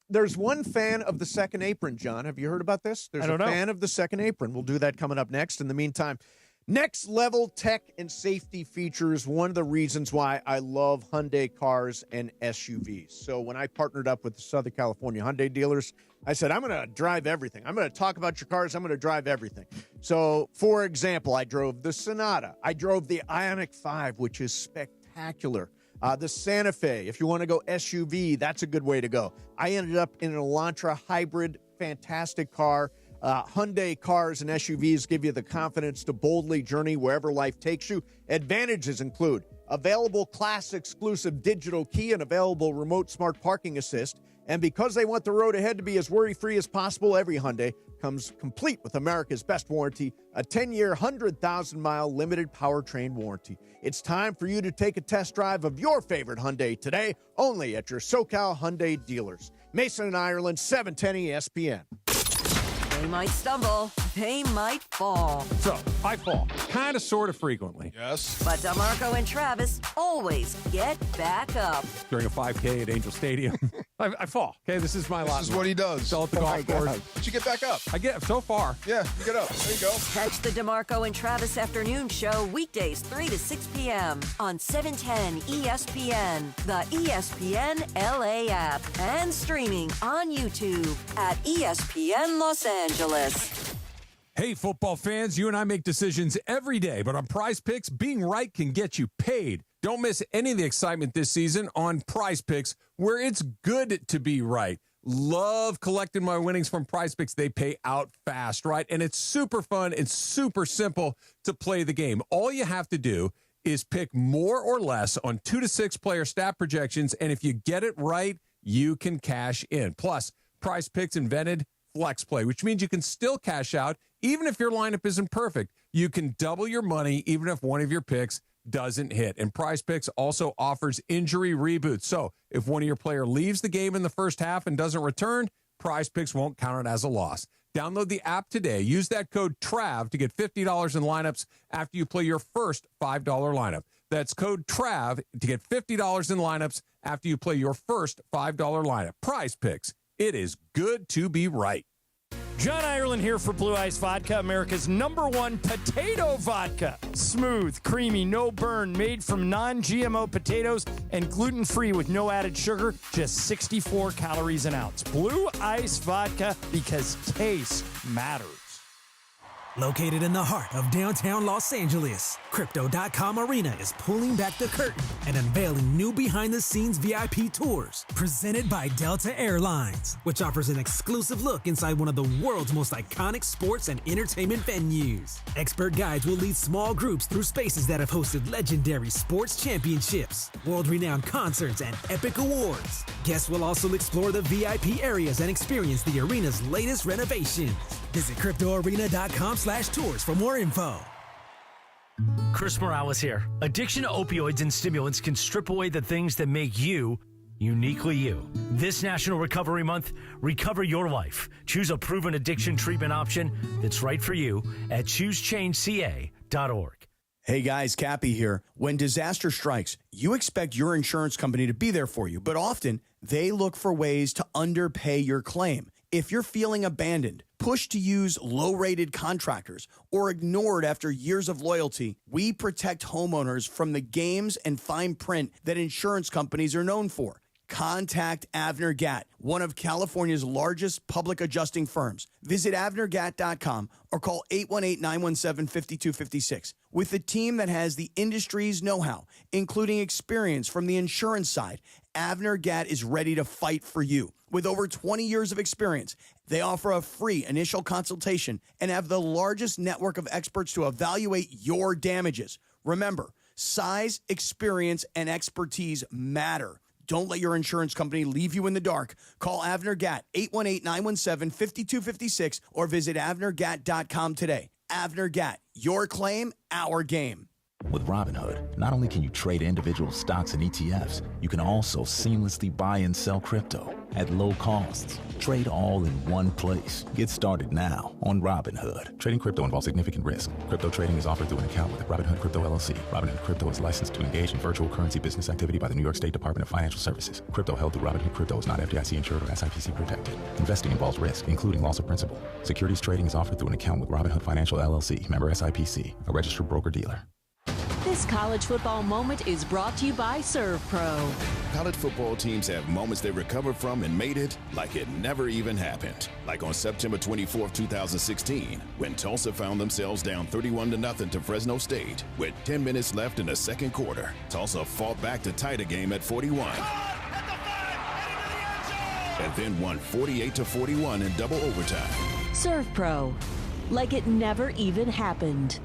there's one fan of the second apron, John. Have you heard about this? There's a fan of the second apron. We'll do that coming up next. In the meantime, next level tech and safety features, one of the reasons why I love Hyundai cars and SUVs. So when I partnered up with the Southern California Hyundai dealers, I said, I'm going to drive everything. I'm going to talk about your cars. I'm going to drive everything. So, for example, I drove the Sonata. I drove the Ioniq 5, which is spectacular. The Santa Fe, if you want to go SUV, that's a good way to go. I ended up in an Elantra hybrid, fantastic car. Hyundai cars and SUVs give you the confidence to boldly journey wherever life takes you. Advantages include available class-exclusive digital key and available remote smart parking assist. And because they want the road ahead to be as worry-free as possible, every Hyundai comes complete with America's best warranty, a 10-year, 100,000-mile limited powertrain warranty. It's time for you to take a test drive of your favorite Hyundai today, only at your SoCal Hyundai dealers. Mason and Ireland, 710 ESPN. They might stumble. They might fall. So, I fall. Kind of, sort of frequently. Yes. But DeMarco and Travis always get back up. During a 5K at Angel Stadium, I fall. Okay, this is my lot. This is what he does. Still at the golf course. But you get back up. I get so far. Yeah, you get up. There you go. Catch the DeMarco and Travis afternoon show weekdays 3 to 6 p.m. on 710 ESPN, the ESPN LA app, and streaming on YouTube at ESPN Los Angeles. Hey, football fans, you and I make decisions every day, but on Prize Picks, being right can get you paid. Don't miss any of the excitement this season on Prize Picks, where it's good to be right. Love collecting my winnings from Prize Picks. They pay out fast, right? And it's super fun. It's super simple to play the game. All you have to do is pick more or less on 2 to 6 player stat projections, and if you get it right, you can cash in. Plus, Prize Picks invented Flex Play, which means you can still cash out even if your lineup isn't perfect. You can double your money even if one of your picks doesn't hit. And Prize Picks also offers injury reboots. So if one of your player leaves the game in the first half and doesn't return, Prize Picks won't count it as a loss. Download the app today. Use that code TRAV to get $50 in lineups after you play your first $5 lineup. That's code TRAV to get $50 in lineups after you play your first $5 lineup. Prize Picks. It is good to be right. John Ireland here for Blue Ice Vodka, America's #1 potato vodka. Smooth, creamy, no burn, made from non-GMO potatoes and gluten-free with no added sugar, just 64 calories an ounce. Blue Ice Vodka, because taste matters. Located in the heart of downtown Los Angeles, Crypto.com Arena is pulling back the curtain and unveiling new behind-the-scenes VIP tours presented by Delta Airlines, which offers an exclusive look inside one of the world's most iconic sports and entertainment venues. Expert guides will lead small groups through spaces that have hosted legendary sports championships, world-renowned concerts, and epic awards. Guests will also explore the VIP areas and experience the arena's latest renovations. Visit CryptoArena.com/tours for more info. Chris Morales here. Addiction to opioids and stimulants can strip away the things that make you uniquely you. This National Recovery Month, recover your life. Choose a proven addiction treatment option that's right for you at choosechangeca.org. Hey guys, Cappy here. When disaster strikes, you expect your insurance company to be there for you, but often they look for ways to underpay your claim. If you're feeling abandoned, pushed to use low-rated contractors, or ignored after years of loyalty, we protect homeowners from the games and fine print that insurance companies are known for. Contact Aer Gat, one of California's largest public adjusting firms. Visit AvnerGat.com or call 818-917-5256. With a team that has the industry's know-how, including experience from the insurance side, Aer Gat is ready to fight for you. With over 20 years of experience, they offer a free initial consultation and have the largest network of experts to evaluate your damages. Remember, size, experience, and expertise matter. Don't let your insurance company leave you in the dark. Call Aer Gat, 818-917-5256, or visit AvnerGat.com today. Aer Gat, your claim, our game. With Robinhood, not only can you trade individual stocks and ETFs, you can also seamlessly buy and sell crypto at low costs. Trade all in one place. Get started now on Robinhood. Trading crypto involves significant risk. Crypto trading is offered through an account with Robinhood Crypto LLC. Robinhood Crypto is licensed to engage in virtual currency business activity by the New York State Department of Financial Services. Crypto held through Robinhood Crypto is not FDIC insured or SIPC protected. Investing involves risk, including loss of principal. Securities trading is offered through an account with Robinhood Financial LLC, member SIPC, a registered broker-dealer. This college football moment is brought to you by ServPro. College football teams have moments they recovered from and made it like it never even happened. Like on September 24th, 2016, when Tulsa found themselves down 31-0 to Fresno State. With 10 minutes left in the second quarter, Tulsa fought back to tie the game at 41. And then won 48-41 in double overtime. ServPro, like it never even happened.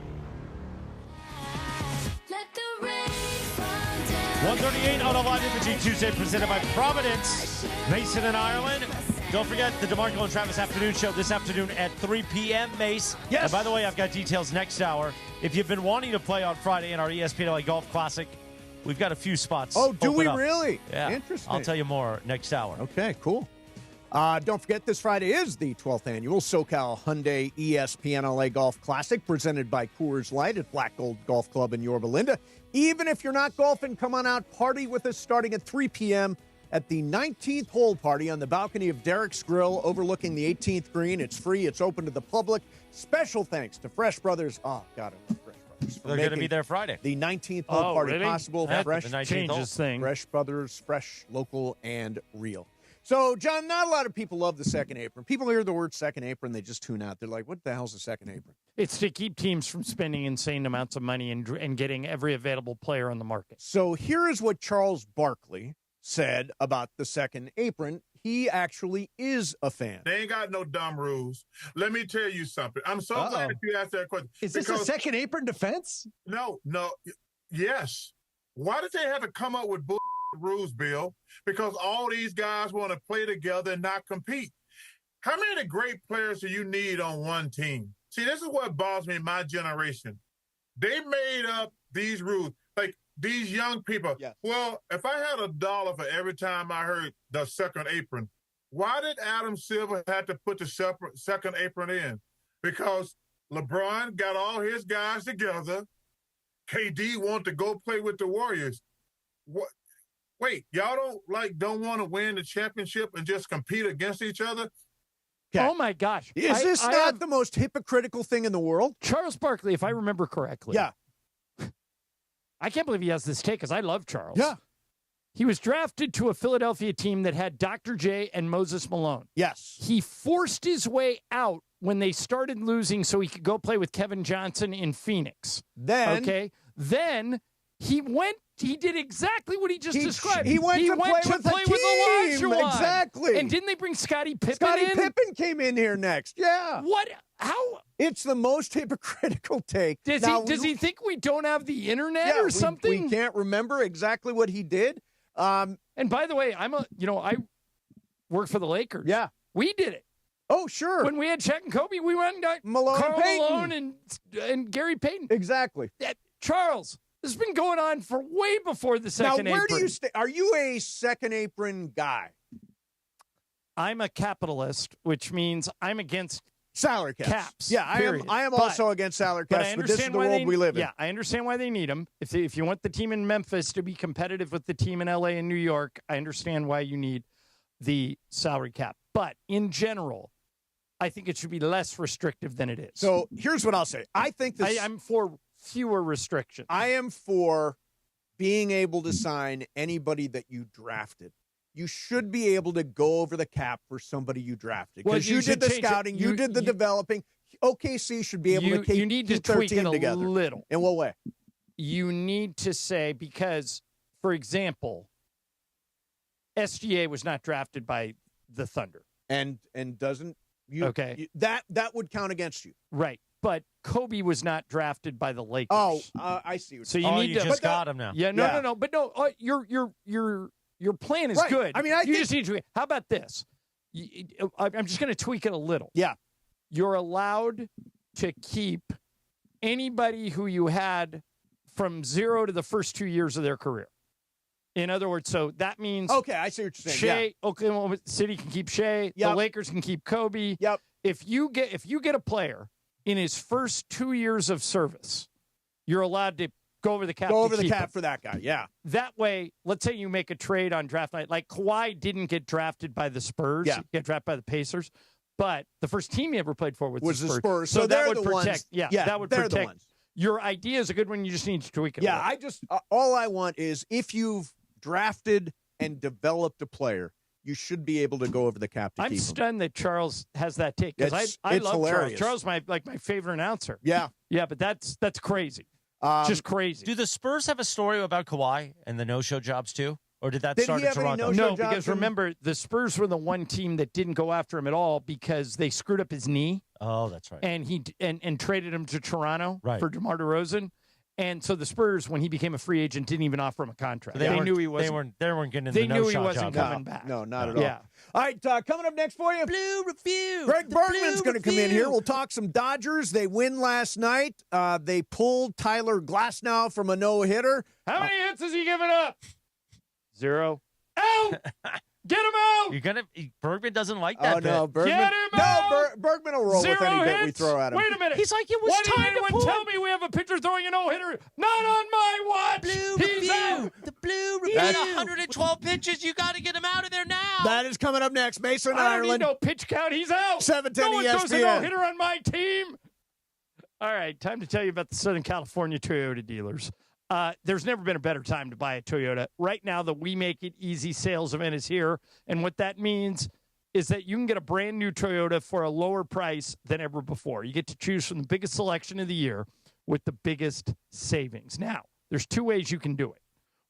138 on a live imaging Tuesday presented by Providence. Mason and Ireland. Don't forget the DeMarco and Travis afternoon show this afternoon at 3 p.m. Mace. Yes. And by the way, I've got details next hour. If you've been wanting to play on Friday in our ESPN LA Golf Classic, we've got a few spots. Oh, do we up. really? Yeah. Interesting. I'll tell you more next hour. Okay, cool. Don't forget, this Friday is the 12th annual SoCal Hyundai ESPN LA Golf Classic, presented by Coors Light at Black Gold Golf Club in Yorba Linda. Even if you're not golfing, come on out, party with us starting at 3 p.m. at the 19th hole party on the balcony of Derek's Grill overlooking the 18th green. It's free. It's open to the public. Special thanks to Fresh Brothers. Oh, God, I love Fresh Brothers. They're going to be there Friday. The 19th hole party really? possible. That Fresh changes things. Fresh Brothers, fresh, local, and real. So, John, not a lot of people love the second apron. People hear the word second apron, they just tune out. They're like, what the hell's a second apron? It's to keep teams from spending insane amounts of money and getting every available player on the market. So here is what Charles Barkley said about the second apron. He actually is a fan. They ain't got no dumb rules. Let me tell you something. I'm so glad you asked that question. Is this a second apron defense? No. Yes. Why did they have to come up with rules, Bill? Because all these guys want to play together and not compete. How many great players do you need on one team? See, this is what bothers me in my generation. They made up these rules, like these young people. Yes. Well, if I had $1 for every time I heard the second apron, why did Adam Silver have to put the second apron in? Because LeBron got all his guys together. KD wanted to go play with the Warriors. What? Wait, y'all don't want to win the championship and just compete against each other? Okay. Oh, my gosh. Is this not the most hypocritical thing in the world? Charles Barkley, if I remember correctly. Yeah. I can't believe he has this take because I love Charles. Yeah. He was drafted to a Philadelphia team that had Dr. J and Moses Malone. Yes. He forced his way out when they started losing so he could go play with Kevin Johnson in Phoenix. Then he did exactly what he just described. He went to play with Olajuwon. Exactly. And didn't they bring Scottie Pippen in? Scottie Pippen came in here next. Yeah. What? How? It's the most hypocritical take. Does he think we don't have the internet or something? We can't remember exactly what he did. And by the way, I work for the Lakers. Yeah. We did it. Oh, sure. When we had Shaq and Kobe, we went and got Karl Malone and Gary Payton. Exactly. Charles, this has been going on for way before the second apron. Now, where do you stay? Are you a second apron guy? I'm a capitalist, which means I'm against salary caps. Yeah, period. I am also against salary caps, but this is the world we live in. Yeah, I understand why they need them. If you want the team in Memphis to be competitive with the team in L.A. and New York, I understand why you need the salary cap. But in general, I think it should be less restrictive than it is. So here's what I'll say. I think this. I'm for fewer restrictions. I am for being able to sign anybody that you drafted. You should be able to go over the cap for somebody you drafted. Because you did the scouting, you did the developing. OKC should be able to keep you need to tweak it a little. In what way? You need to say, because, for example, SGA was not drafted by the Thunder. And doesn't that would count against you. Right. But Kobe was not drafted by the Lakers. Oh, I see. So you need you to just got him now. Yeah, no. But no, your plan is good. I mean, you just need to. How about this? I'm just going to tweak it a little. Yeah. You're allowed to keep anybody who you had from 0 to the first 2 years of their career. In other words, so that means okay, I see what you're saying. Shea, Oklahoma City can keep Shea. Yep. The Lakers can keep Kobe. Yep. If you get a player in his first 2 years of service, you're allowed to go over the cap. Go over the cap for that guy. Yeah. That way, let's say you make a trade on draft night. Like Kawhi didn't get drafted by the Spurs. Yeah. He got drafted by the Pacers. But the first team he ever played for was the Spurs. So that they're would the protect. ones. Yeah, that would they're protect. The ones. Your idea is a good one. You just need to tweak it. Yeah, I just all I want is if you've drafted and developed a player, you should be able to go over the cap to I'm keep stunned that Charles has that take because I love hilarious. Charles. Charles, my favorite announcer. Yeah, but that's crazy. Just crazy. Do the Spurs have a story about Kawhi and the no-show jobs too? Or did that start in Toronto? No, because remember, the Spurs were the one team that didn't go after him at all because they screwed up his knee. Oh, that's right. And he traded him to Toronto for DeMar DeRozan. And so the Spurs, when he became a free agent, didn't even offer him a contract. So they knew he wasn't. They weren't getting. They the knew he no-shot wasn't job. coming back. No, not at all. Yeah. All right, coming up next for you, Blue Review. Greg Bergman's going to come in here. We'll talk some Dodgers. They win last night. They pulled Tyler Glasnow from a no-hitter. How many hits has he given up? 0. Out! Get him out! Bergman doesn't like that. No, Bergman. Get him out! Bergman will roll 0 with any hits. bit we throw at him. Wait a minute. He's like, it was Why time didn't anyone to tell me we have a pitcher throwing a no-hitter? Not on my watch! Blue He's Review. out! The Blue Review. 112 pitches. You got to get him out of there now. That is coming up next. Mason, I don't Ireland. need no pitch count. He's out. 710 no one ESPN. goes a no-hitter on my team. All right, time to tell you about the Southern California Toyota dealers. There's never been a better time to buy a Toyota. Right now, the We Make It Easy sales event is here. And what that means is that you can get a brand new Toyota for a lower price than ever before. You get to choose from the biggest selection of the year with the biggest savings. Now, there's 2 ways you can do it.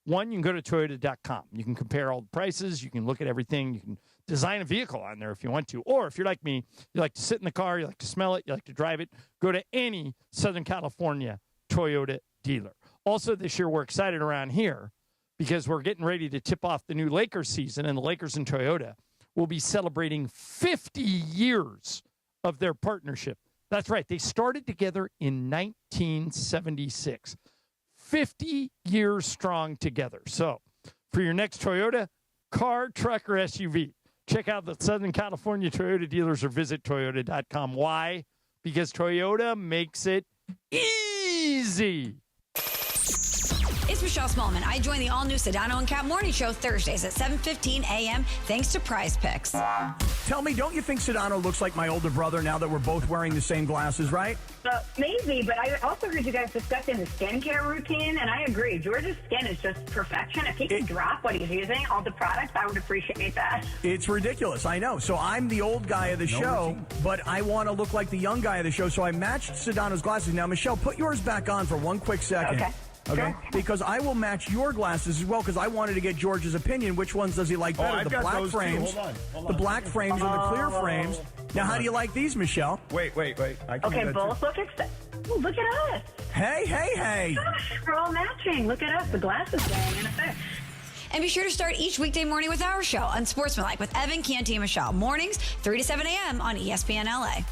One, you can go to Toyota.com. You can compare all the prices. You can look at everything. You can design a vehicle on there if you want to. Or if you're like me, you like to sit in the car, you like to smell it, you like to drive it, go to any Southern California Toyota dealer. Also, this year, we're excited around here because we're getting ready to tip off the new Lakers season, and the Lakers and Toyota will be celebrating 50 years of their partnership. That's right. They started together in 1976. 50 years strong together. So, for your next Toyota, car, truck, or SUV, check out the Southern California Toyota dealers or visit Toyota.com. Why? Because Toyota makes it easy. It's Michelle Smallman. I join the all-new Sedano and Cat Morning Show Thursdays at 7:15 a.m. thanks to Prize Picks. Tell me, don't you think Sedano looks like my older brother now that we're both wearing the same glasses, right? Maybe, but I also heard you guys discussing the skincare routine, and I agree. George's skin is just perfection. If he could drop what he's using, all the products, I would appreciate that. It's ridiculous, I know. So I'm the old guy of the show, but I want to look like the young guy of the show, so I matched Sedano's glasses. Now, Michelle, put yours back on for one quick second. Okay? Sure. Because I will match your glasses as well, because I wanted to get George's opinion. Which ones does he like better? I've the got black those frames, too. Hold on. the black frames, or the clear frames. Now, how do you like these, Michelle? Wait. Okay, both look look at us. Hey. Gosh, we're all matching. Look at us. The glasses going in effect. And be sure to start each weekday morning with our show, Unsportsmanlike, with Evan, Canty, and Michelle. Mornings, 3 to 7 a.m. on ESPN LA.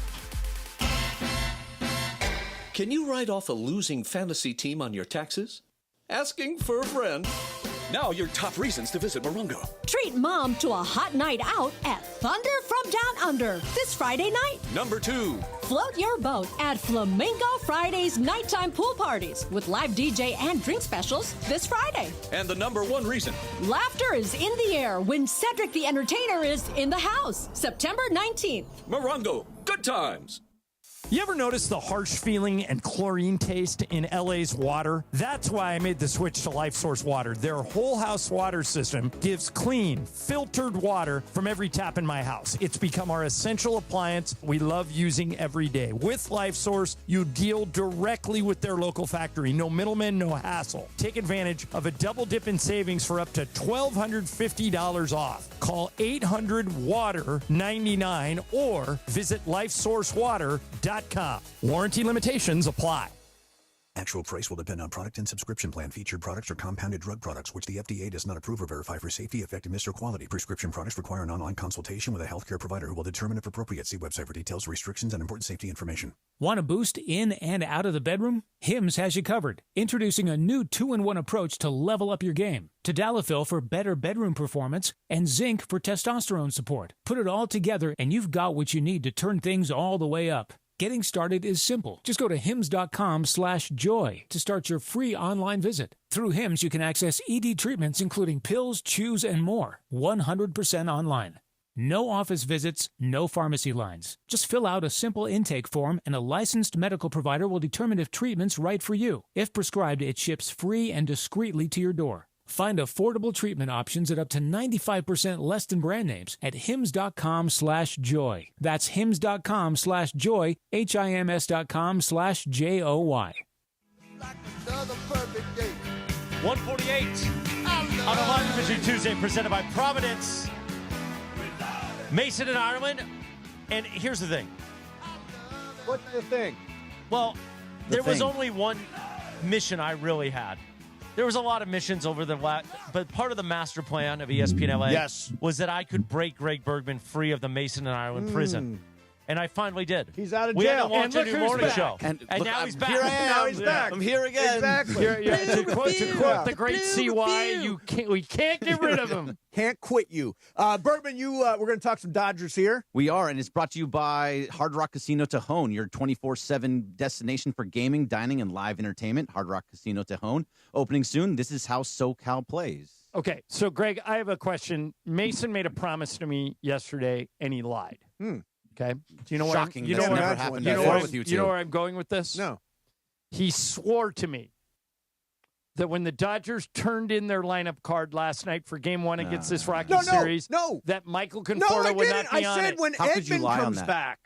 Can you write off a losing fantasy team on your taxes? Asking for a friend. Now your top reasons to visit Morongo. Treat mom to a hot night out at Thunder from Down Under this Friday night. Number 2. Float your boat at Flamingo Friday's nighttime pool parties with live DJ and drink specials this Friday. And the number 1 reason. Laughter is in the air when Cedric the Entertainer is in the house, September 19th. Morongo, good times. You ever notice the harsh feeling and chlorine taste in LA's water? That's why I made the switch to Life Source Water. Their whole house water system gives clean, filtered water from every tap in my house. It's become our essential appliance we love using every day. With Life Source, you deal directly with their local factory. No middlemen, no hassle. Take advantage of a double dip in savings for up to $1,250 off. Call 800-WATER-99 or visit lifesourcewater.com. Warranty limitations apply. Actual price will depend on product and subscription plan. Featured products are compounded drug products, which the FDA does not approve or verify for safety, effectiveness, or quality. Prescription products require an online consultation with a healthcare provider who will determine if appropriate. See website for details, restrictions, and important safety information. Want a boost in and out of the bedroom? Hims has you covered. Introducing a new 2-in-1 approach to level up your game. Tadalafil for better bedroom performance and zinc for testosterone support. Put it all together and you've got what you need to turn things all the way up. Getting started is simple. Just go to hims.com/joy to start your free online visit. Through Hims, you can access ED treatments, including pills, chews, and more, 100% online. No office visits, no pharmacy lines. Just fill out a simple intake form, and a licensed medical provider will determine if treatment's right for you. If prescribed, it ships free and discreetly to your door. Find affordable treatment options at up to 95% less than brand names at hims.com/joy. That's hims.com/joy, HIMS.com/JOY. 148 on a live Division Tuesday presented by Providence. Mason in Ireland. And here's the thing. What's the thing? Well, there was only one mission I really had. There was a lot of missions over the last, but part of the master plan of ESPN LA was that I could break Greg Bergman free of the Mason and Ireland prison. And I finally did. He's out of we jail. We had to launch a new morning show. And look, now he's back. Here I am. Now he's back. I'm here again. Exactly. To quote the great CY, we can't get rid of him. Can't quit you. Bergman, we're going to talk some Dodgers here. We are, and it's brought to you by Hard Rock Casino Tejon, your 24/7 destination for gaming, dining, and live entertainment. Hard Rock Casino Tejon, opening soon. This is how SoCal plays. Okay, so Greg, I have a question. Mason made a promise to me yesterday, and he lied. Okay, do you know what? Shocking. You know what never happened before with you two. You know where I'm going with this? No. He swore to me that when the Dodgers turned in their lineup card last night for Game 1 against this Rocky series, that Michael Conforto would not be on it. I said when Edman comes back.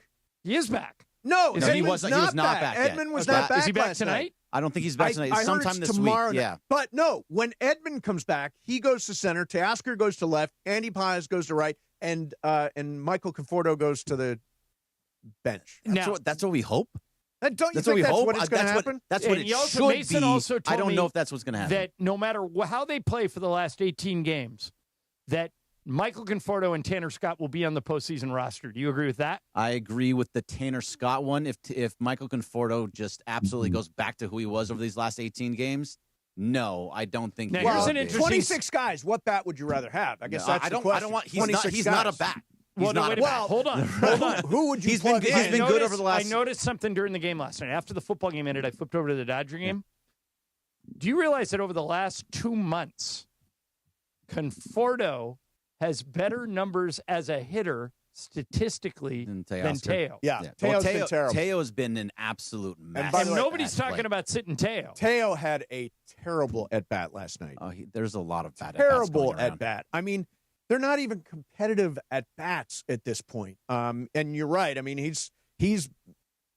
He is back. No, he was not back yet. Edman was not back. Is he back last tonight? night. I don't think he's back tonight. It's sometime this tomorrow week. night. Yeah. But no, when Edman comes back, he goes to center, Teoscar goes to left, Andy Paz goes to right, and Michael Conforto goes to the bench. That's what we hope. Don't you that's think what we that's hope? what it's going to happen? That's what it should Mason be. Also told I don't me know if that's what's going to happen. That no matter how they play for the last 18 games, that Michael Conforto and Tanner Scott will be on the postseason roster. Do you agree with that? I agree with the Tanner Scott one. If Michael Conforto just absolutely goes back to who he was over these last 18 games, no, I don't think. Now, well, here's an interesting 26 guys. What bat would you rather have? I guess that's the question. I don't want. He's not a bat. Hold on. Who would you He's plug been in? good over the last. I noticed something during the game last night. After the football game ended, I flipped over to the Dodger game. Do you realize that over the last 2 months, Conforto has better numbers as a hitter statistically than Teo? Yeah, Teo's been terrible. Teo has been an absolute mess. And nobody's talking about sitting Teo. Teo had a terrible at-bat last night. There's a lot of bad terrible at-bat. I mean, they're not even competitive at-bats at this point. And you're right. I mean,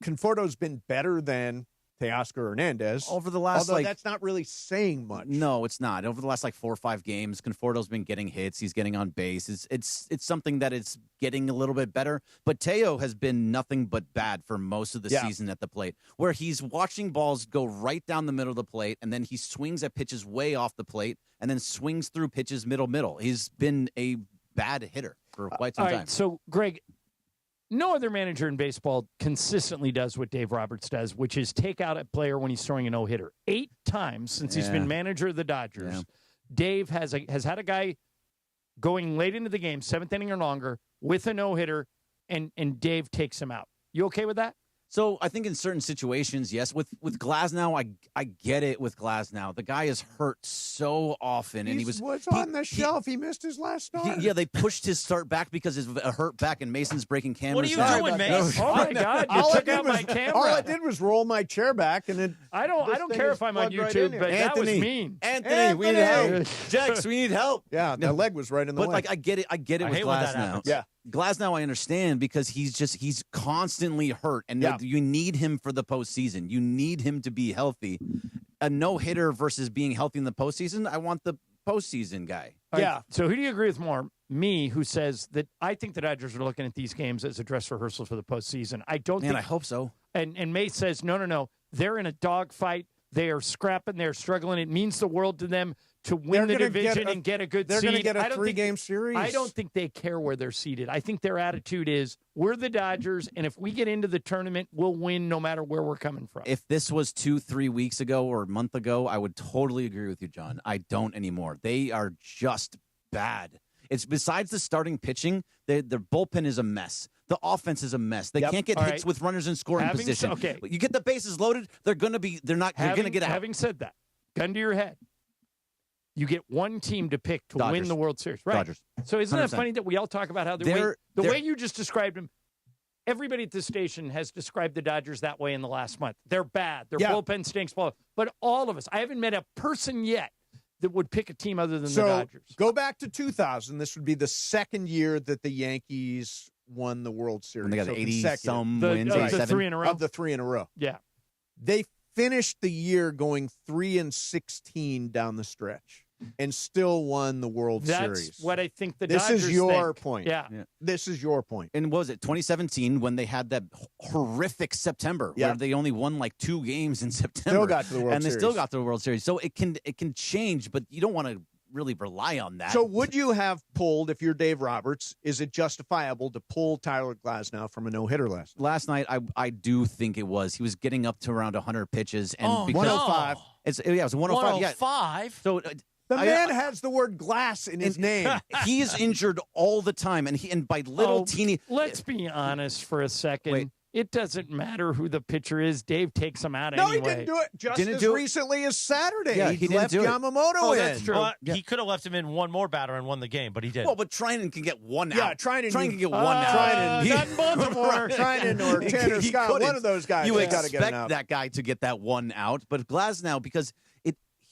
Conforto's been better than Teoscar Hernandez. Over the last, although that's not really saying much. No, it's not. Over the last 4 or 5 games, Conforto's been getting hits. He's getting on base. It's something that is getting a little bit better. But Teo has been nothing but bad for most of the season at the plate, where he's watching balls go right down the middle of the plate, and then he swings at pitches way off the plate, and then swings through pitches middle. He's been a bad hitter for quite some time. So, Greg, No other manager in baseball consistently does what Dave Roberts does, which is take out a player when he's throwing a no-hitter. 8 times since he's been manager of the Dodgers, Dave has had a guy going late into the game, 7th inning or longer, with a no-hitter, and Dave takes him out. You okay with that? So I think in certain situations, yes. With Glasnow, I get it with Glasnow. The guy is hurt so often, and he was on the shelf. He missed his last start. They pushed his start back because of a hurt back, and Mason's breaking cameras. What are you doing, Mace? Oh my God! You took out my camera. All I did was roll my chair back, and I don't care if I'm on YouTube, but that was mean. Anthony, we need help. Jex, we need help. Yeah, the leg was right in the way. But like, I get it with Glasnow. Yeah. Glasnow, I understand because he's constantly hurt, and you need him for the postseason. You need him to be healthy. A no-hitter versus being healthy in the postseason, I want the postseason guy. Yeah. So who do you agree with more? Me, who says that I think the Dodgers are looking at these games as a dress rehearsal for the postseason. I hope so. And Mace says, no. They're in a dogfight. They are scrapping. They're struggling. It means the world to them to win the division and get a good seed. They're going to get a 3-game series. I don't think they care where they're seated. I think their attitude is, we're the Dodgers, and if we get into the tournament, we'll win no matter where we're coming from. If this was 2-3 weeks ago or a month ago, I would totally agree with you, John. I don't anymore. They are just bad. It's besides the starting pitching, their bullpen is a mess. The offense is a mess. They can't get hits with runners in scoring position. You get the bases loaded, they're going to get out. Having said that, gun to your head, you get one team to pick to win the World Series. Right. Dodgers. So isn't 100%. That funny that we all talk about how the way you just described them, everybody at this station has described the Dodgers that way in the last month. They're bad. Their bullpen stinks. But all of us, I haven't met a person yet that would pick a team other than the Dodgers. Go back to 2000. This would be the second year that the Yankees won the World Series. And they got 80-some wins. Of the 3 in a row. Of the 3 in a row. Yeah. They finished the year going 3-16 down the stretch and still won the World Series. That's what I think the Dodgers This is your think. point. Yeah. This is your point. And what was it 2017 when they had that horrific September where they only won like 2 games in September. Still got to the World and Series. they still got to the World Series. So it can change, but you don't want to really rely on that. So would you have pulled, if you're Dave Roberts, is it justifiable to pull Tyler Glasnow from a no-hitter last night? I do think it was. He was getting up to around 100 pitches. And because 105. It was 105. 105? So the man has the word glass in his name. He is injured all the time, and by little teeny. Let's be honest for a second. Wait. It doesn't matter who the pitcher is. Dave takes him out anyway. No, he didn't do it just as recently as Saturday. Yeah, he didn't left do it. Yamamoto in. That's true. Well, he could have left him in one more batter and won the game, but he did. Well, but Trinan can get one out. Yeah, Trinan can get one out. Not in Baltimore. Trinan or Tanner Scott, one of those guys. You got to get expect out. that guy to get that one out, but Glasnow, because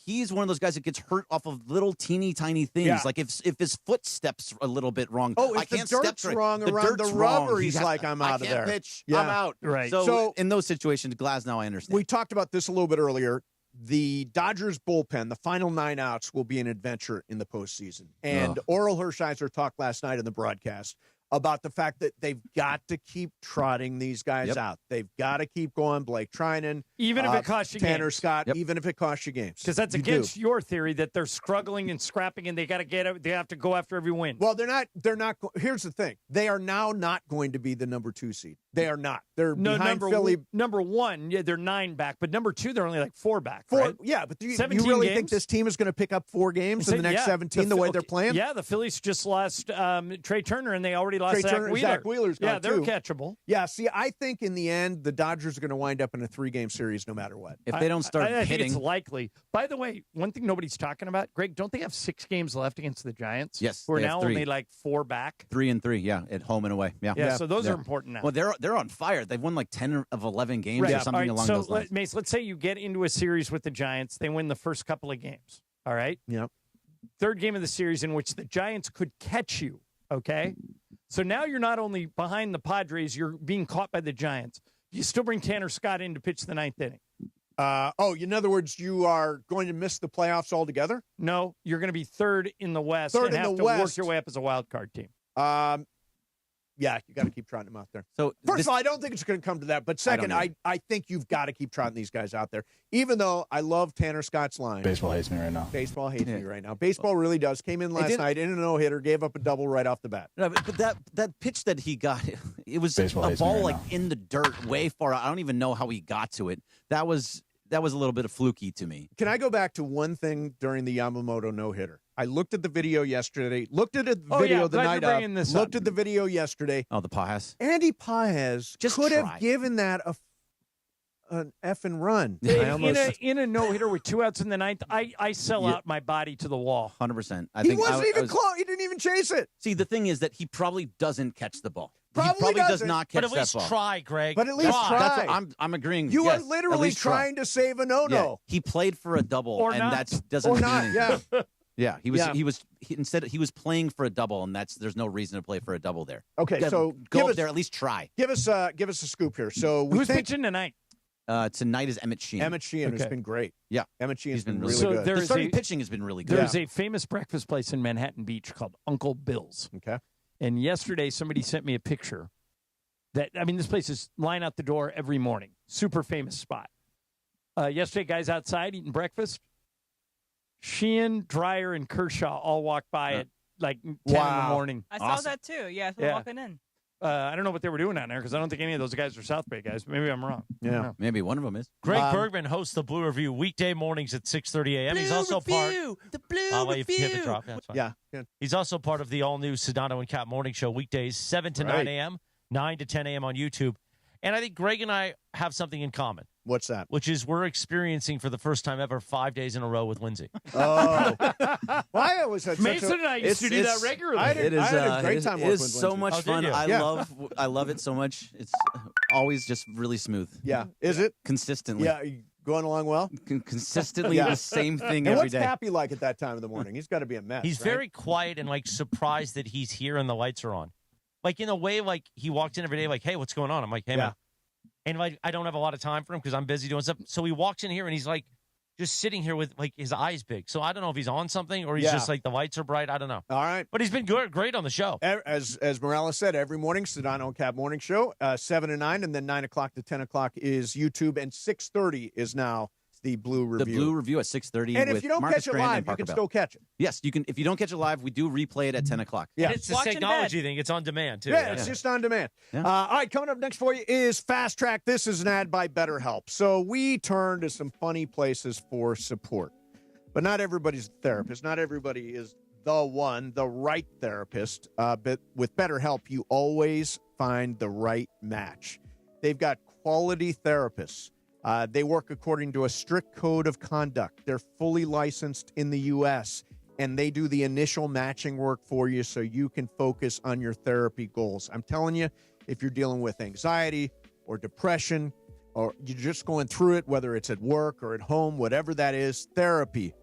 he's one of those guys that gets hurt off of little teeny tiny things. Yeah. Like if his foot steps a little bit wrong. If I can't the dirt's step wrong around the rubber, he's like, I'm out of there. I can't pitch. Yeah. I'm out. Right. So in those situations, Glasnow, I understand. We talked about this a little bit earlier. The Dodgers bullpen, the final 9 outs, will be an adventure in the postseason. And Oral Hershiser talked last night in the broadcast about the fact that they've got to keep trotting these guys out. They've got to keep going. Blake Trinan, even if it costs you Tanner games. Scott, even if it costs you games, because that's against your theory that they're struggling and scrapping, and they got to get. They have to go after every win. Well, they're not. Here's the thing: they are now not going to be the number 2 seed. They are not. They're behind Philly. Number 1, they're 9 back, but number 2, they're only like 4 back. 4, right? yeah. But you 17 really games? think this team is going to pick up 4 games in the next 17 the way they're playing? Yeah, the Phillies just lost Trey Turner, and they already lost Zach Wheeler. Zach Wheeler's gone they're too. catchable. Yeah, see, I think in the end, the Dodgers are going to wind up in a 3-game series no matter what. If they don't start I hitting. think it's likely. By the way, one thing nobody's talking about, Greg, don't they have 6 games left against the Giants? Yes, who are they have now 3. only like 4 back. 3-3, yeah, at home and away. Yeah, so those are important now. Well, they're on fire. They've won like 10 of 11 games or something along those lines. Mace, let's say you get into a series with the Giants. They win the first couple of games. All right? Yep. Third game of the series in which the Giants could catch you, okay? So now you're not only behind the Padres, you're being caught by the Giants. You still bring Tanner Scott in to pitch the 9th inning. In other words, you are going to miss the playoffs altogether? No, you're going to be third in the West Third and in have the to West. work your way up as a wild card team. Yeah, you got to keep trotting them out there. So first of all, I don't think it's going to come to that. But second, I think you've got to keep trotting these guys out there. Even though I love Tanner Scott's line. Baseball hates me right now. Baseball hates me right now. Baseball really does. Came in last night in a no-hitter, gave up a double right off the bat. No, but that pitch that he got, It was Baseball a hates me ball right like now. in the dirt, way far out. I don't even know how he got to it. That was a little bit of fluky to me. Can I go back to one thing during the Yamamoto no-hitter? I looked at the video yesterday, looked at the video the night of, looked at the video yesterday. Oh, the Pajes? Andy Pajes Just could try. have given that an effing run. In a no-hitter with 2 outs in the ninth, I sell out my body to the wall. 100%. He wasn't even close. He didn't even chase it. See, the thing is that he probably doesn't catch the ball. Probably does doesn't. not catch But at least that ball. try, Greg. But at least try. That's what I'm agreeing. You yes, are at literally least try. trying to save a no-no. Yeah, he played for a double, Or and not. that doesn't Or mean not, anything. yeah. Yeah, he was. Yeah. Instead, he was playing for a double, and there's no reason to play for a double there. Okay, Yeah, so go give up us- there, at least try. Give us a scoop here. So we Who's think pitching tonight? Tonight is Emmett Sheehan. Emmett Sheehan has Okay. been great. Yeah, Emmett Sheehan's been really really good. good. The starting pitching has been really good. There's a famous breakfast place in Manhattan Beach called Uncle Bill's. Okay. And yesterday, somebody sent me a picture this place is line out the door every morning. Super famous spot. Yesterday, guys outside eating breakfast. Sheehan, Dreyer, and Kershaw all walked by at like 10 in the morning. I saw that too. Yeah, I was walking in. I don't know what they were doing down there because I don't think any of those guys are South Bay guys. Maybe I'm wrong. I don't know. Maybe one of them is. Greg Bergman hosts the Blue Review weekday mornings at 6:30 a.m. He's also part. The Blue I'll let you hit the drop. That's fine. Yeah, good. He's also part of the all-new Sedano and Cap Morning Show weekdays, 7 to 9 a.m., 9 to 10 a.m. on YouTube. And I think Greg and I have something in common. What's that? Which is we're experiencing for the first time ever 5 days in a row with Lindsay. Oh. Well, I always had Mason and I used to do that regularly. I had a great time working It is with so Lindsay. much Oh, did fun. you? I love it so much. It's always just really smooth. Yeah. Is it? Consistently. Yeah. You going along well? Consistently Yeah. the same thing And every what's day. Happy like at that time of the morning? He's got to be a mess. He's right? very quiet and like surprised that he's here and the lights are on. Like in a way, like he walked in every day, like, hey, what's going on? I'm like, hey, man. And like I don't have a lot of time for him because I'm busy doing stuff. So he walks in here and he's like just sitting here with like his eyes big. So I don't know if he's on something or he's just like the lights are bright. I don't know. All right. But he's been great on the show. As Morales said, every morning, Sedano and Cab Morning Show, 7 to 9, and then 9 o'clock to 10 o'clock is YouTube, and 6:30 is now the Blue Review. The Blue Review at 6:30. And if with you don't Marcus catch it Grant and live, you Parker can Bell. still catch it. Yes, you can. If you don't catch it live, we do replay it at 10 o'clock. Yeah. And it's this Watch in technology thing. It's on demand, too. Yeah, it's just on demand. Yeah. All right, coming up next for you is Fast Track. This is an ad by BetterHelp. So we turn to some funny places for support. But not everybody's a therapist. Not everybody is the right therapist. But with BetterHelp, you always find the right match. They've got quality therapists. They work according to a strict code of conduct. They're fully licensed in the U.S., and they do the initial matching work for you so you can focus on your therapy goals. I'm telling you, if you're dealing with anxiety or depression, or you're just going through it, whether it's at work or at home, whatever that is, therapy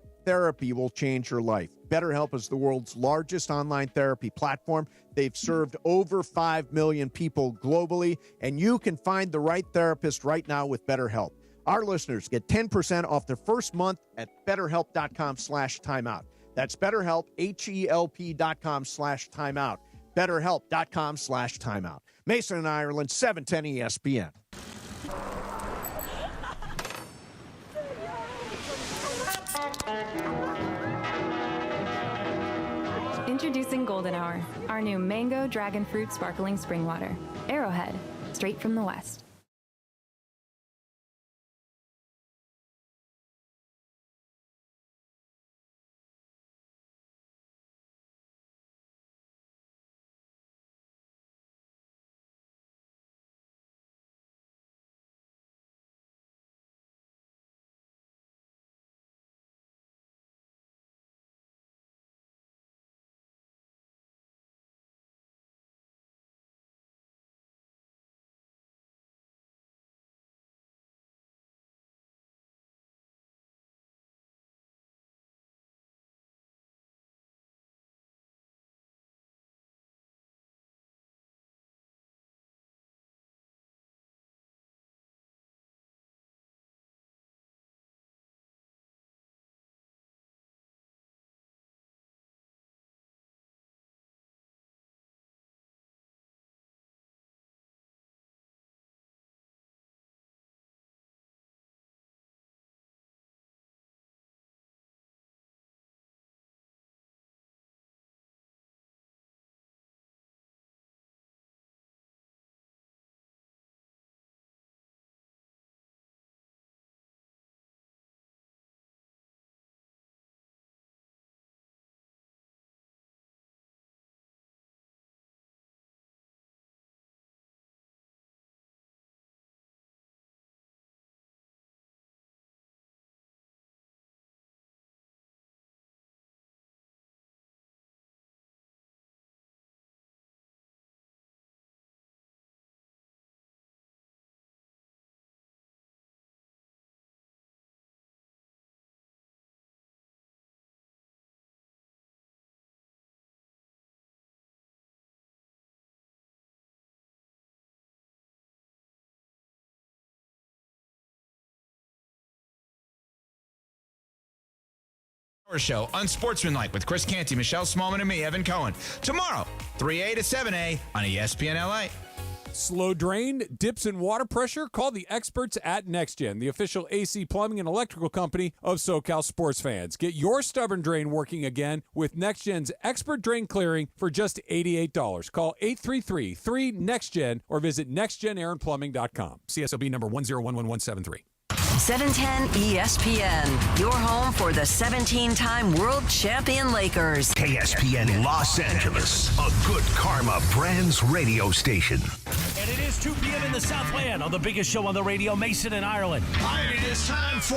will change your life. BetterHelp is the world's largest online therapy platform. They've served over 5 million people globally, and you can find the right therapist right now with BetterHelp. Our listeners get 10% off their first month at BetterHelp.com/timeout. That's BetterHelp, HELP.com/timeout. BetterHelp.com/timeout. Mason and Ireland, 710 ESPN. Introducing Golden Hour, our new mango dragon fruit sparkling spring water. Arrowhead, straight from the West. Our show, Unsportsmanlike, with Chris Canty, Michelle Smallman, and me, Evan Cohen. Tomorrow, 3A to 7A on ESPN LA. Slow drain, dips in water pressure? Call the experts at NextGen, the official AC plumbing and electrical company of SoCal sports fans. Get your stubborn drain working again with NextGen's expert drain clearing for just $88. Call 833-3NEXTGen or visit nextgenaironplumbing.com. CSOB number 1011173. 710 ESPN, your home for the 17-time world champion Lakers. KSPN Los Angeles, a Good Karma Brands radio station. And it is 2 p.m. in the Southland on the biggest show on the radio, Mason in Ireland. All right, it is time for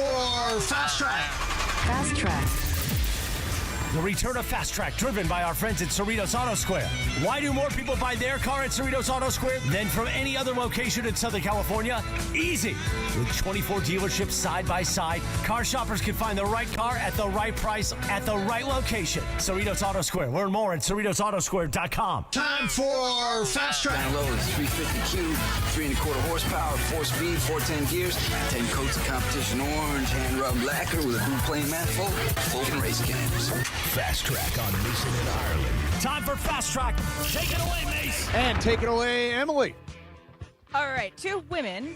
Fast Track. Fast Track. The return of Fast Track, driven by our friends at Cerritos Auto Square. Why do more people buy their car at Cerritos Auto Square than from any other location in Southern California? Easy. With 24 dealerships side by side, car shoppers can find the right car at the right price at the right location. Cerritos Auto Square. Learn more at CerritosAutoSquare.com. Time for Fast Track. Down low is 350Q, 3 1/4 horsepower, 4-speed, 410 gears, 10 coats of competition orange, hand rubbed lacquer with a blue plain manifold, open race cams. Fast Track on Mason in Ireland. Time for Fast Track. Take it away, Mace. And take it away, Emily. All right, 2 women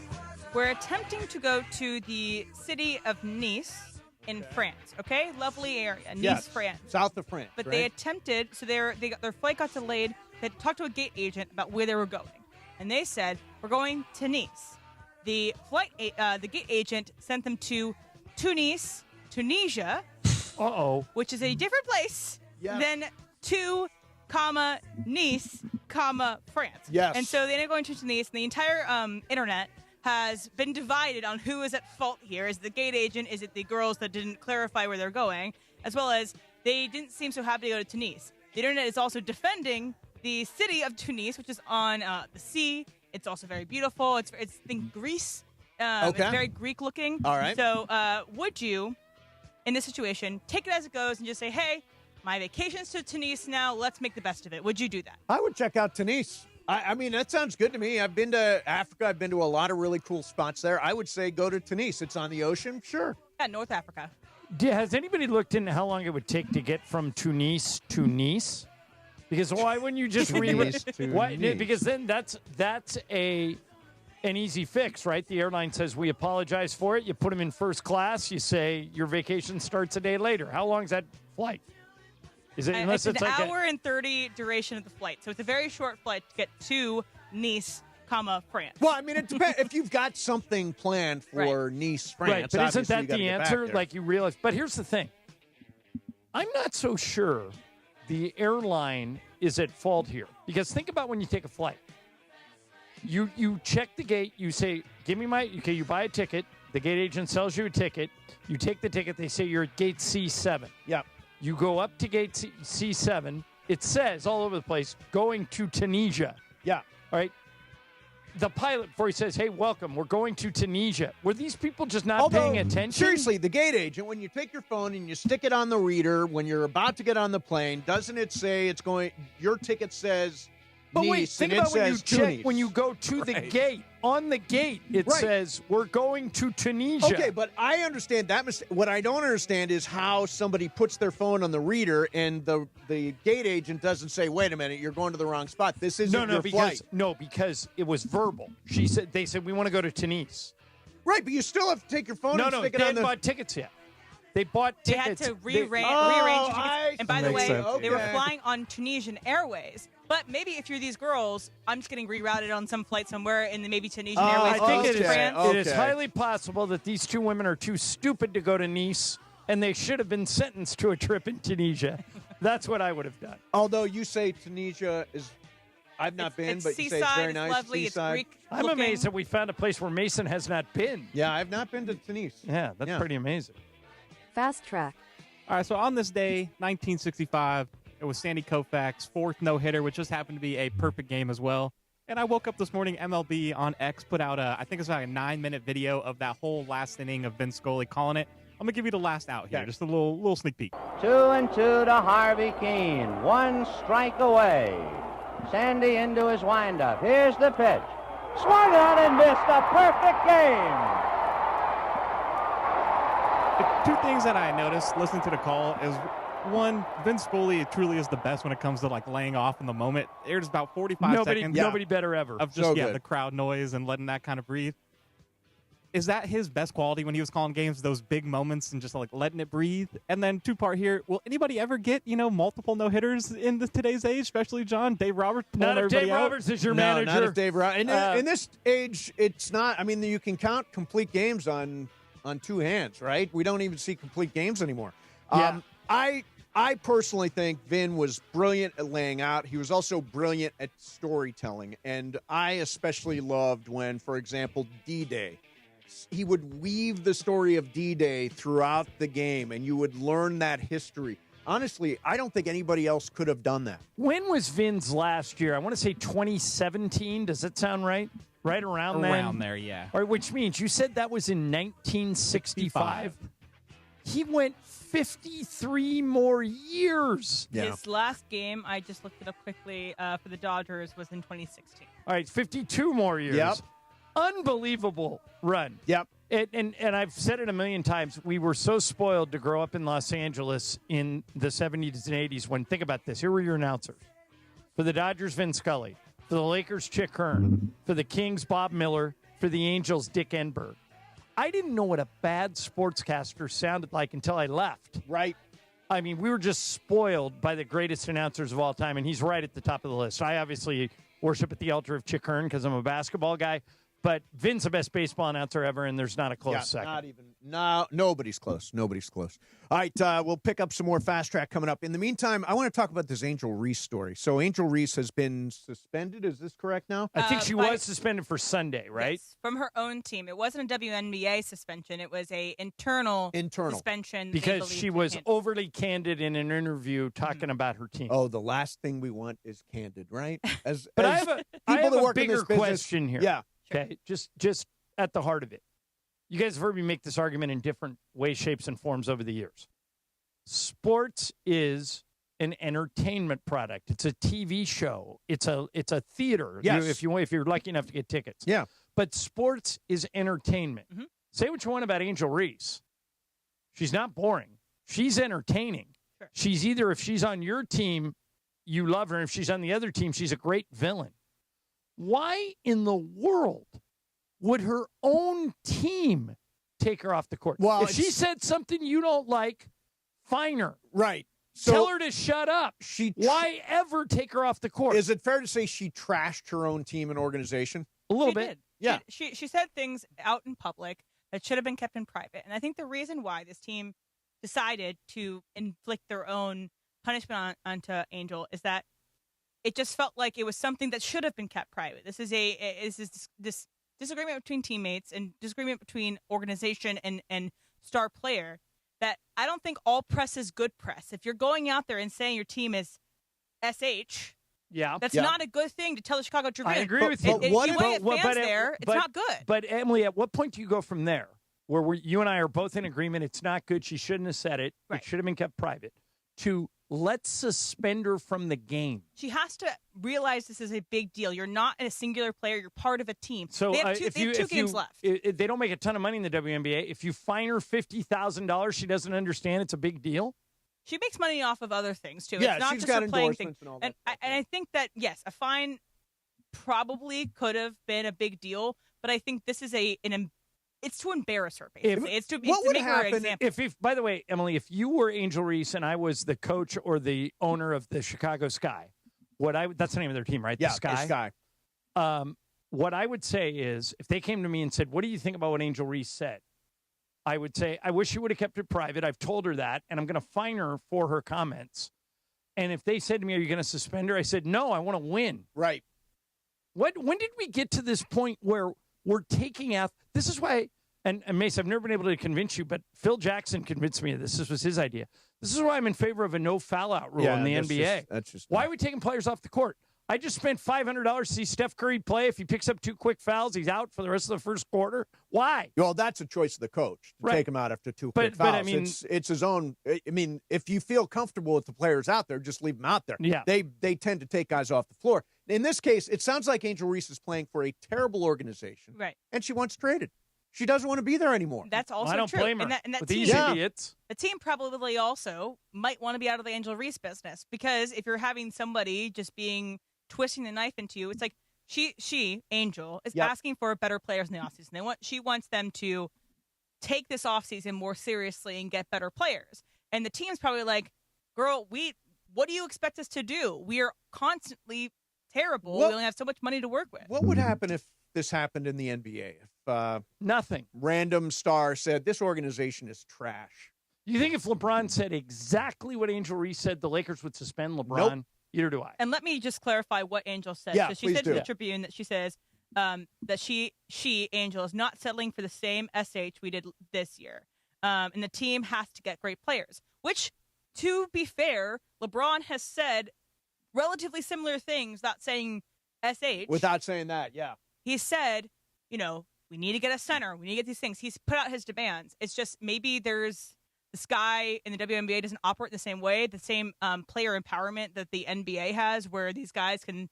were attempting to go to the city of Nice in France. Okay, lovely area, Nice, Yes, France, south of France. But right? they attempted, so their flight got delayed. They talked to a gate agent about where they were going, and they said, "We're going to Nice." The gate agent sent them to Tunis, Tunisia. Which is a different place than Nice, France. Yes. And so they ended up going to Nice, and the entire internet has been divided on who is at fault here. Is it the gate agent? Is it the girls that didn't clarify where they're going? As well as they didn't seem so happy to go to Tunis. The internet is also defending the city of Tunis, which is on the sea. It's also very beautiful. It's think Greece. It's very Greek looking. All right. So would you, in this situation, take it as it goes and just say, hey, my vacation's to Tunis now. Let's make the best of it. Would you do that? I would check out Tunis. I mean, that sounds good to me. I've been to Africa. I've been to a lot of really cool spots there. I would say go to Tunis. It's on the ocean. Sure. Yeah, North Africa. Has anybody looked into how long it would take to get from Tunis to Nice? Because why wouldn't you just Nice. Because then that's an easy fix, right? The airline says, we apologize for it. You put them in first class. You say your vacation starts a day later. How long is that flight? Is it unless it's an like hour and 30 duration of the flight. So it's a very short flight to get to Nice, France. Well, I mean, it depends. If you've got something planned for Nice, France, right, but isn't obviously that you gotta the get back answer? there. Like you realize. But here's the thing. I'm not so sure the airline is at fault here. Because think about when you take a flight. You check the gate. You say, give me you buy a ticket. The gate agent sells you a ticket. You take the ticket. They say you're at gate C7. Yep. You go up to gate C7. It says all over the place, going to Tunisia. Yeah. All right. The pilot, before he says, hey, welcome, we're going to Tunisia. Were these people just not paying attention? Seriously, the gate agent, when you take your phone and you stick it on the reader, when you're about to get on the plane, doesn't it say your ticket says But Nice, wait, think and about it when you says check, Tunis. when you go to the gate. On the gate, it Right. says, we're going to Tunisia. Okay, but I understand that mistake. What I don't understand is how somebody puts their phone on the reader and the gate agent doesn't say, wait a minute, you're going to the wrong spot. This isn't your flight. because it was verbal. They said, we want to go to Tunis. Right, but you still have to take your phone and stick it they on hadn't the... bought tickets yet. They bought They tickets. had to rearrange the tickets. And by the Makes way, sense. they were Okay. flying on Tunisian Airways. But maybe if you're these girls, I'm just getting rerouted on some flight somewhere in maybe Tunisian Airways. I think goes to France. it is highly possible that these 2 women are too stupid to go to Nice, and they should have been sentenced to a trip in Tunisia. That's what I would have done. Although you say Tunisia is... I've not been, it's but you say seaside, it's very it's nice. lovely, it's seaside. Greek I'm amazed that we found a place where Mason has not been. Yeah, I've not been to Tunis. Yeah, that's pretty amazing. Fast Track. All right, so on this day, 1965, it was Sandy Koufax, 4th no-hitter, which just happened to be a perfect game as well. And I woke up this morning, MLB on X put out I think it's like a 9-minute video of that whole last inning of Vince Scully calling it. I'm going to give you the last out here, just a little sneak peek. 2-2 to Harvey Keene. 1 strike away. Sandy into his windup. Here's the pitch. Swung on and missed. A perfect game. Two things that I noticed listening to the call is, one, Vince Scully truly is the best when it comes to like laying off in the moment. There's about 45 seconds. Nobody better ever. Of just the crowd noise and letting that kind of breathe. Is that his best quality when he was calling games, those big moments and just like letting it breathe? And then two-part here, will anybody ever get, multiple no-hitters in today's age, especially John? Dave Roberts? Not if Dave Roberts is your manager. Not if Dave Roberts. In this age, it's not. I mean, you can count complete games on two hands, right? We don't even see complete games anymore. Yeah. I personally think Vin was brilliant at laying out. He was also brilliant at storytelling. And I especially loved when, for example, D-Day, he would weave the story of D-Day throughout the game, and you would learn that history. Honestly, I don't think anybody else could have done that. When was Vin's last year? I want to say 2017. Does that sound right? Right around then? Around there, yeah. All right, which means you said that was in 1965. He went 53 more years. Yeah. His last game, I just looked it up quickly, for the Dodgers was in 2016. All right, 52 more years. Yep. Unbelievable run. Yep. And I've said it a million times. We were so spoiled to grow up in Los Angeles in the 70s and 80s when, think about this. Here were your announcers. For the Dodgers, Vin Scully. For the Lakers, Chick Hearn. For the Kings, Bob Miller. For the Angels, Dick Enberg. I didn't know what a bad sportscaster sounded like until I left. Right. I mean, we were just spoiled by the greatest announcers of all time, and he's right at the top of the list. I obviously worship at the altar of Chick Hearn because I'm a basketball guy. But Vin's the best baseball announcer ever, and there's not a close second. Not even. No, nobody's close. Nobody's close. All right, we'll pick up some more Fast Track coming up. In the meantime, I want to talk about this Angel Reese story. So Angel Reese has been suspended. Is this correct now? I think she was suspended for Sunday, right? Yes, from her own team. It wasn't a WNBA suspension. It was a internal suspension. Because she was overly candid in an interview talking about her team. Oh, the last thing we want is candid, right? But I have a bigger question here. Yeah. Okay, just at the heart of it. You guys have heard me make this argument in different ways, shapes, and forms over the years. Sports is an entertainment product. It's a TV show. It's a theater. Yes. If you're lucky enough to get tickets. Yeah. But sports is entertainment. Mm-hmm. Say what you want about Angel Reese. She's not boring. She's entertaining. Sure. She's either, if she's on your team, you love her. And if she's on the other team, she's a great villain. Why in the world would her own team take her off the court? Well, if she said something you don't like, fine her. Right. Tell her to shut up. Why ever take her off the court? Is it fair to say she trashed her own team and organization? A little bit. Did. Yeah. She said things out in public that should have been kept in private. And I think the reason why this team decided to inflict their own punishment onto Angel is that it just felt like it was something that should have been kept private. This is this disagreement between teammates and disagreement between organization and star player that I don't think all press is good press. If you're going out there and saying your team is SH, that's not a good thing to tell the Chicago Tribune. I agree with you. It's not good. But Emily, at what point do you go from there, where you and I are both in agreement it's not good, she shouldn't have said it, it should have been kept private, to let's suspend her from the game? She has to realize this is a big deal. You're not a singular player. You're part of a team. So they have two games left. They don't make a ton of money in the WNBA. If you fine her $50,000, she doesn't understand it's a big deal? She makes money off of other things, too. Yeah, it's not she's just got a playing thing. endorsements and all that and I think that, yes, a fine probably could have been a big deal, but I think this is it's to embarrass her, basically. It's to make her an example. If, by the way, Emily, if you were Angel Reese and I was the coach or the owner of the Chicago Sky, that's the name of their team, right? Yeah, the Sky. What I would say is, if they came to me and said, what do you think about what Angel Reese said? I would say, I wish you would have kept it private. I've told her that, and I'm going to fine her for her comments. And if they said to me, are you going to suspend her? I said, no, I want to win. Right. When did we get to this point where we're taking out? This is why, and Mace, I've never been able to convince you, but Phil Jackson convinced me of this. This was his idea. This is why I'm in favor of a no foul out rule in the NBA. Why are we taking players off the court? I just spent $500 to see Steph Curry play. If he picks up 2 quick fouls, he's out for the rest of the first quarter. Why? Well, that's a choice of the coach to take him out after 2 quick fouls. But I mean, it's his own. I mean, if you feel comfortable with the players out there, just leave them out there. Yeah. They tend to take guys off the floor. In this case, it sounds like Angel Reese is playing for a terrible organization. Right. And she wants traded. She doesn't want to be there anymore. That's also I don't true. blame her. And that with team, these idiots. The team probably also might want to be out of the Angel Reese business, because if you're having somebody just twisting the knife into you, it's like she Angel, is asking for better players in the offseason. She wants them to take this offseason more seriously and get better players. And the team's probably like, girl, what do you expect us to do? We are constantly terrible. We only have so much money to work with. What would happen if this happened in the NBA? If nothing, random star said this organization is trash. You think if LeBron said exactly what Angel Reese said, the Lakers would suspend LeBron? Nope. Either do I. And let me just clarify what Angel said. Yeah, so she please said do. to the Tribune that she says that she Angel is not settling for the same SH we did this year, and the team has to get great players. Which, to be fair, LeBron has said relatively similar things, not saying SH. Without saying that, yeah. He said, we need to get a center. We need to get these things. He's put out his demands. It's just maybe this guy in the WNBA doesn't operate the same way, the same player empowerment that the NBA has, where these guys can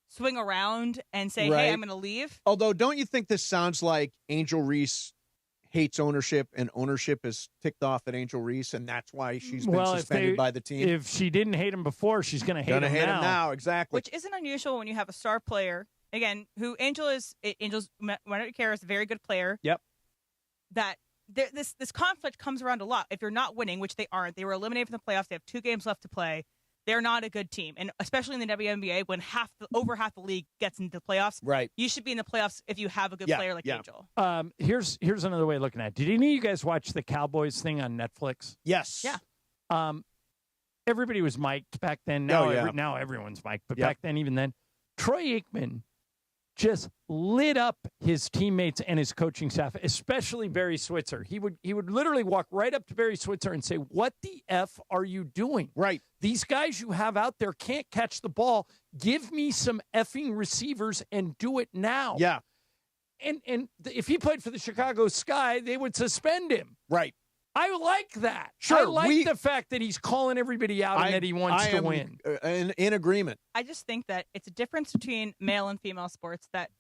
swing around and say, hey, I'm going to leave. Although, don't you think this sounds like Angel Reese hates ownership, and ownership is ticked off at Angel Reese, and that's why she's been suspended by the team? If she didn't hate him before, she's going to hate him now. Exactly. Which isn't unusual when you have a star player, again, who Angel's Leonard Care is a very good player. Yep. That this conflict comes around a lot. If you're not winning, which they aren't, they were eliminated from the playoffs. They have 2 games left to play. They're not a good team, and especially in the WNBA, when over half the league gets into the playoffs, right? You should be in the playoffs if you have a good player like Angel. Here's another way of looking at it. Did any of you guys watch the Cowboys thing on Netflix? Yes. Yeah. Everybody was mic'd back then. Now, now everyone's mic'd, but back then, even then, Troy Aikman just lit up his teammates and his coaching staff, especially Barry Switzer. He would literally walk right up to Barry Switzer and say, "What the F are you doing? Right. These guys you have out there can't catch the ball. Give me some effing receivers and do it now." Yeah. And if he played for the Chicago Sky, they would suspend him. Right. I like that. Sure, I like the fact that he's calling everybody out and that he wants to win. In agreement. I just think that it's a difference between male and female sports that,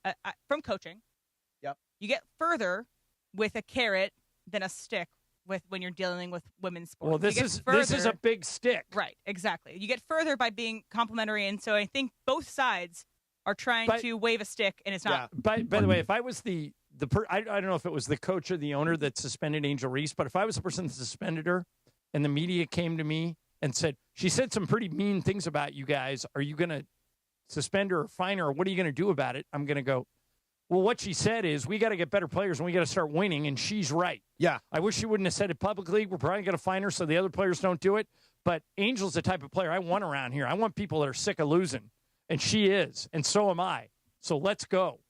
from coaching, you get further with a carrot than a stick when you're dealing with women's sports. Well, this is a big stick. Right, exactly. You get further by being complimentary, and so I think both sides are trying to wave a stick, and it's not. By the way, if I was I don't know if it was the coach or the owner that suspended Angel Reese, but if I was the person that suspended her and the media came to me and said, she said some pretty mean things about you guys, are you going to suspend her or fine her, or what are you going to do about it? I'm going to go, well, what she said is we got to get better players and we got to start winning, and she's right. Yeah. I wish she wouldn't have said it publicly. We're probably going to fine her so the other players don't do it, but Angel's the type of player I want around here. I want people that are sick of losing, and she is, and so am I. So let's go.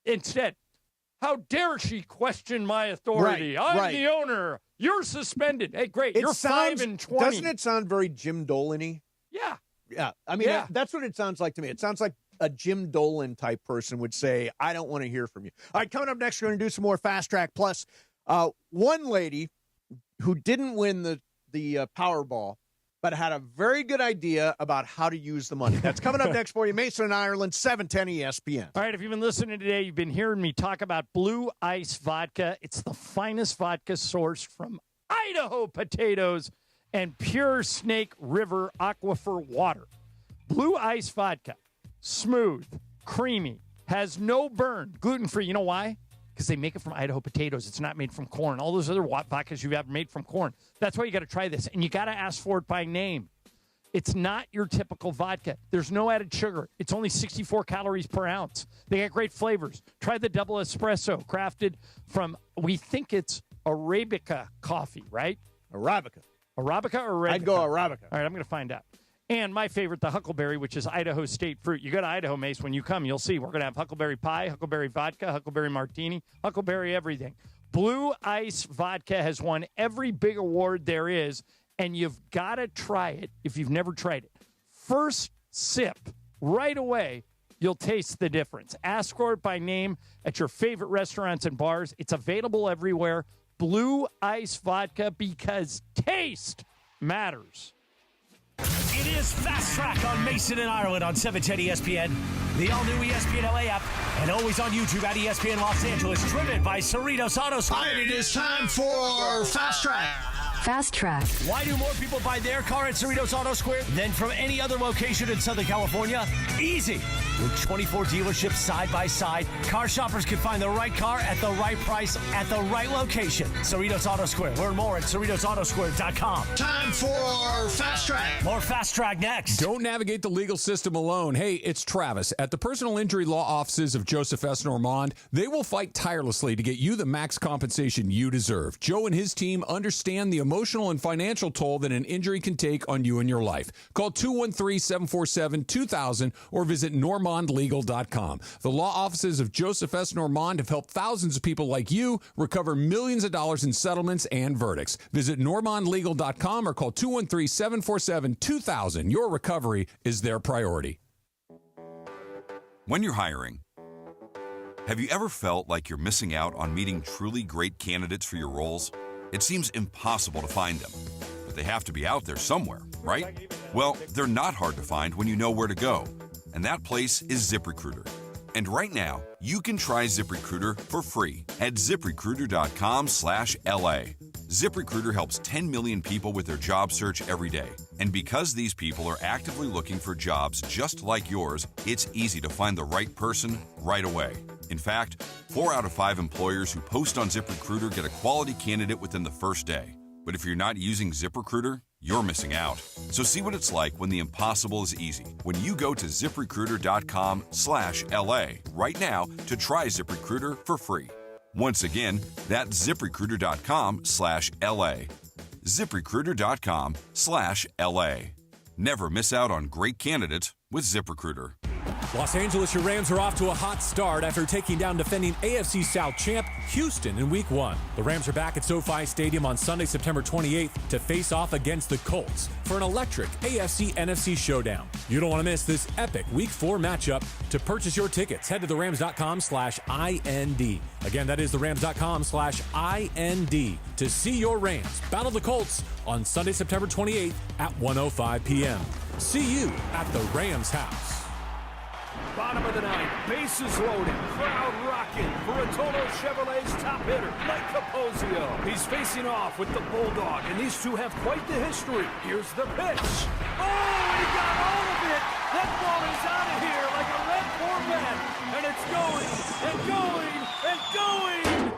Instead, how dare she question my authority? Right, I'm the owner. You're suspended. Hey, great. You're 5-20. Doesn't it sound very Jim Dolan-y? Yeah. Yeah. I mean, that's what it sounds like to me. It sounds like a Jim Dolan type person would say, I don't want to hear from you. All right, coming up next, we're going to do some more Fast Track Plus. One lady who didn't win the Powerball, but had a very good idea about how to use the money. That's coming up next for you. Mason and Ireland, 710 ESPN. All right, if you've been listening today, you've been hearing me talk about Blue Ice Vodka. It's the finest vodka sourced from Idaho potatoes and pure Snake River aquifer water. Blue Ice Vodka, smooth, creamy, has no burn, gluten-free. You know why? Because they make it from Idaho potatoes. It's not made from corn. All those other vodkas you've ever made from corn. That's why you got to try this. And you got to ask for it by name. It's not your typical vodka. There's no added sugar. It's only 64 calories per ounce. They got great flavors. Try the double espresso, crafted from, we think it's Arabica coffee, right? Arabica. Arabica or Arabica? I'd go Arabica. All right, I'm going to find out. And my favorite, the huckleberry, which is Idaho State fruit. You go to Idaho, Mace, when you come, you'll see. We're going to have huckleberry pie, huckleberry vodka, huckleberry martini, huckleberry everything. Blue Ice Vodka has won every big award there is, and you've got to try it if you've never tried it. First sip, right away, you'll taste the difference. Ask for it by name at your favorite restaurants and bars. It's available everywhere. Blue Ice Vodka, because taste matters. It is Fast Track on Mason and Ireland on 710 ESPN, the all-new ESPN LA app, and always on YouTube at ESPN Los Angeles, driven by Cerritos Auto Square. It is time for Fast Track. Fast Track. Why do more people buy their car at Cerritos Auto Square than from any other location in Southern California? Easy. With 24 dealerships side by side, car shoppers can find the right car at the right price at the right location. Cerritos Auto Square. Learn more at CerritosAutoSquare.com. Time for Fast Track. More Fast Track next. Don't navigate the legal system alone. Hey, it's Travis. At the personal injury law offices of Joseph S. Normand, they will fight tirelessly to get you the max compensation you deserve. Joe and his team understand the emotional and financial toll that an injury can take on you and your life. Call 213-747-2000 or visit normandlegal.com. The law offices of Joseph S. Normand have helped thousands of people like you recover millions of dollars in settlements and verdicts. Visit normandlegal.com or call 213-747-2000. Your recovery is their priority. When you're hiring, have you ever felt like you're missing out on meeting truly great candidates for your roles? It seems impossible to find them, but they have to be out there somewhere, right? Well, they're not hard to find when you know where to go, and that place is ZipRecruiter. And right now, you can try ZipRecruiter for free at ZipRecruiter.com/LA. ZipRecruiter helps 10 million people with their job search every day. And because these people are actively looking for jobs just like yours, it's easy to find the right person right away. In fact, 4 out of 5 employers who post on ZipRecruiter get a quality candidate within the first day. But if you're not using ZipRecruiter, you're missing out. So see what it's like when the impossible is easy. When you go to ZipRecruiter.com/LA right now to try ZipRecruiter for free. Once again, that's ZipRecruiter.com/LA. ZipRecruiter.com/LA. Never miss out on great candidates with ZipRecruiter. Los Angeles, your Rams are off to a hot start after taking down defending AFC South champ Houston in Week 1. The Rams are back at SoFi Stadium on Sunday, September 28th to face off against the Colts for an electric AFC-NFC showdown. You don't want to miss this epic Week 4 matchup. To purchase your tickets, head to therams.com/IND. Again, that is therams.com/IND to see your Rams battle the Colts on Sunday, September 28th at 1:05 p.m. See you at the Rams house. Bottom of the ninth, bases loaded, crowd rocking for Rotolo Chevrolet's top hitter, Mike Capozio. He's facing off with the Bulldog, and these two have quite the history. Here's the pitch. Oh, he got all of it. That ball is out of here like a red Corvette, and it's going, and going, and going.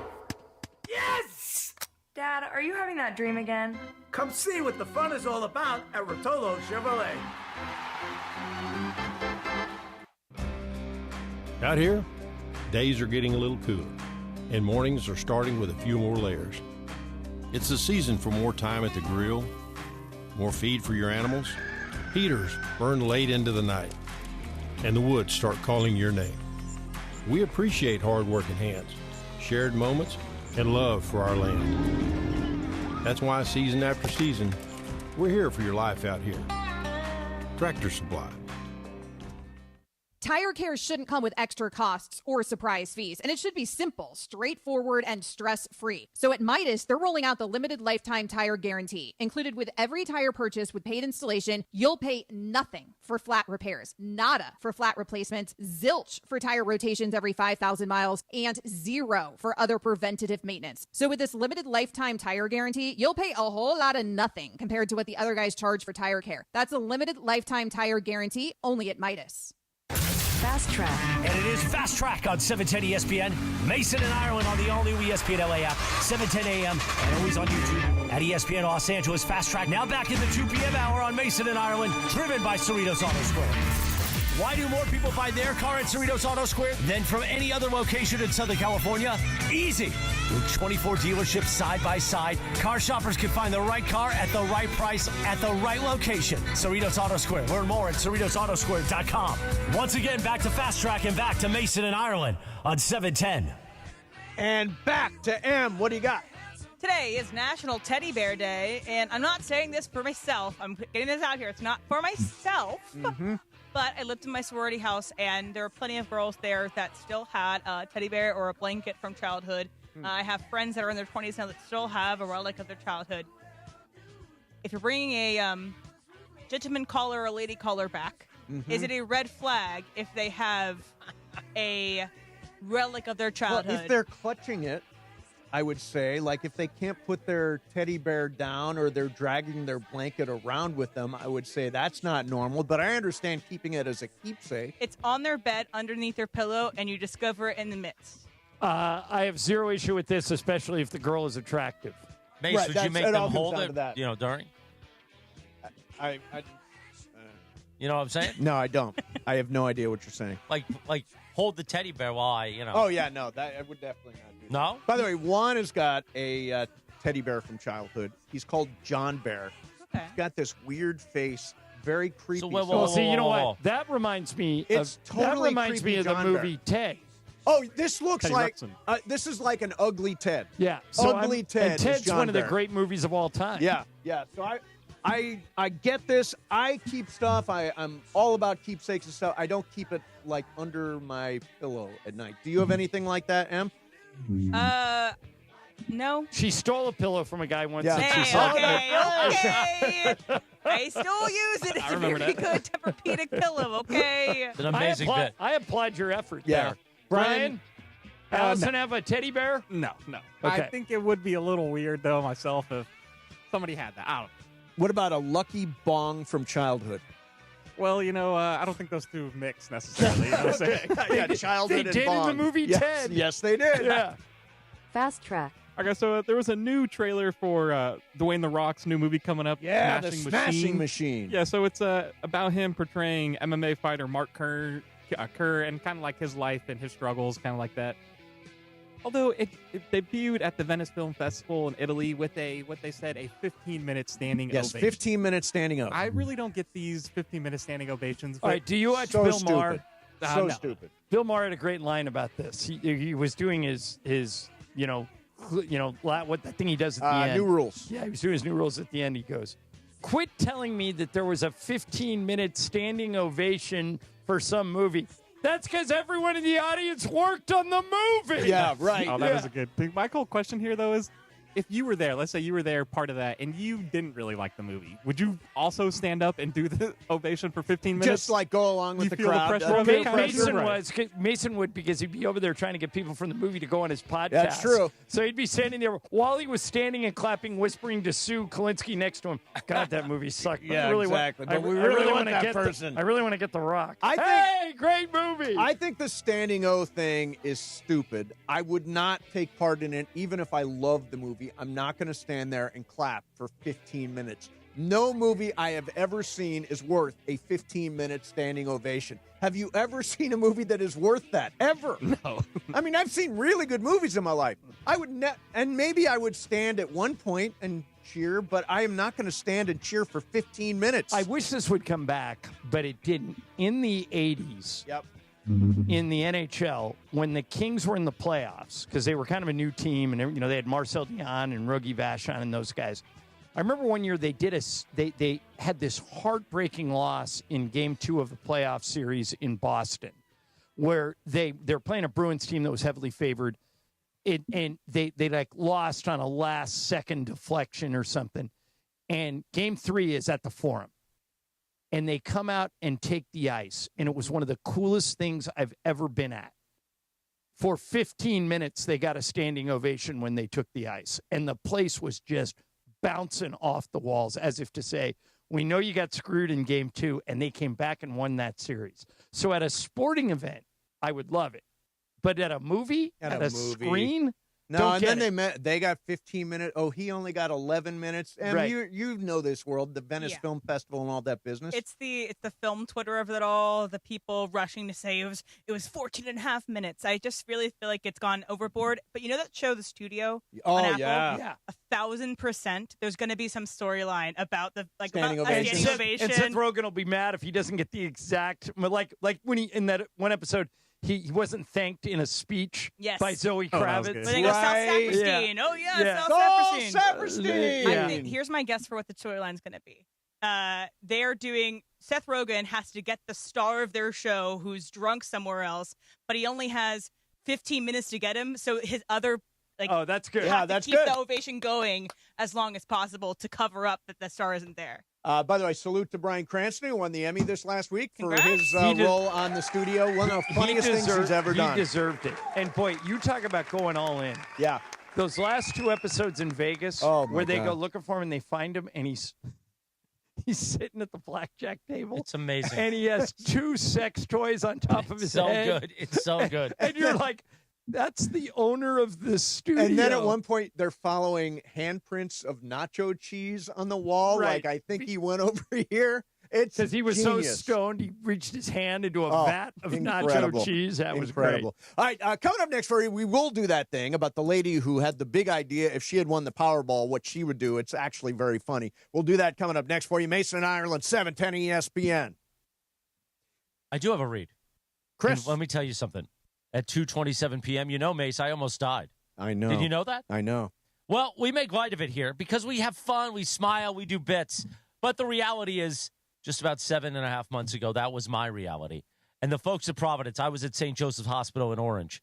Yes! Dad, are you having that dream again? Come see what the fun is all about at Rotolo Chevrolet. Out here, days are getting a little cooler, and mornings are starting with a few more layers. It's the season for more time at the grill, more feed for your animals. Heaters burn late into the night, and the woods start calling your name. We appreciate hard-working hands, shared moments, and love for our land. That's why season after season, we're here for your life out here. Tractor Supply. Tire care shouldn't come with extra costs or surprise fees, and it should be simple, straightforward, and stress-free. So at Midas, they're rolling out the limited lifetime tire guarantee. Included with every tire purchase with paid installation, you'll pay nothing for flat repairs, nada for flat replacements, zilch for tire rotations every 5,000 miles, and zero for other preventative maintenance. So with this limited lifetime tire guarantee, you'll pay a whole lot of nothing compared to what the other guys charge for tire care. That's a limited lifetime tire guarantee only at Midas. Fast Track. And it is Fast Track on 710 ESPN. Mason and Ireland on the all-new ESPN LA app, 7:10 a.m. and always on YouTube at ESPN Los Angeles. Fast Track now back in the 2 p.m. hour on Mason and Ireland, driven by Cerritos Auto Square. Why do more people buy their car at Cerritos Auto Square than from any other location in Southern California? Easy. With 24 dealerships side by side, car shoppers can find the right car at the right price at the right location. Cerritos Auto Square. Learn more at CerritosAutoSquare.com. Once again, back to Fast Track and back to Mason and Ireland on 710. And back to M. What do you got? Today is National Teddy Bear Day, and I'm not saying this for myself. I'm getting this out here. It's not for myself. Mm-hmm. But I lived in my sorority house, and there were plenty of girls there that still had a teddy bear or a blanket from childhood. I have friends that are in their 20s now that still have a relic of their childhood. If you're bringing a gentleman caller or lady caller back? Mhm. Is it a red flag if they have a relic of their childhood? Well, if they're clutching it, I would say, like if they can't put their teddy bear down or they're dragging their blanket around with them, I would say that's not normal. But I understand keeping it as a keepsake. It's on their bed underneath their pillow, and you discover it in the midst. I have zero issue with this, especially if the girl is attractive. Mace, Right, would you make it all them comes hold down it, to that. during? I You know what I'm saying? No, I don't. I have no idea what you're saying. Like hold the teddy bear while I, Oh, yeah, no, that I would definitely not do that. No? By the way, Juan has got a teddy bear from childhood. He's called John Bear. Okay. He's got this weird face, very creepy. So wait, Well, see, you know what? That reminds me It's of totally that reminds creepy me of the John movie Bear. Ted. Oh, this looks Teddy like Ruxpin. this is like an ugly Ted. Yeah, so ugly Ted. And Ted's is John one of the Bear. great movies of all time. Yeah. So I get this. I keep stuff. I'm all about keepsakes and stuff. I don't keep it like under my pillow at night. Do you have anything like that, Em? No. She stole a pillow from a guy once. Yeah. that she Hey, saw. okay. I still use it. It's I a remember very that. good Tempur-Pedic pillow, okay? It's an amazing bit. I applaud your effort Yeah. there. Brian, Allison have a teddy bear? No. Okay. I think it would be a little weird, though, myself, if somebody had that. I don't know. What about a lucky bong from childhood? Well, I don't think those two mix necessarily. You know what I'm saying? Yeah, childhood They and did in the bong. movie Yes, Ted. Yes, they did. Yeah. Fast Track. Okay, so there was a new trailer for Dwayne The Rock's new movie coming up. Yeah, the Smashing Smashing Machine. Yeah, so it's about him portraying MMA fighter Mark Kerr and kind of like his life and his struggles, kind of like that. Although it debuted at the Venice Film Festival in Italy with what they said a 15-minute standing Yes, ovation. 15-minute standing ovation. I really don't get these 15-minute standing ovations. All right, do you watch So Bill stupid. Maher? So No. stupid. Bill Maher had a great line about this. He was doing his what that thing he does at the end. New rules. Yeah, he was doing his new rules at the end. He goes, "Quit telling me that there was a 15-minute standing ovation for some movie. That's because everyone in the audience worked on the movie." Yeah, right. Oh, that was a good thing. My whole question here, though, is if you were there, let's say you were there part of that, and you didn't really like the movie, would you also stand up and do the ovation for 15 minutes? Just like go along with You the feel the crowd. pressure Well, of it? Mason would because he'd be over there trying to get people from the movie to go on his podcast. That's true. So he'd be standing there while he was standing and clapping, whispering to Sue Kalinsky next to him. God, that movie sucked. But Yeah, I really exactly. Want, But we really want wanna that get person. I really want to get The Rock. I think- great movie. I think the standing O thing is stupid. I would not take part in it, even if I loved the movie. I'm not going to stand there and clap for 15 minutes. No movie I have ever seen is worth a 15-minute standing ovation. Have you ever seen a movie that is worth that? Ever? No. I mean, I've seen really good movies in my life. I would and maybe I would stand at one point and cheer, but I am not going to stand and cheer for 15 minutes. I wish this would come back, but it didn't. In the 80s, Yep. in the NHL, when the Kings were in the playoffs, because they were kind of a new team, and they had Marcel Dion and Rogie Vachon and those guys. I remember one year they had this heartbreaking loss in Game 2 of the playoff series in Boston, where they're playing a Bruins team that was heavily favored, and they like lost on a last second deflection or something. And Game 3 is at the Forum, and they come out and take the ice, and it was one of the coolest things I've ever been at. For 15 minutes, they got a standing ovation when they took the ice, and the place was just bouncing off the walls as if to say, we know you got screwed in Game 2, and they came back and won that series. So at a sporting event, I would love it. But at a movie, at a screen, No, don't and get then it. they got 15 minutes. Oh, he only got 11 minutes. And Right. you know this world, the Venice Yeah. Film Festival and all that business. It's the film Twitter of it all, the people rushing to say it was 14 and a half minutes. I just really feel like it's gone overboard. But you know that show, The Studio? Oh, on Apple? yeah. 1,000%. There's going to be some storyline about the Standing about a ovation. standing ovation. And Seth Rogen will be mad if he doesn't get the exact, like when he, in that one episode, he wasn't thanked in a speech Yes. by Zoe Oh, that was Kravitz. good. When they go South Right. Saperstein. Yeah. Oh, yeah, Yeah. South Go Saperstein. Saperstein! Yeah. I think here's my guess for what the storyline's going to be. They're doing Seth Rogen has to get the star of their show who's drunk somewhere else, but he only has 15 minutes to get him. So his other that's good. have Yeah, to that's keep good. the ovation going as long as possible to cover up that the star isn't there. By the way, salute to Bryan Cranston, who won the Emmy this last week for Congrats. his role on the studio. One of the funniest things he's ever done. He deserved it. And, boy, you talk about going all in. Yeah. Those last 2 episodes in Vegas where they go looking for him and they find him, and he's sitting at the blackjack table. It's amazing. And he has 2 sex toys on top of his head. It's so good. And you're like, that's the owner of the studio. And then at one point, they're following handprints of nacho cheese on the wall. Right. Like, I think he went over here. It's because he was genius. so stoned, he reached his hand into a vat of nacho cheese. That was great. All right, coming up next for you, we will do that thing about the lady who had the big idea if she had won the Powerball, what she would do. It's actually very funny. We'll do that coming up next for you. Mason and Ireland, 710 ESPN. I do have a read. Chris. And let me tell you something. At 2:27 p.m., you know, Mace, I almost died. I know. Did you know that? I know. Well, we make light of it here because we have fun, we smile, we do bits. But the reality is, just about 7.5 months ago, that was my reality. And the folks at Providence, I was at St. Joseph's Hospital in Orange.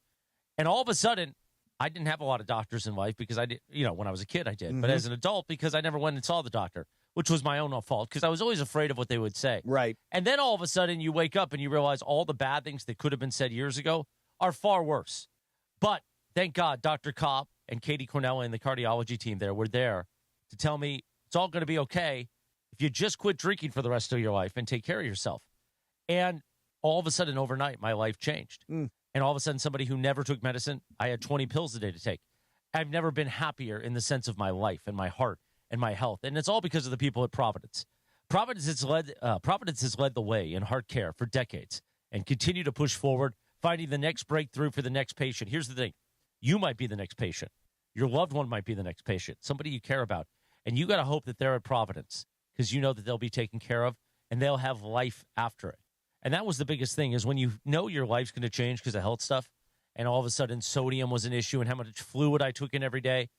And all of a sudden, I didn't have a lot of doctors in life because I did, when I was a kid, I did. But as an adult, because I never went and saw the doctor, which was my own fault because I was always afraid of what they would say. Right. And then all of a sudden, you wake up and you realize all the bad things that could have been said years ago are far worse. But thank God, Dr. Kopp and Katie Cornella and the cardiology team there were there to tell me it's all going to be okay if you just quit drinking for the rest of your life and take care of yourself. And all of a sudden, overnight, my life changed. And all of a sudden, somebody who never took medicine, I had 20 pills a day to take. I've never been happier in the sense of my life and my heart and my health. And it's all because of the people at Providence. Providence has led the way in heart care for decades and continue to push forward, finding the next breakthrough for the next patient. Here's the thing. You might be the next patient. Your loved one might be the next patient, somebody you care about. And you got to hope that they're at Providence because you know that they'll be taken care of and they'll have life after it. And that was the biggest thing is when you know your life's going to change because of health stuff and all of a sudden sodium was an issue and how much fluid I took in every day.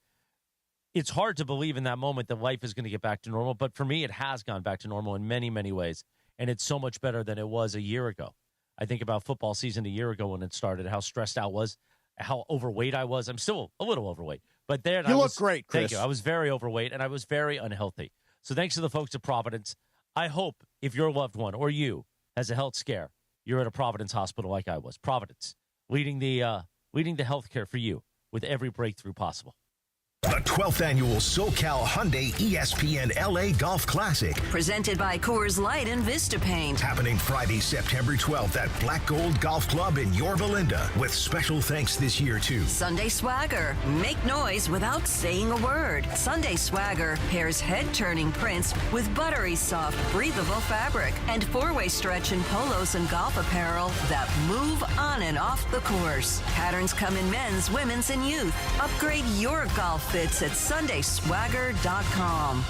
It's hard to believe in that moment that life is going to get back to normal. But for me, it has gone back to normal in many, many ways. And it's so much better than it was a year ago. I think about football season a year ago when it started, how stressed I was, how overweight I was. I'm still a little overweight. But there, you look great, Chris. Thank you. I was very overweight, and I was very unhealthy. So thanks to the folks at Providence. I hope if your loved one or you has a health scare, you're at a Providence hospital like I was. Providence, leading the healthcare for you with every breakthrough possible. The 12th annual SoCal Hyundai ESPN LA Golf Classic. Presented by Coors Light and Vista Paint. Happening Friday, September 12th at Black Gold Golf Club in Yorba Linda. With special thanks this year to Sunday Swagger. Make noise without saying a word. Sunday Swagger pairs head-turning prints with buttery soft, breathable fabric. And four-way stretch in polos and golf apparel that move on and off the course. Patterns come in men's, women's, and youth. Upgrade your golf fits at sundayswagger.com.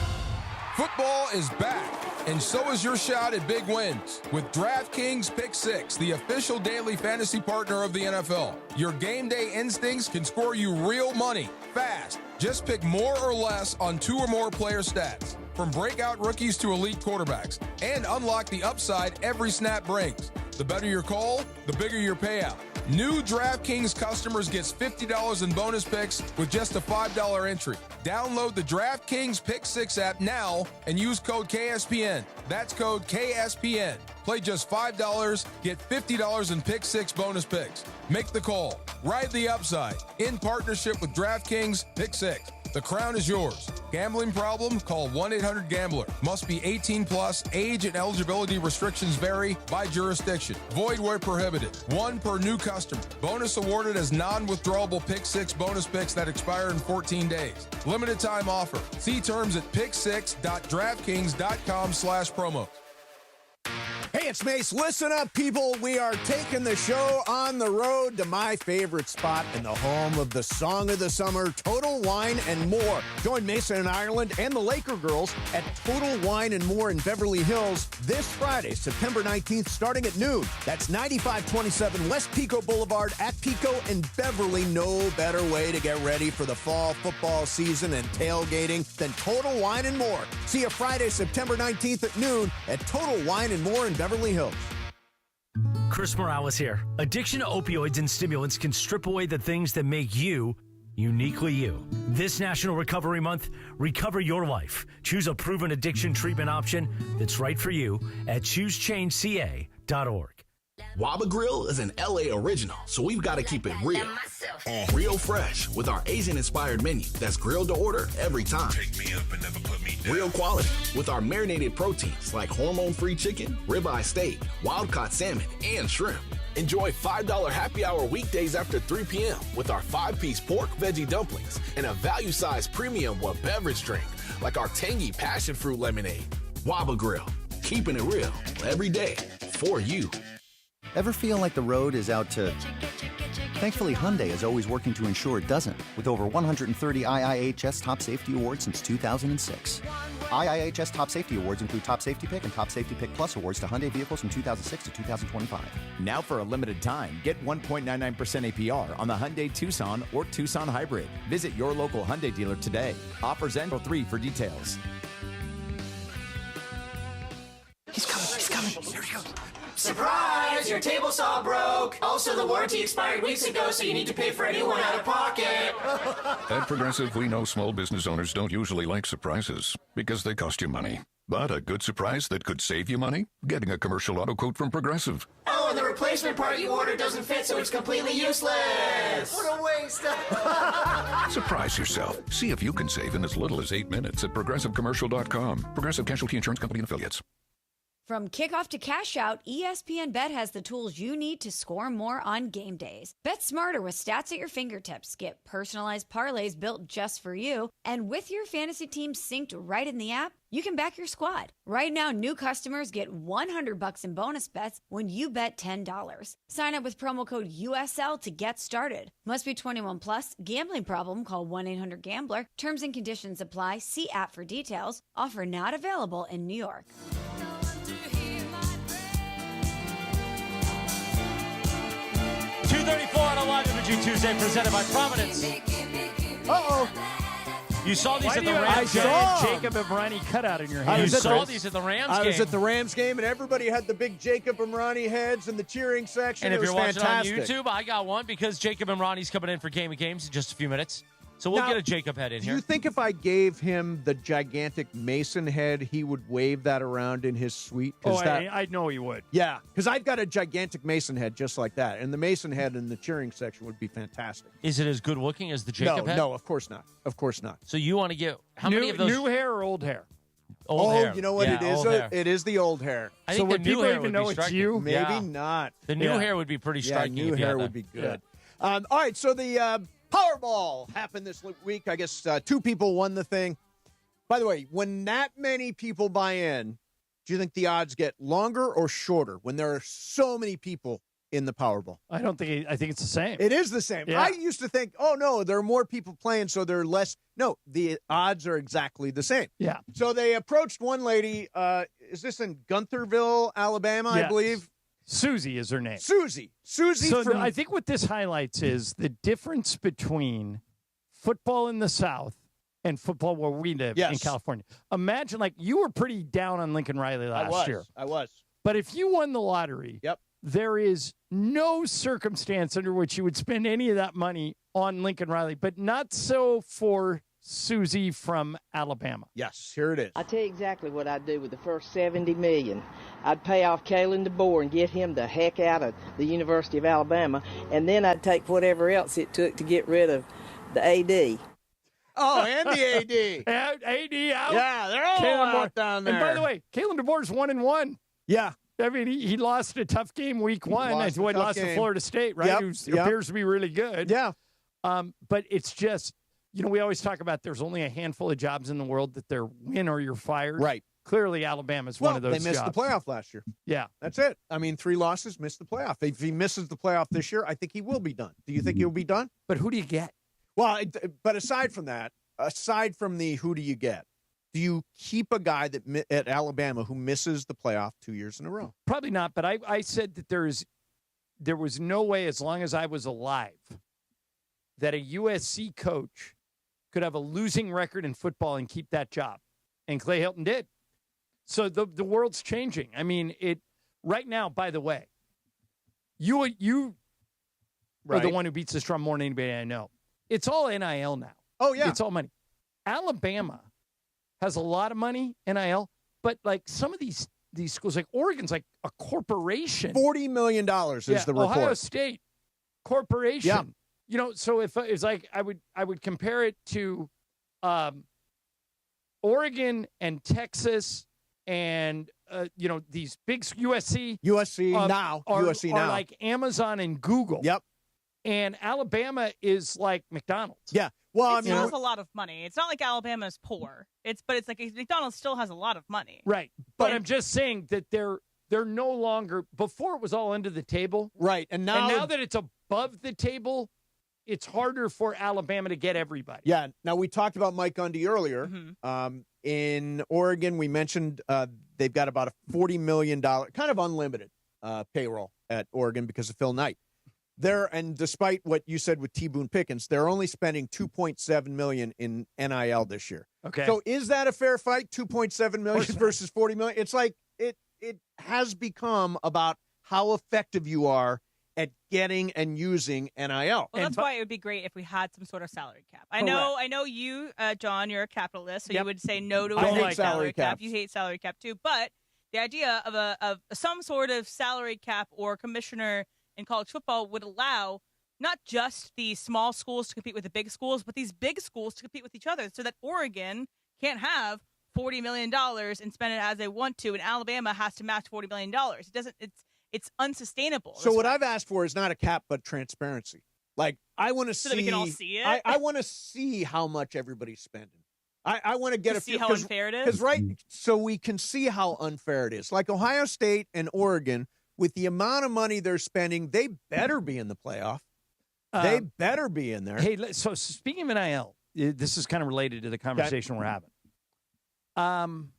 Football is back, and so is your shot at big wins with DraftKings Pick 6, the official daily fantasy partner of the NFL. Your game day instincts can score you real money fast. Just pick more or less on 2 or more player stats, from breakout rookies to elite quarterbacks, and unlock the upside every snap brings. The better your call, the bigger your payout. New DraftKings customers gets $50 in bonus picks with just a $5 entry. Download the DraftKings Pick 6 app now and use code KSPN. That's code KSPN. Play just $5, get $50 in Pick 6 bonus picks. Make the call. Ride the upside. In partnership with DraftKings Pick 6. The crown is yours. Gambling problem? Call 1-800-GAMBLER. Must be 18 plus. Age and eligibility restrictions vary by jurisdiction. Void where prohibited. 1 per new customer. Bonus awarded as non-withdrawable Pick 6 bonus picks that expire in 14 days. Limited time offer. See terms at pick6.draftkings.com/promo. Hey, it's Mace. Listen up, people. We are taking the show on the road to my favorite spot in the home of the song of the summer, Total Wine and More. Join Mason and Ireland and the Laker girls at Total Wine and More in Beverly Hills this Friday, September 19th, starting at noon. That's 9527 West Pico Boulevard at Pico and Beverly. No better way to get ready for the fall football season and tailgating than Total Wine and More. See you Friday, September 19th at noon at Total Wine and More in Beverly Hills. Chris Morales here. Addiction to opioids and stimulants can strip away the things that make you uniquely you. This National Recovery Month, recover your life. Choose a proven addiction treatment option that's right for you at choosechangeca.org. Waba Grill is an LA original, so we've got to keep it real. Real fresh with our Asian-inspired menu that's grilled to order every time. Take me up and never put me down. Real quality with our marinated proteins like hormone-free chicken, ribeye steak, wild-caught salmon, and shrimp. Enjoy $5 happy hour weekdays after 3 p.m. with our 5-piece pork veggie dumplings and a value-sized premium beverage drink like our tangy passion fruit lemonade. Waba Grill, keeping it real every day for you. Ever feel like the road is out to... Thankfully, Hyundai is always working to ensure it doesn't, with over 130 IIHS Top Safety Awards since 2006. IIHS Top Safety Awards include Top Safety Pick and Top Safety Pick Plus awards to Hyundai vehicles from 2006 to 2025. Now for a limited time, get 1.99% APR on the Hyundai Tucson or Tucson Hybrid. Visit your local Hyundai dealer today. Offers end 03 for details. He's coming. Here he goes. Surprise! Your table saw broke. Also, the warranty expired weeks ago, so you need to pay for a new one out of pocket. At Progressive, we know small business owners don't usually like surprises because they cost you money. But a good surprise that could save you money? Getting a commercial auto quote from Progressive. Oh, and the replacement part you ordered doesn't fit, so it's completely useless. What a waste. Surprise yourself. See if you can save in as little as 8 minutes at ProgressiveCommercial.com. Progressive Casualty Insurance Company and Affiliates. From kickoff to cash out, ESPN Bet has the tools you need to score more on game days. Bet smarter with stats at your fingertips. Get personalized parlays built just for you. And with your fantasy team synced right in the app, you can back your squad. Right now, new customers get $100 in bonus bets when you bet $10. Sign up with promo code USL to get started. Must be 21 plus. Gambling problem? Call 1-800-GAMBLER. Terms and conditions apply. See app for details. Offer not available in New York. 2:34 on a live imaging Tuesday presented by Providence. Uh-oh. You saw these at the I Rams game. saw Jacob Imrani cutout in your hand. You saw these at the Rams game. I was at the Rams game, and everybody had the big Jacob Imrani heads in the cheering section. And if it was you're watching fantastic. on YouTube, I got one because Jacob Imrani's coming in for Game of Games in just a few minutes. So we'll Now, get a Jacob head in Do here. you think if I gave him the gigantic Mason head, he would wave that around in his suite? Oh, I know he would. Yeah, because I've got a gigantic Mason head just like that, and the Mason head in the cheering section would be fantastic. Is it as good looking as the Jacob head? No, of course not. Of course not. So you want to get how many of those? New hair or old hair? Old hair. You know what Yeah, it is? old hair. It is the old hair. I So think the would new people hair even would know be it's striking. you? Maybe Yeah. not. The new hair would be pretty striking. new if you hair had that. would be good. All right, so the Powerball happened this week. I guess 2 people won the thing. By the way, when that many people buy in, do you think the odds get longer or shorter when there are so many people in the Powerball? I think it's the same. It is the same. Yeah. I used to think, oh, no, there are more people playing, so there are less. No, the odds are exactly the same. Yeah. So they approached one lady. Is this in Guntherville, Alabama, I Yes. believe? Susie is her name. Susie So from... I think what this highlights is the difference between football in the South and football where we live in California. Imagine, like, you were pretty down on Lincoln Riley last year. I was. But if you won the lottery, there is no circumstance under which you would spend any of that money on Lincoln Riley, but not so for Susie from Alabama. Yes, here it is. I'll tell you exactly what I'd do with the first $70 million. I'd pay off Kalen DeBoer and get him the heck out of the University of Alabama, and then I'd take whatever else it took to get rid of the AD. Oh, and the AD. AD out. Yeah, they're all out down there. And by the way, Kalen DeBoer's 1-1. Yeah. I mean, he lost a tough game week 1. Lost To Florida State, right? Who appears to be really good. Yeah. But it's just, we always talk about there's only a handful of jobs in the world that they're win or you're fired. Right. Clearly, Alabama's one of those they missed jobs. the playoff last year. Yeah. That's it. I mean, 3 losses, missed the playoff. If he misses the playoff this year, I think he will be done. Do you think he'll be done? But who do you get? Well, but aside from that, aside from the who do you get, do you keep a guy that at Alabama who misses the playoff 2 years in a row? Probably not, but I said that there was no way, as long as I was alive, that a USC coach could have a losing record in football and keep that job. And Clay Helton did. So the world's changing. I mean, right now, by the way, you are the one who beats this drum more than anybody I know. it's all NIL now. Oh, yeah. It's all money. Alabama has a lot of money, NIL, but like some of these schools, like Oregon's like a corporation. $40 million is the report. Ohio State corporation. Yeah. You know, so if it's like I would compare it to Oregon and Texas and these big USC now like Amazon and Google. Yep. And Alabama is like McDonald's. Yeah. Well, it still has a lot of money. It's not like Alabama's poor. It's like McDonald's still has a lot of money. Right. But I'm just saying that they're no longer. Before it was all under the table. Right. And now that it's above the table, it's harder for Alabama to get everybody. Yeah. Now, we talked about Mike Gundy earlier. Mm-hmm. In Oregon, we mentioned they've got about a $40 million, kind of unlimited payroll at Oregon because of Phil Knight. And despite what you said with T. Boone Pickens, they're only spending $2.7 million in NIL this year. Okay. So is that a fair fight? $2.7 million versus $40 million? It's like it has become about how effective you are at getting and using NIL. Well, that's why it would be great if we had some sort of salary cap. I know you, John, you're a capitalist, so you would say no to a salary cap. You hate salary cap too, but the idea of some sort of salary cap or commissioner in college football would allow not just the small schools to compete with the big schools, but these big schools to compete with each other, so that Oregon can't have $40 million and spend it as they want to, and Alabama has to match $40 million. It doesn't. It's unsustainable. So what I've asked for is not a cap, but transparency. Like, I want to see. So that we can all see it? I want to see how much everybody's spending. I want to get a see how unfair it is? Because, right, so we can see how unfair it is. Like Ohio State and Oregon, with the amount of money they're spending, they better be in the playoff. They better be in there. Hey, so speaking of NIL, this is kind of related to the conversation we're having.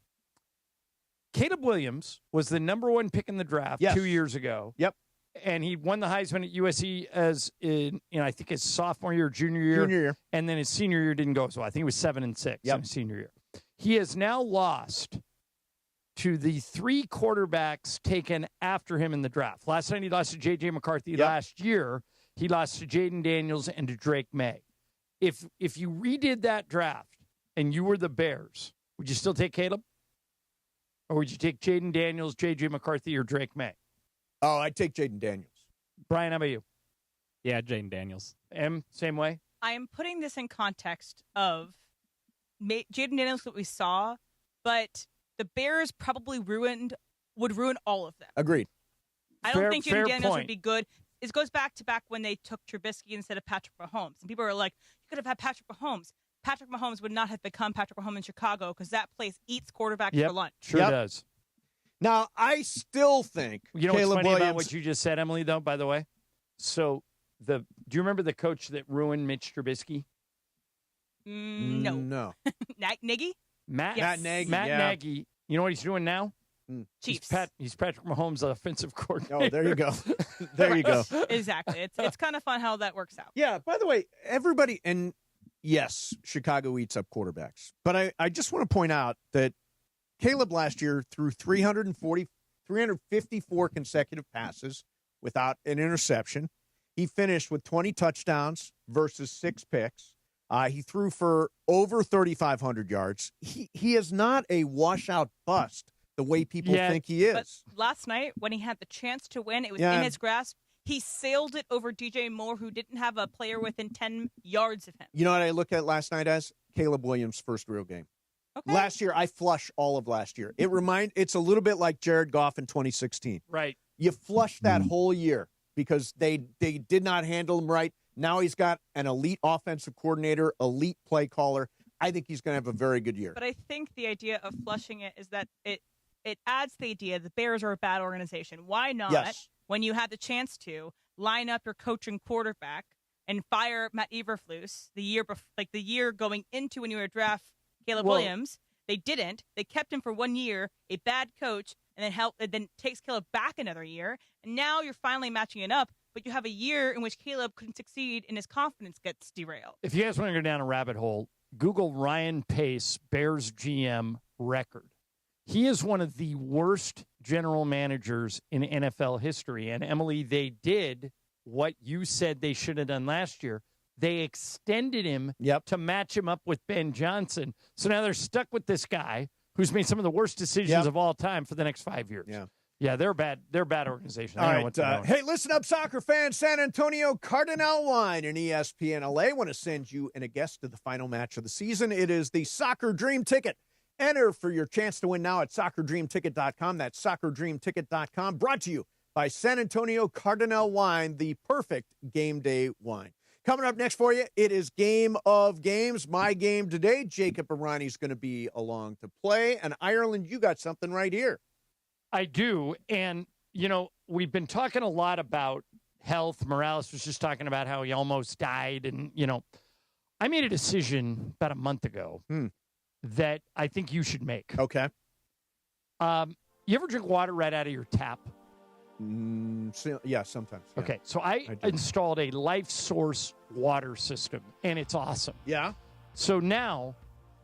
Caleb Williams was the number one pick in the draft 2 years ago. Yep. And he won the Heisman at USC as in I think his sophomore year, junior year. And then his senior year didn't go as well. I think it was 7 and 6 in his senior year. He has now lost to the 3 quarterbacks taken after him in the draft. Last night he lost to J.J. McCarthy. Last year he lost to Jaden Daniels and to Drake May. If you redid that draft and you were the Bears, would you still take Caleb? Or would you take Jaden Daniels, J.J. McCarthy, or Drake May? Oh, I'd take Jaden Daniels. Brian, how about you? Yeah, Jaden Daniels. Same way? I am putting this in context of Jaden Daniels, what we saw, but the Bears probably would ruin all of them. Agreed. I don't think Jaden Daniels would be good. It goes back when they took Trubisky instead of Patrick Mahomes. And people are like, you could have had Patrick Mahomes. Patrick Mahomes would not have become Patrick Mahomes in Chicago because that place eats quarterbacks for lunch. Sure does. Now, I still think you know Caleb what's funny Williams, about what you just said, Emily, though, by the way? So, do you remember the coach that ruined Mitch Trubisky? No. Nagy? Matt Nagy. You know what he's doing now? Chiefs. He's Patrick Mahomes' offensive coordinator. Oh, there you go. There you go. Exactly. It's kind of fun how that works out. Yeah, by the way, everybody, and yes, Chicago eats up quarterbacks. But I just want to point out that Caleb last year threw 354 consecutive passes without an interception. He finished with 20 touchdowns versus 6 picks. He threw for over 3,500 yards. He is not a washout bust the way people think he is. But last night, when he had the chance to win, it was in his grasp. He sailed it over DJ Moore, who didn't have a player within 10 yards of him. You know what I look at last night as? Caleb Williams' first real game. Okay. Last year, I flush all of last year. It's a little bit like Jared Goff in 2016. Right. You flush that whole year because they did not handle him right. Now he's got an elite offensive coordinator, elite play caller. I think he's going to have a very good year. But I think the idea of flushing it is that it adds the idea the Bears are a bad organization. Why not, when you had the chance to, line up your coach and quarterback and fire Matt Eberflus the year going into when you were to draft Caleb Williams? They didn't. They kept him for 1 year, a bad coach, and then takes Caleb back another year. And now you're finally matching it up, but you have a year in which Caleb couldn't succeed and his confidence gets derailed. If you guys want to go down a rabbit hole, Google Ryan Pace, Bears GM record. He is one of the worst general managers in NFL history. And, Emily, they did what you said they should have done last year. They extended him to match him up with Ben Johnson. So now they're stuck with this guy who's made some of the worst decisions of all time for the next 5 years. Yeah, they're bad. They're a bad organization. All right. Hey, listen up, soccer fans. San Antonio Cardinal Wine and ESPN LA want to send you and a guest to the final match of the season. It is the Soccer Dream Ticket. Enter for your chance to win now at soccerdreamticket.com. That's soccerdreamticket.com. Brought to you by San Antonio Cardinal Wine, the perfect game day wine. Coming up next for you, it is Game of Games. My game today, Jacob Arani's going to be along to play. And Ireland, you got something right here. I do. And, you know, we've been talking a lot about health. Morales was just talking about how he almost died. And, you know, I made a decision about a month ago that I think you should make. Okay. You ever drink water right out of your tap? Yeah, sometimes. Yeah. Okay, so I installed a Life Source water system, and it's awesome. Yeah. So now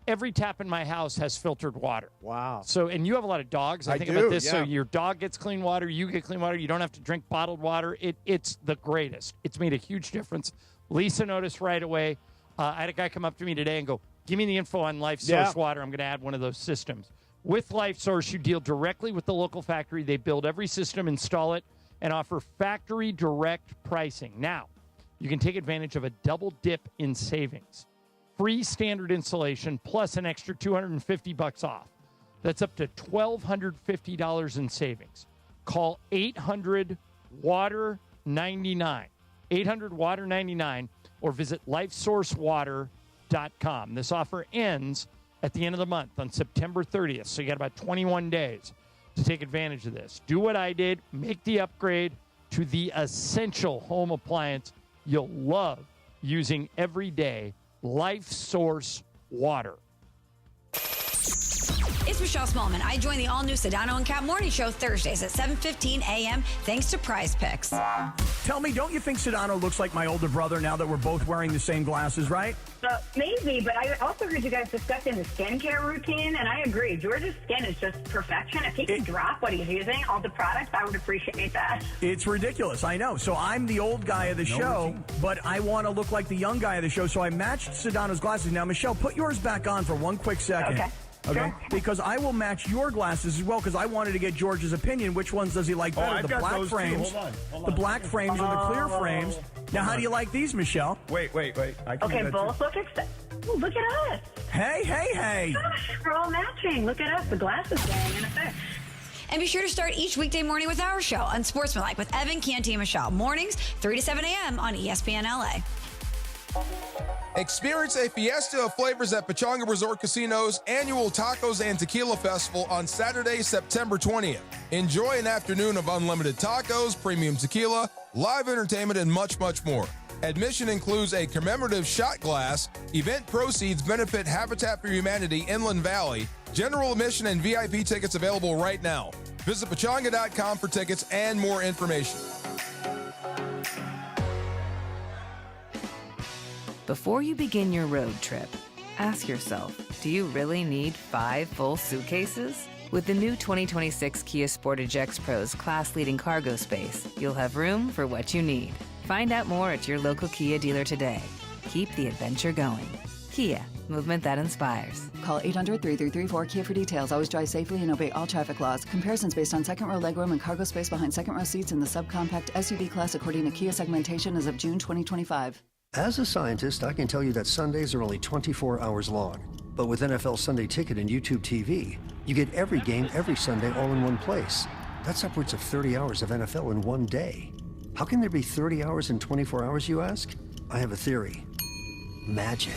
every tap in my house has filtered water. Wow. So, and you have a lot of dogs. I think do, about this. yeah. So your dog gets clean water, you get clean water. You don't have to drink bottled water. It's the greatest. It's made a huge difference. Lisa noticed right away. I had a guy come up to me today and go, give me the info on Life Source water. I'm going to add one of those systems. With Life Source, you deal directly with the local factory. They build every system, install it, and offer factory direct pricing. Now, you can take advantage of a double dip in savings. Free standard installation plus an extra $250 off. That's up to $1,250 in savings. Call 800-WATER-99. 800-WATER-99 or visit lifesourcewater.com. This offer ends at the end of the month on September 30th, so you got about 21 days to take advantage of this. Do what I did. Make the upgrade to the essential home appliance you'll love using every day. Life Source water. It's Michelle Smallman. I join the all-new Sedano and Cat Morning Show Thursdays at 7:15 a.m. thanks to Prize Picks. Tell me, don't you think Sedano looks like my older brother now that we're both wearing the same glasses, right? Maybe, but I also heard you guys discussing the skincare routine, and I agree. George's skin is just perfection. If he could drop what he's using, all the products, I would appreciate that. It's ridiculous, I know. So I'm the old guy of the show, but I want to look like the young guy of the show, so I matched Sedano's glasses. Now, Michelle, put yours back on for one quick second. Okay? Because I will match your glasses as well, because I wanted to get George's opinion. Which ones does he like better? The black frames. Hold on. The black frames or the clear frames. Now, how do you like these, Michelle? Wait. Both look look at us. Hey. Gosh, we're all matching. Look at us. The glasses going in effect. And be sure to start each weekday morning with our show, Unsportsmanlike, with Evan, Canty, and Michelle. Mornings, 3 to 7 a.m. on ESPN LA. Experience a fiesta of flavors at Pechanga Resort Casino's annual Tacos and Tequila Festival on Saturday, September 20th. Enjoy an afternoon of unlimited tacos, premium tequila, live entertainment, and much, much more. Admission includes a commemorative shot glass. Event proceeds benefit Habitat for Humanity Inland Valley. General admission and VIP tickets available right now. Visit pechanga.com for tickets and more information. Before you begin your road trip, ask yourself, do you really need 5 full suitcases? With the new 2026 Kia Sportage X-Pro's class-leading cargo space, you'll have room for what you need. Find out more at your local Kia dealer today. Keep the adventure going. Kia, movement that inspires. Call 800-3334-KIA for details. Always drive safely and obey all traffic laws. Comparisons based on second row legroom and cargo space behind second row seats in the subcompact SUV class according to Kia segmentation as of June 2025. As a scientist, I can tell you that Sundays are only 24 hours long. But with NFL Sunday Ticket and YouTube TV, you get every game every Sunday all in one place. That's upwards of 30 hours of NFL in one day. How can there be 30 hours in 24 hours, you ask? I have a theory. Magic.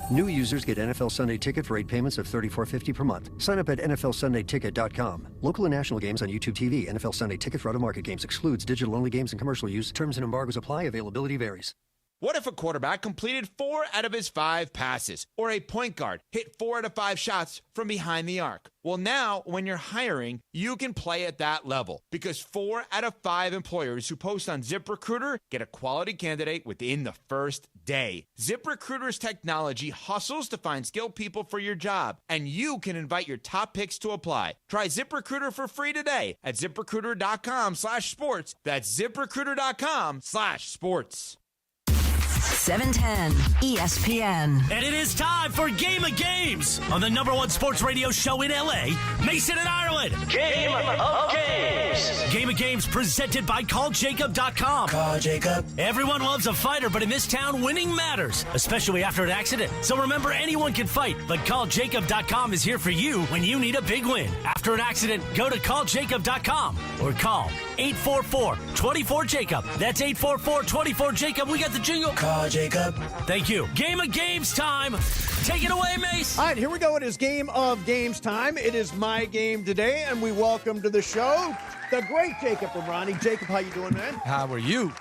New users get NFL Sunday Ticket for 8 payments of $34.50 per month. Sign up at NFLSundayTicket.com. Local and national games on YouTube TV. NFL Sunday Ticket for out-of-market games excludes digital-only games and commercial use. Terms and embargoes apply. Availability varies. What if a quarterback completed 4 out of his 5 passes? Or a point guard hit 4 out of 5 shots from behind the arc? Well, now, when you're hiring, you can play at that level. Because 4 out of 5 employers who post on ZipRecruiter get a quality candidate within the first day. ZipRecruiter's technology hustles to find skilled people for your job. And you can invite your top picks to apply. Try ZipRecruiter for free today at ZipRecruiter.com/sports. That's ZipRecruiter.com/sports. 710 ESPN. And it is time for Game of Games on the #1 sports radio show in LA, Mason and Ireland. Game of Games. Game of Games presented by CallJacob.com. Call Jacob. Everyone loves a fighter, but in this town, winning matters, especially after an accident. So remember, anyone can fight, but CallJacob.com is here for you when you need a big win. After an accident, go to CallJacob.com or call 844-24-JACOB. That's 844-24-JACOB. We got the jingle. Call Jacob. Thank you. Game of Games time. Take it away, Mace. All right, here we go. It is Game of Games time. It is my game today, and we welcome to the show the great Jacob and Ronnie. Jacob, how you doing, man? How are you?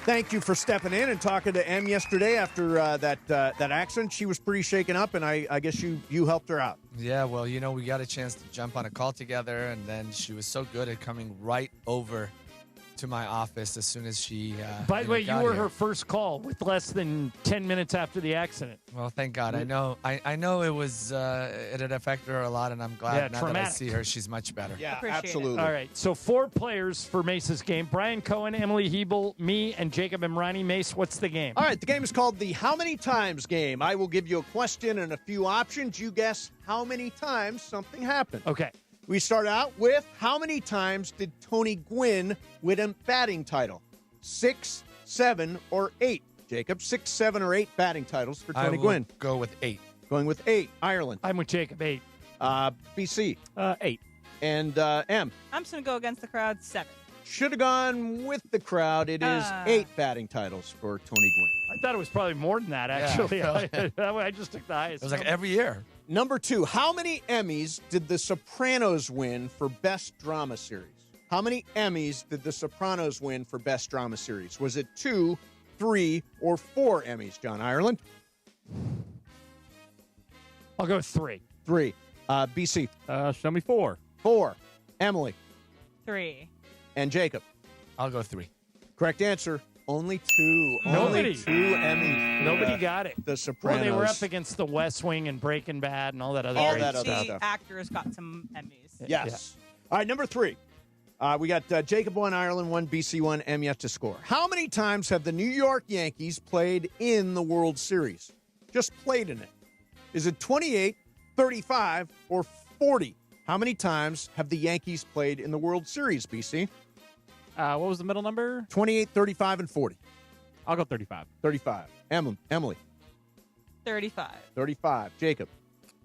Thank you for stepping in and talking to Em yesterday after that accident. She was pretty shaken up, and I guess you helped her out. Yeah, well, we got a chance to jump on a call together, and then she was so good at coming right over to my office as soon as she By the way, you were here. her first call with less than 10 minutes after the accident. Well, thank God. I know it was it had affected her a lot, and I'm glad now that I see her, she's much better. Yeah, absolutely. All right, so 4 players for Mace's game. Brian Cohen, Emily Hebel, me, and Jacob Emrani. Mace, what's the game? All right, the game is called the How Many Times game. I will give you a question and a few options. You guess how many times something happened. Okay. We start out with how many times did Tony Gwynn win a batting title? 6, 7, or 8? Jacob, 6, 7, or 8 batting titles for Tony Gwynn. Go with 8. Going with 8. Ireland. I'm with Jacob, 8. BC. 8. And M. I'm just going to go against the crowd, 7. Should have gone with the crowd. It is 8 batting titles for Tony Gwynn. I thought it was probably more than that, actually. I just took the highest. It was like every year. Number 2, how many Emmys did The Sopranos win for Best Drama Series? How many Emmys did The Sopranos win for Best Drama Series? Was it 2, 3, or 4 Emmys, John Ireland? I'll go 3. 3. BC. Show me 4. 4. Emily. 3. And Jacob. I'll go 3. Correct answer. Only 2. Nobody. Only 2 Emmys. Nobody got it. The Sopranos. Well, they were up against The West Wing and Breaking Bad and all that other All great that other stuff. stuff. Actors got some Emmys. Yes. All right, number 3. We got Jacob 1, Ireland 1, BC 1, M yet to score. How many times have the New York Yankees played in the World Series? Just played in it. Is it 28, 35, or 40? How many times have the Yankees played in the World Series, BC? What was the middle number? 28, 35, and 40. I'll go 35. 35. Emily. 35. 35. Jacob.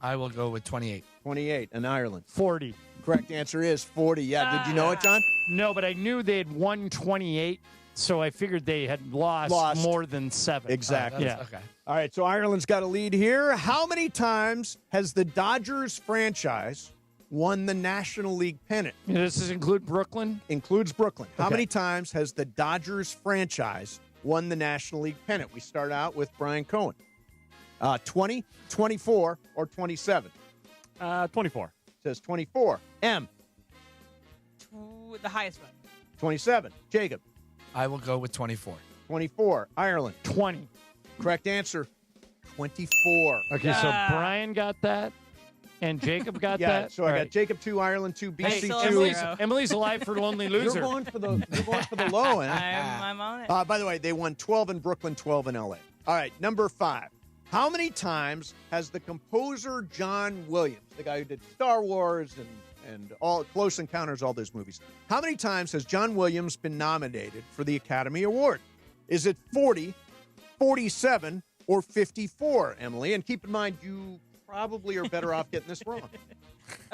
I will go with 28. 28. And Ireland. 40. Correct answer is 40. Yeah. Did you know it, John? No, but I knew they had won 28, so I figured they had lost. More than 7. Exactly. Yeah. Okay. All right, so Ireland's got a lead here. How many times has the Dodgers franchise won the National League pennant? Does this include Brooklyn? Includes Brooklyn. How Okay. many times has the Dodgers franchise won the National League pennant? We start out with Brian Cohen. 20, 24, or 27? 24. Says 24. M. The highest one. 27. Jacob. I will go with 24. 24. Ireland. 20. Correct answer. 24. Okay, so Brian got that, and Jacob got Yeah, that. so I All got right. Jacob 2, Ireland 2, BC 2. Emily's alive for Lonely Loser. You're going for the low end. I'm on it. By the way, they won 12 in Brooklyn, 12 in L.A. All right, number 5. How many times has the composer John Williams, the guy who did Star Wars and all Close Encounters, all those movies, how many times has John Williams been nominated for the Academy Award? Is it 40, 47, or 54, Emily? And keep in mind, you probably are better off getting this wrong.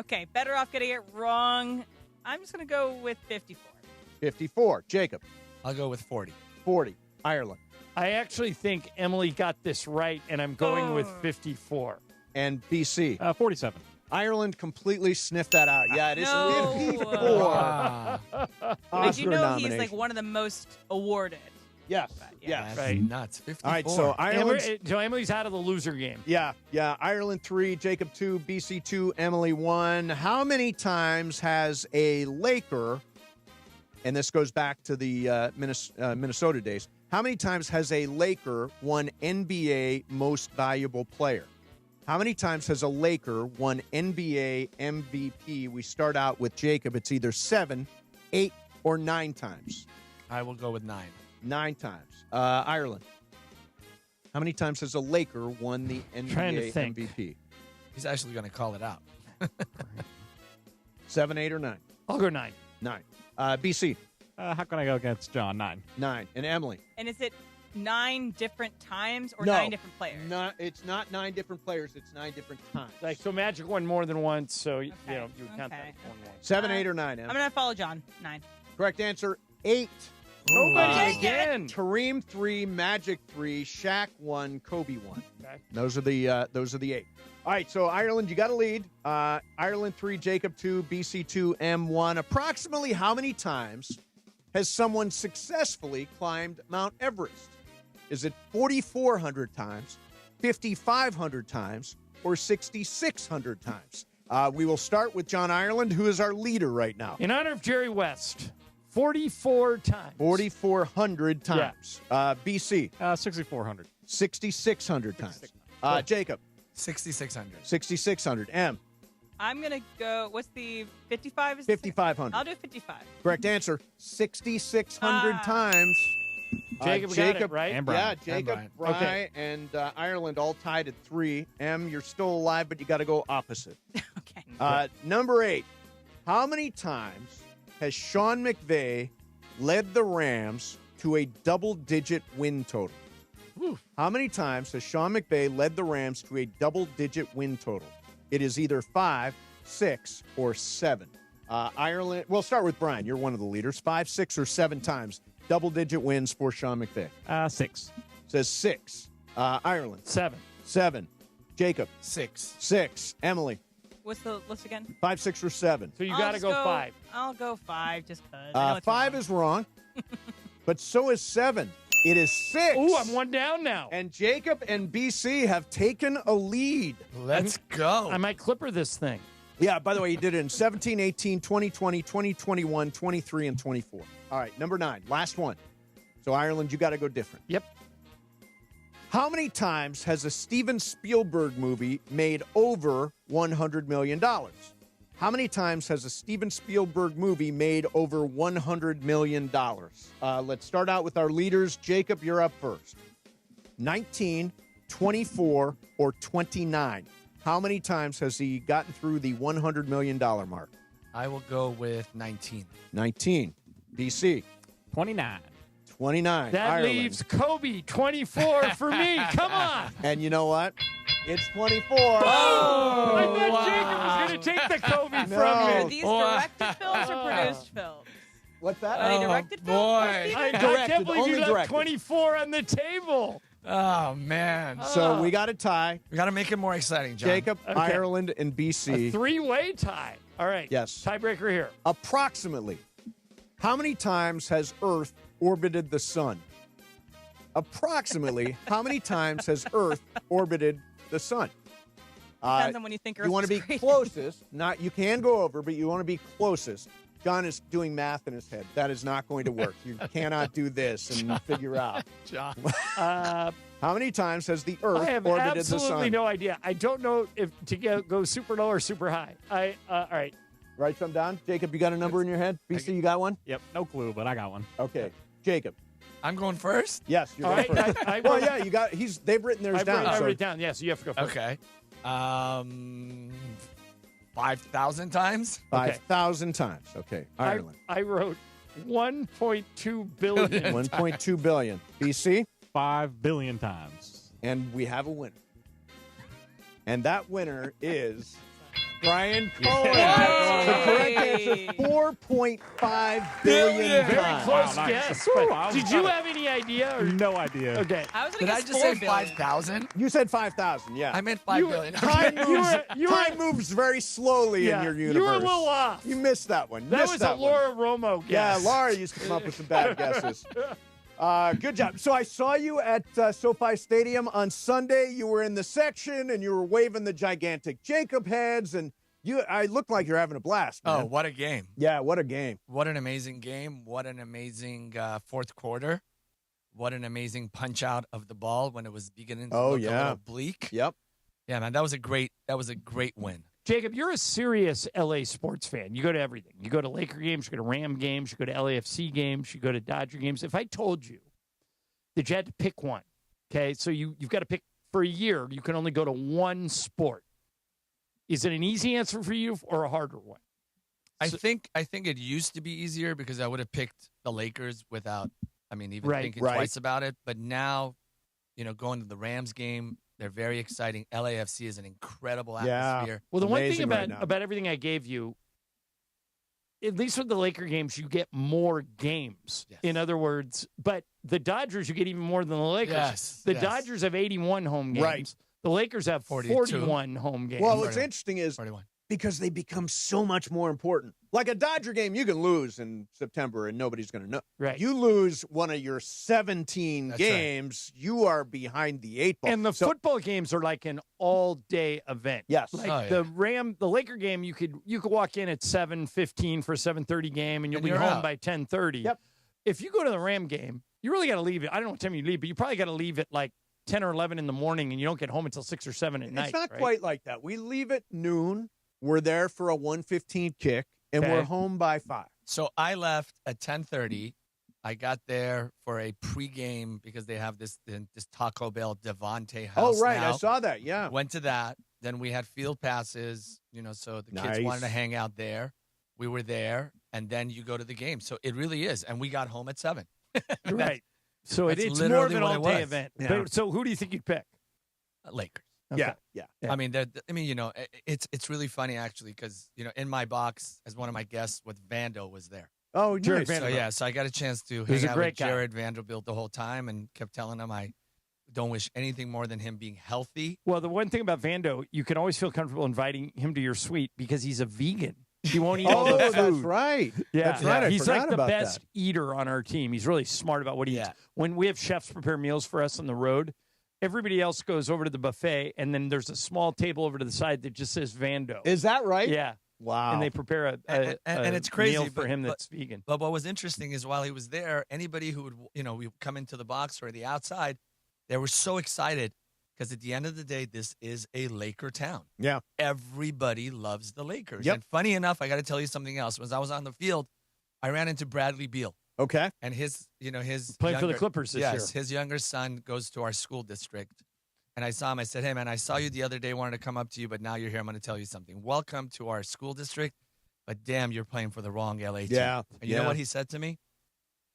Okay, better off getting it wrong. I'm just going to go with 54. 54. Jacob. I'll go with 40. 40. Ireland. I actually think Emily got this right, and I'm going with 54. And BC. 47. Ireland completely sniffed that out. Yeah, it is No. 54. Wow. But you Oscar know he's like nomination. one of the most awarded. Yes. Yeah. Yes. That's nuts. 54. All right, so Ireland. So Emily's out of the loser game. Yeah. Ireland 3, Jacob 2, BC 2, Emily 1. How many times has a Laker, and this goes back to the Minnesota days, how many times has a Laker won NBA Most Valuable Player? How many times has a Laker won NBA MVP? We start out with Jacob. It's either 7, 8, or 9 times. I will go with 9. 9 times. Ireland. How many times has a Laker won the Trying to NBA think. MVP? He's actually going to call it out. 7, 8, or 9? I'll go 9. 9. BC? How can I go against John? 9. 9. And Emily? And is it 9 different times or No. 9 different players? No, it's not 9 different players. It's 9 different times. Like, so Magic won more than once, so, you know, you would count that as one once. 7, 8, or 9, Em? I'm going to follow John. 9. Correct answer, 8. Nobody again. Kareem 3, Magic 3, Shaq 1, Kobe 1. Okay. Those are the 8. All right, so Ireland, you got a lead. Ireland 3, Jacob 2, BC 2, M 1. Approximately how many times has someone successfully climbed Mount Everest? Is it 4,400 times, 5,500 times, or 6,600 times? We will start with John Ireland, who is our leader right now. In honor of Jerry West, 44 times. 4,400 times. BC. 6,400. 6,600 times. Jacob. 6,600. 6,600. M. I'm going to go, what's the 55? 5,500. I'll do 55. Correct answer, 6,600 times. Jacob got it, right? And Brian. Yeah, Jacob, And Brian, Okay. and Ireland all tied at 3. M, you're still alive, but you got to go opposite. Okay. Number 8. How many times has Sean McVay led the Rams to a double-digit win total? How many times has Sean McVay led the Rams to a double-digit win total? It is either 5, 6, or 7. Ireland, we'll start with Brian. You're one of the leaders. 5, 6, or 7 times. Double-digit wins for Sean McVay. 6. Says 6. Ireland. 7. 7. Jacob. 6. 6. Emily. What's the list again? 5, 6, or 7. So you I'll got to just go 5. I'll go 5 just because. 5 is wrong, but so is 7. It is 6. Ooh, I'm one down now. And Jacob and BC have taken a lead. Let's go. I might clipper this thing. Yeah, by the way, you did it in 17, 18, 2020, 2021, 23, and 24. All right, number 9, last one. So, Ireland, you got to go different. Yep. How many times has a Steven Spielberg movie made over $100 million? How many times has a Steven Spielberg movie made over $100 million? Let's start out with our leaders. Jacob, you're up first. 19, 24, or 29. How many times has he gotten through the $100 million mark? I will go with 19. 19. BC. 29. 29. That Ireland. leaves Kobe, 24 for me. Come on. And you know what? It's 24. Oh! I thought Jacob was going to take the Kobe from Are me. these directed films or produced films? What's that? Are they directed films? I Directed, can't believe only you left directed. 24 on the table. Oh, man. So we got a tie. We got to make it more exciting, John. Jacob, Okay. Ireland, and A BC. 3-way tie. All right. Yes. Tiebreaker here. Approximately, how many times has Earth orbited the sun? Approximately, how many times has Earth orbited the sun? Depends on when you think Earth You want to was be created. closest. Not you can go over, but you want to be closest. John is doing math in his head. That is not going to work. You cannot do this and figure out. John. How many times has the Earth I have orbited the absolutely sun? no idea. I don't know if to go super low or super high. All right. Write some down. Jacob, you got a number in your head? BC, you got one? Yep, no clue, but I got one. Okay. Jacob. I'm going first? Yes, you're All going right, first. I well, wrote- yeah, you got. They've written theirs down. I so- wrote it down. Yes, you have to go first. Okay. 5,000 times? 5,000 times. Okay. Ireland. I wrote 1.2 billion. 1.2 billion. BC. 5 billion times. And we have a winner. And that winner is Brian Cohen. The correct answer, 4.5 billion Very times. close Wow, nice. guess. Woo, But I was did you about have any idea? Or? No idea. Okay. I was Did going I to just guess say 4 billion. 5,000? You said 5,000, yeah. I meant 5 billion. Time moves, you were- time moves very slowly in your universe. You were a little off. You missed that one. That Missed was that a one. Laura Romo guess. Yeah, Laura used to come up with some bad guesses. Good job. So I saw you at SoFi Stadium on Sunday. You were in the section and you were waving the gigantic Jacob heads, and I looked like you're having a blast, man. Oh, what a game. Yeah, what a game. What an amazing game. What an amazing fourth quarter. What an amazing punch out of the ball when it was beginning to look a little bleak. Yep. Yeah, man, that was a great win. Jacob, you're a serious LA sports fan. You go to everything. You go to Laker games, you go to Ram games, you go to LAFC games, you go to Dodger games. If I told you that you had to pick one Okay, so you've got to pick for a year. You can only go to one sport. Is it an easy answer for you or a harder one? I think it used to be easier because I would have picked the Lakers without, even thinking twice about it. But now, going to the Rams game, they're very exciting. LAFC is an incredible atmosphere. Well, the one thing about everything I gave you, at least with the Laker games, you get more games. Yes. In other words, but the Dodgers, you get even more than the Lakers. Yes. The Dodgers have 81 home games. Right. The Lakers have 41 home games. Well, what's interesting is because they become so much more important. Like a Dodger game, you can lose in September and nobody's going to know. Right. You lose one of your 17 games, you are behind the 8 ball. And the football games are like an all-day event. Yes. Like the Laker game, you could walk in at 7:15 for a 7:30 game, and you'll be home out by 10:30. Yep. If you go to the Ram game, you really got to leave it. I don't know what time you leave, but you probably got to leave at like 10 or 11 in the morning, and you don't get home until 6 or 7 at night. It's not right? quite like that. We leave at noon. We're there for a 1:15 kick, and we're home by 5. So I left at 10:30. I got there for a pregame because they have this Taco Bell Devontae house. Oh, right. now. I saw that. Yeah. Went to that. Then we had field passes, so the kids wanted to hang out there. We were there, and then you go to the game. So it really is. And we got home at 7. Right. So it's more of literally an what it all-day was. event. Yeah. But, so who do you think you'd pick? Lakers. Okay. Yeah. It's really funny actually because in my box as one of my guests with Vando was there. Oh, Jared nice. Vanderbilt. So I got a chance to He's hang a out great with guy. Jared Vanderbilt the whole time and kept telling him I don't wish anything more than him being healthy. Well, the one thing about Vando, you can always feel comfortable inviting him to your suite because he's a vegan. He won't eat all the food. That's right. Yeah, That's right. I he's forgot like the about best that. eater on our team. He's really smart about what he eats. When we have chefs prepare meals for us on the road, everybody else goes over to the buffet, and then there's a small table over to the side that just says Vando. Is that right? Yeah. Wow. And they prepare a it's crazy meal for him that's vegan. But what was interesting is while he was there, anybody who would we come into the box or the outside, they were so excited because at the end of the day, this is a Laker town. Yeah. Everybody loves the Lakers. Yep. And funny enough, I got to tell you something else. When I was on the field, I ran into Bradley Beal. Okay. And his playing for the Clippers this year. Yes, his younger son goes to our school district. And I saw him. I said, hey, man, I saw you the other day, wanted to come up to you, but now you're here. I'm going to tell you something. Welcome to our school district, but damn, you're playing for the wrong LA team. Yeah. And you know what he said to me?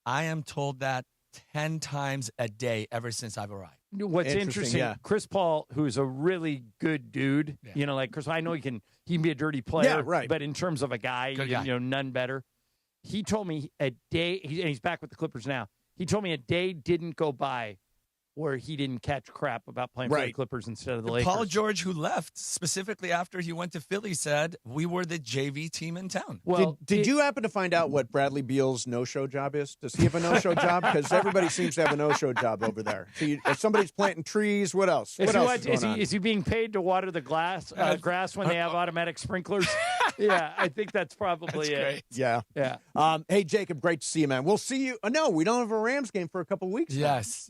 I am told that 10 times a day ever since I've arrived. What's interesting, Chris Paul, who's a really good dude, like Chris, I know he can be a dirty player, Yeah, right. but in terms of a guy, Good guy. None better. He told me a day, and he's back with the Clippers now. He told me a day didn't go by where he didn't catch crap about playing for the Clippers instead of the Lakers. Paul George, who left specifically after he went to Philly, said we were the JV team in town. Well, did you happen to find out what Bradley Beal's no-show job is? Does he have a no-show job? Because everybody seems to have a no-show job over there. So if somebody's planting trees, what else? Is he being paid to water the grass when they have automatic sprinklers? Yeah, I think that's probably it. Great. Yeah. Yeah. Hey, Jacob, great to see you, man. We'll see you. No, we don't have a Rams game for a couple weeks. Yes.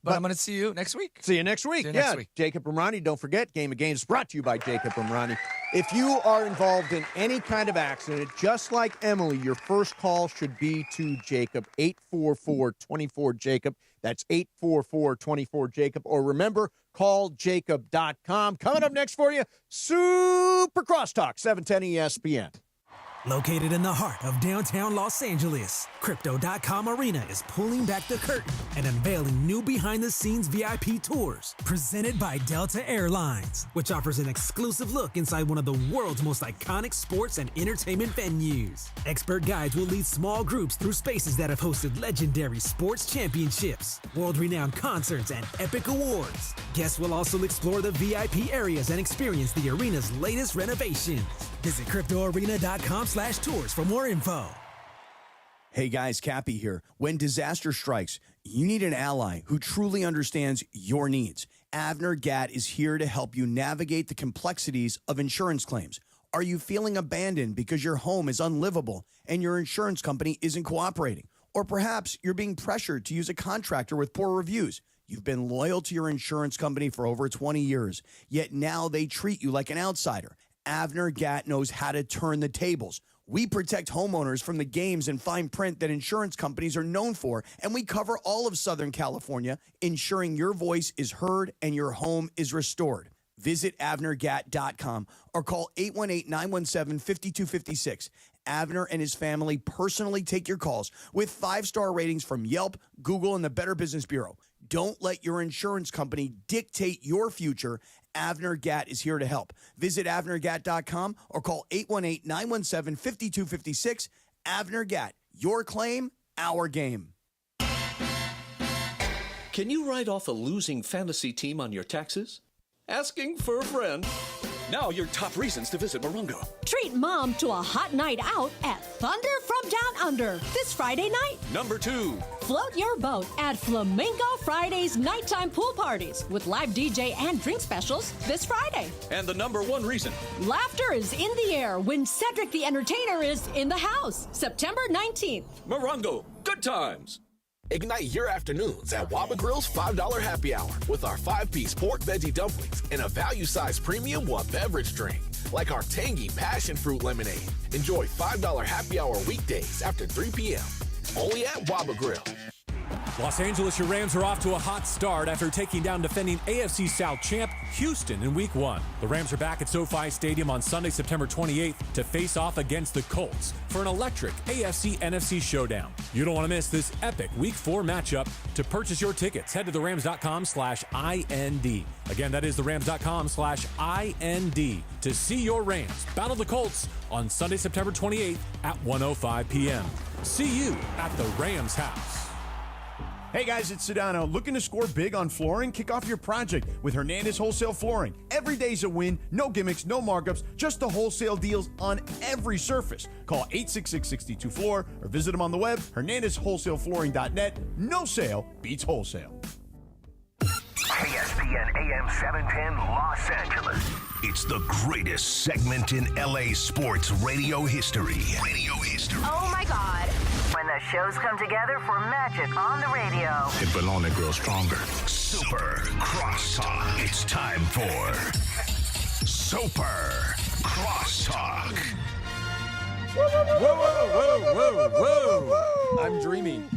But I'm going to see you next week. See you next week. See you next week. Jacob Ramrani, don't forget, Game of Games brought to you by Jacob Ramrani. If you are involved in any kind of accident, just like Emily, your first call should be to Jacob, 844-24-JACOB. That's 844-24-JACOB. Or remember, call jacob.com. Coming up next for you, Super Crosstalk, 710 ESPN. Located in the heart of downtown Los Angeles, Crypto.com Arena is pulling back the curtain and unveiling new behind-the-scenes VIP tours presented by Delta Airlines, which offers an exclusive look inside one of the world's most iconic sports and entertainment venues. Expert guides will lead small groups through spaces that have hosted legendary sports championships, world-renowned concerts, and epic awards. Guests will also explore the VIP areas and experience the arena's latest renovations. Visit CryptoArena.com/tours for more info. Hey guys, Cappy here. When disaster strikes, you need an ally who truly understands your needs. Aer Gat is here to help you navigate the complexities of insurance claims. Are you feeling abandoned because your home is unlivable and your insurance company isn't cooperating? Or perhaps you're being pressured to use a contractor with poor reviews. You've been loyal to your insurance company for over 20 years, yet now they treat you like an outsider. Aer Gat knows how to turn the tables. We protect homeowners from the games and fine print that insurance companies are known for, and we cover all of Southern California, ensuring your voice is heard and your home is restored. Visit AvnerGat.com or call 818-917-5256. Avner and his family personally take your calls with 5-star ratings from Yelp, Google, and the Better Business Bureau. Don't let your insurance company dictate your future. Avner Gat is here to help. Visit AvnerGat.com or call 818-917-5256. Avner Gat, your claim, our game. Can you write off a losing fantasy team on your taxes? Asking for a friend. Now your top reasons to visit Morongo. Treat mom to a hot night out at Thunder from Down Under this Friday night. Number 2. Float your boat at Flamingo Friday's nighttime pool parties with live DJ and drink specials this Friday. And the number 1 reason. Laughter is in the air when Cedric the Entertainer is in the house, September 19th. Morongo, good times. Ignite your afternoons at Waba Grill's $5 happy hour with our 5-piece pork veggie dumplings and a value-sized premium beverage drink, like our tangy passion fruit lemonade. Enjoy $5 happy hour weekdays after 3 p.m. Only at Waba Grill. Los Angeles, your Rams are off to a hot start after taking down defending AFC South champ Houston in Week 1. The Rams are back at SoFi Stadium on Sunday, September 28th to face off against the Colts for an electric AFC-NFC showdown. You don't want to miss this epic Week 4 matchup. To purchase your tickets, head to therams.com/IND. Again, that is therams.com/IND to see your Rams battle the Colts on Sunday, September 28th at 1:05 p.m. See you at the Rams house. Hey guys, it's Sedano. Looking to score big on flooring? Kick off your project with Hernandez Wholesale Flooring. Every day's a win. No gimmicks, no markups, just the wholesale deals on every surface. Call 866-62-FLOOR or visit them on the web, hernandezwholesaleflooring.net. No sale beats wholesale. ESPN AM 710 Los Angeles. It's the greatest segment in LA sports radio history. Oh my God. When the shows come together for magic on the radio. It will only grow stronger. Super Crosstalk. It's time for Super Crosstalk. Whoa. I'm dreaming.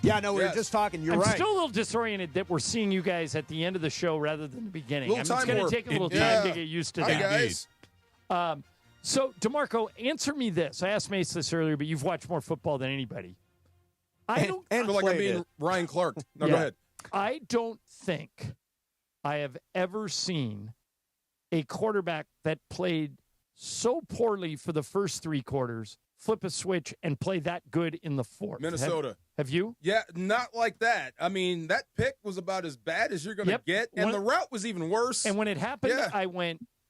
Yeah, no, we were just talking. You're right. I'm still a little disoriented that we're seeing you guys at the end of the show rather than the beginning. It's going to take a little time to get used to that. Guys. So, DeMarco, answer me this. I asked Mace this earlier, but you've watched more football than anybody. I feel like I'm being Ryan Clark. No, go ahead. I don't think I have ever seen a quarterback that played so poorly for the first 3 quarters, flip a switch, and play that good in the fourth. Minnesota. Have you? Yeah, not like that. I mean, that pick was about as bad as you're going to get, and the route was even worse. And when it happened,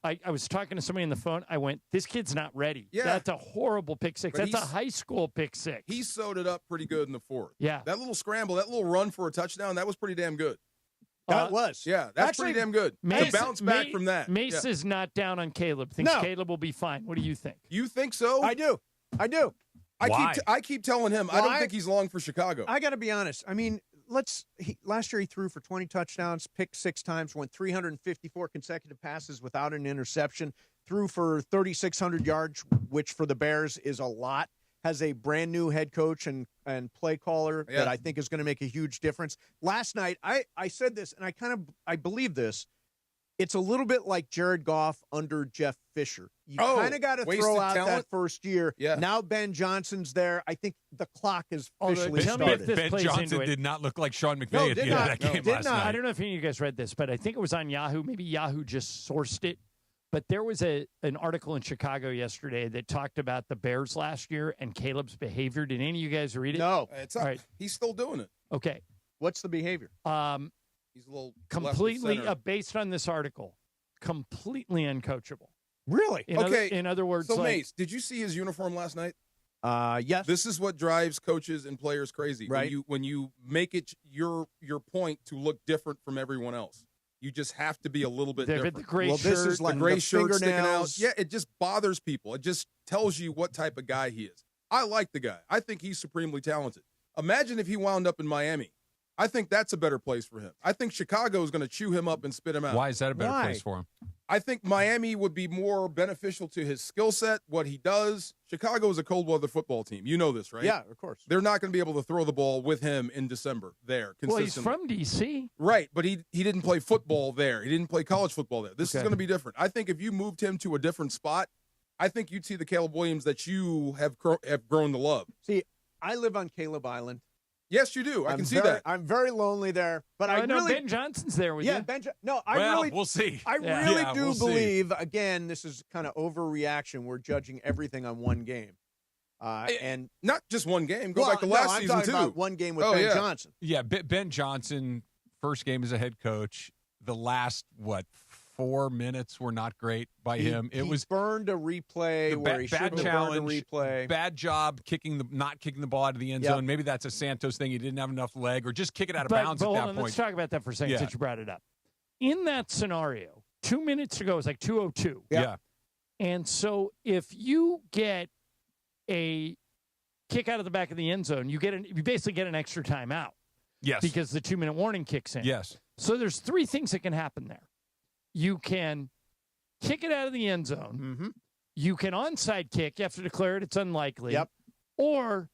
I was talking to somebody on the phone. I went, this kid's not ready. Yeah. That's a horrible pick six. But That's a high school pick six. He sewed it up pretty good in the fourth. Yeah. That little scramble, that little run for a touchdown, that was pretty damn good. That was. Yeah, that's pretty damn good. To bounce back from that. Mace is not down on Caleb. Thinks Caleb will be fine. What do you think? You think so? I do. I keep telling him, I don't think he's long for Chicago. I got to be honest. I mean, last year he threw for 20 touchdowns, picked 6 times, went 354 consecutive passes without an interception, threw for 3,600 yards, which for the Bears is a lot. Has a brand new head coach and play caller that I think is going to make a huge difference. Last night, I said this, and I believe this. It's a little bit like Jared Goff under Jeff Fisher. You kind of got to throw out that first year. Yeah. Now Ben Johnson's there. I think the clock is officially tell me if started. this Ben plays Johnson into it. did not look like Sean McVay at the end of that game last night. I don't know if any of you guys read this, but I think it was on Yahoo. Maybe Yahoo just sourced it. But there was an article in Chicago yesterday that talked about the Bears last year and Caleb's behavior. Did any of you guys read it? No. It's not, he's still doing it. Okay. What's the behavior? He's a little completely left of center. based on this article, completely uncoachable. Really? In other words, so Mace, did you see his uniform last night? Yes. This is what drives coaches and players crazy. Right. When you make it your point to look different from everyone else. You just have to be a little bit different. The gray shirt, this is like the gray the shirt sticking out. fingernails. Yeah, it just bothers people. It just tells you what type of guy he is. I like the guy. I think he's supremely talented. Imagine if he wound up in Miami. I think that's a better place for him. I think Chicago is going to chew him up and spit him out. Why is that a better place for him? I think Miami would be more beneficial to his skill set, what he does. Chicago is a cold-weather football team. You know this, right? Yeah, of course. They're not going to be able to throw the ball with him in December there consistently. Well, he's from D.C. Right, but he didn't play football there. He didn't play college football there. This is going to be different. I think if you moved him to a different spot, I think you'd see the Caleb Williams that you have grown to love. See, I live on Caleb Island. Yes, you do. I can see that. I'm very lonely there, but I know really Ben Johnson's there with you. We'll see. I really do believe. Again, this is kind of overreaction. We're judging everything on one game, and not just one game. Go back to last season I'm talking too. about one game with Ben Johnson. Yeah, Ben Johnson, first game as a head coach. The last 4 minutes were not great by him. It was burned a replay where he bad shouldn't have burned a replay. Bad job not kicking the ball out of the end zone. Maybe that's a Santos thing. He didn't have enough leg, or just kick it out of bounds at that point. Let's talk about that for a second since you brought it up. In that scenario, 2 minutes ago, it was like 2:02. Yeah. And so if you get a kick out of the back of the end zone, you basically get an extra timeout. Yes. Because the 2-minute warning kicks in. Yes. So there's three things that can happen there. You can kick it out of the end zone. Mm-hmm. You can onside kick. You have to declare it. It's unlikely. Yep. Or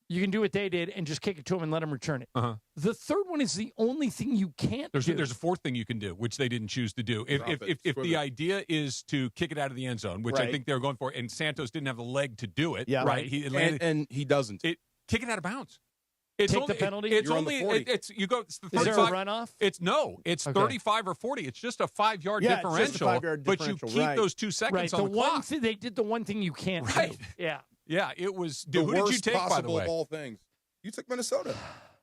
you can do what they did and just kick it to him and let him return it. Uh-huh. The third one is the only thing you can't do. There's a fourth thing you can do, which they didn't choose to do. If the idea is to kick it out of the end zone, which I think they were going for, and Santos didn't have the leg to do it, right? And he doesn't. Kick it out of bounds. Take the penalty? It's You're only on the 40. it's you go. It's the Is there a 35 runoff? It's 35 or 40. It's just a 5-yard differential. It's just a 5-yard but you differential, keep those 2 seconds on the clock. They did the one thing you can't do. Yeah. Yeah, it was. The who worst did you take, by the possible way? of all things. You took Minnesota.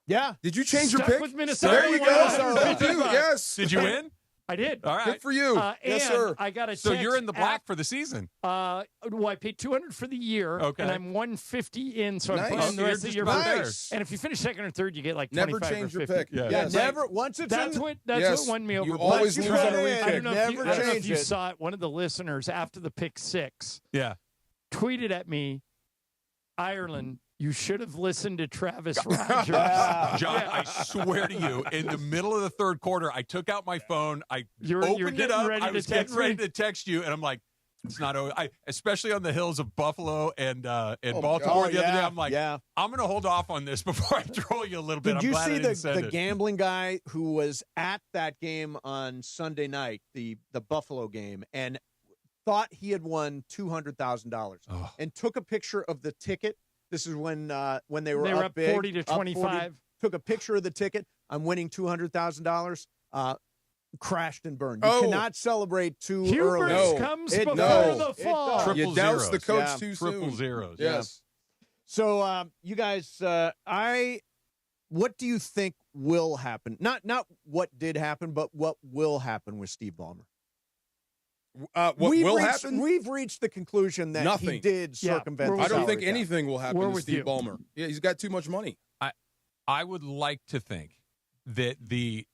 Yeah. Did you change Stuck your pick? with Minnesota. There you go. Me too. Yes. Did you win? I did. All right. Good for you. and Yes, sir. I got a So text you're in the black for the season. I paid $200 for the year, Okay. and I'm $150 in, so Nice. I'm playing the You're rest of the just year. about there. And if you finish second or third, you get like Never 25 change or your 50. pick. Yeah, never. Once it's That's in, what Yes. won me over. You always But lose on a I re-kick. I don't know if Never you, I don't know if change you it. saw it. One of the listeners after the pick 6 Yeah. tweeted at me, Ireland, you should have listened to Travis Rogers. John, I swear to you, in the middle of the third quarter, I took out my phone. I You're opened it getting up. ready I to was text getting ready me? to text you, and I'm like, it's not over. Especially on the hills of Buffalo and Baltimore God. the other day. Yeah. I'm like, Yeah. I'm going to hold off on this before I troll you a little bit. Did I'm you glad see I didn't send the it. gambling guy who was at that game on Sunday night, the Buffalo game, and thought he had won $200,000 and took a picture of the ticket? This is when they were up big, 40 to 25. Took a picture of the ticket. I'm winning $200,000. Crashed and burned. You cannot celebrate too early. Hubris comes before the fall. Triple You douse zeros. the coach Yeah. too soon. Triple zeros. Yes. So, you guys, what do you think will happen? Not what did happen, but what will happen with Steve Balmer? What will reached, happen? We've reached the conclusion that Nothing. he did circumvent the I don't salary think cap. anything will happen We're to with Steve you. Balmer. Yeah, he's got too much money. I would like to think that the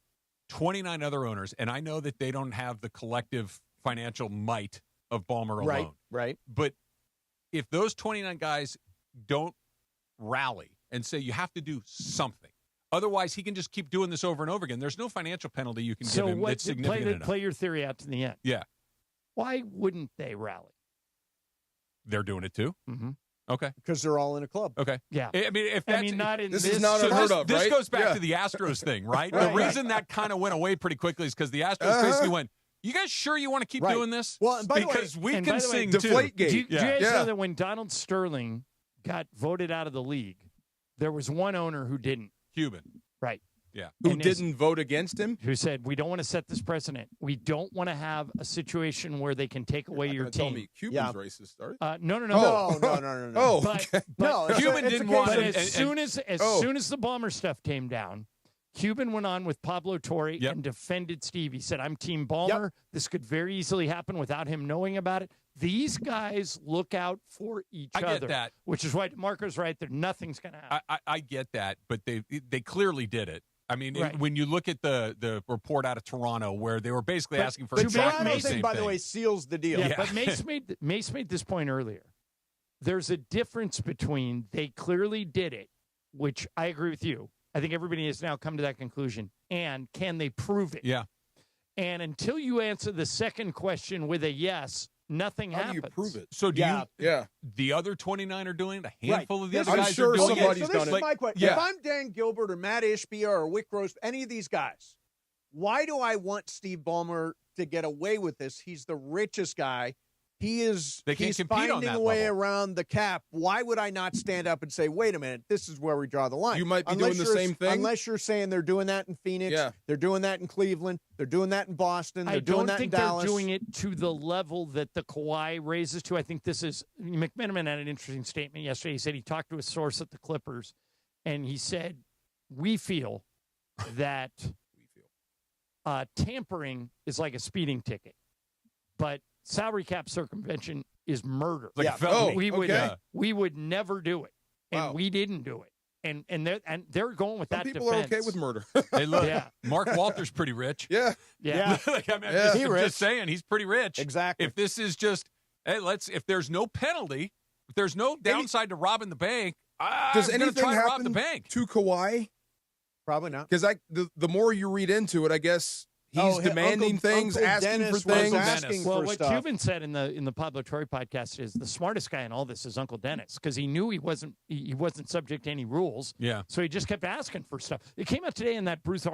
29 other owners, and I know that they don't have the collective financial might of Balmer alone. Right. But if those 29 guys don't rally and say you have to do something, otherwise he can just keep doing this over and over again. There's no financial penalty you can give him that's significant enough. Play your theory out to the end. Yeah. Why wouldn't they rally? They're doing it too? Mm-hmm. Okay. Because they're all in a club. Okay. Yeah. I mean, if that's, not in This this. is not unheard of, this right? goes back Yeah. to the Astros thing, right? Right. The reason that kind of went away pretty quickly is because the Astros basically went, you guys sure you want to keep Right. doing this? Well, and by the way- because we and by can the way, sing Deflate too. gate. Do you guys Yeah. know that when Donald Sterling got voted out of the league, there was one owner who didn't. Cuban. Right. Yeah. Who And his- didn't vote against him? Who said, we don't want to set this precedent. We don't want to have a situation where they can take away your Tell team. me Cuban's Yeah. racist, are you? No. No. Oh, But, okay. No, it's Cuban a didn't case want of- But and- as soon as the Balmer stuff came down, Cuban went on with Pablo Torre Yep. and defended Steve. He said, I'm Team Balmer. This could very easily happen without him knowing about it. These guys look out for each I other. get that. Which is why Marco's right. There, nothing's going to happen. I get that, but they clearly did it. I mean, Right. when you look at the report out of Toronto where they were basically asking for The exactly Toronto the thing, same by the thing. way, seals the deal. Yeah, but Mace made this point earlier. There's a difference between they clearly did it, which I agree with you. I think everybody has now come to that conclusion. And can they prove it? Yeah. And until you answer the second question with a yes, nothing happens. How do you prove it? So do you? The other 29 are doing it. A handful of the other I'm guys sure are doing somebody's it. so this is my question. If I'm Dan Gilbert or Matt Ishbia or Wick Rose, any of these guys, why do I want Steve Ballmer to get away with this? He's the richest guy. He's finding a way around the cap. Why would I not stand up and say, wait a minute, this is where we draw the line? You might be doing the same thing. Unless you're saying they're doing that in Phoenix, they're doing that in Cleveland, they're doing that in Boston, they're doing that in Dallas. I don't think they're doing it to the level that the Kawhi raises to. I think this is – McMenamin had an interesting statement yesterday. He said he talked to a source at the Clippers, and he said, we feel that tampering is like a speeding ticket, but – salary cap circumvention is murder. We would never do it, and we didn't do it. And they're going with Some that. People defense. are okay with murder. Hey, look, Mark Walter's pretty rich. Yeah. Like, I'm just saying, he's pretty rich. Exactly. If this is just, hey, if there's no penalty, if there's no downside to robbing the bank, does I'm anything try to rob happen the bank to Kawhi? Probably not. Because the more you read into it, I guess. He's demanding things, asking for things. Well, what Cuban said in the Pablo Torre podcast is the smartest guy in all this is Uncle Dennis, because he knew he wasn't subject to any rules. Yeah. So he just kept asking for stuff. It came out today in that Bruce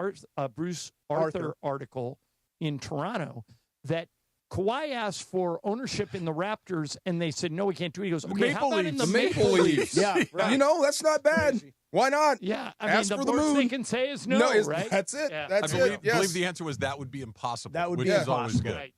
Arthur article in Toronto that Kawhi asked for ownership in the Raptors, and they said, no, we can't do it. He goes, okay, how about in the Maple Leafs? Yeah, right. You know, that's not bad. Crazy. Why not? Yeah, ask mean, for the the worst moon. they can say is no, right? That's it. Yeah. That's I believe the answer was that would be impossible. That would which be is always impossible. good. Right.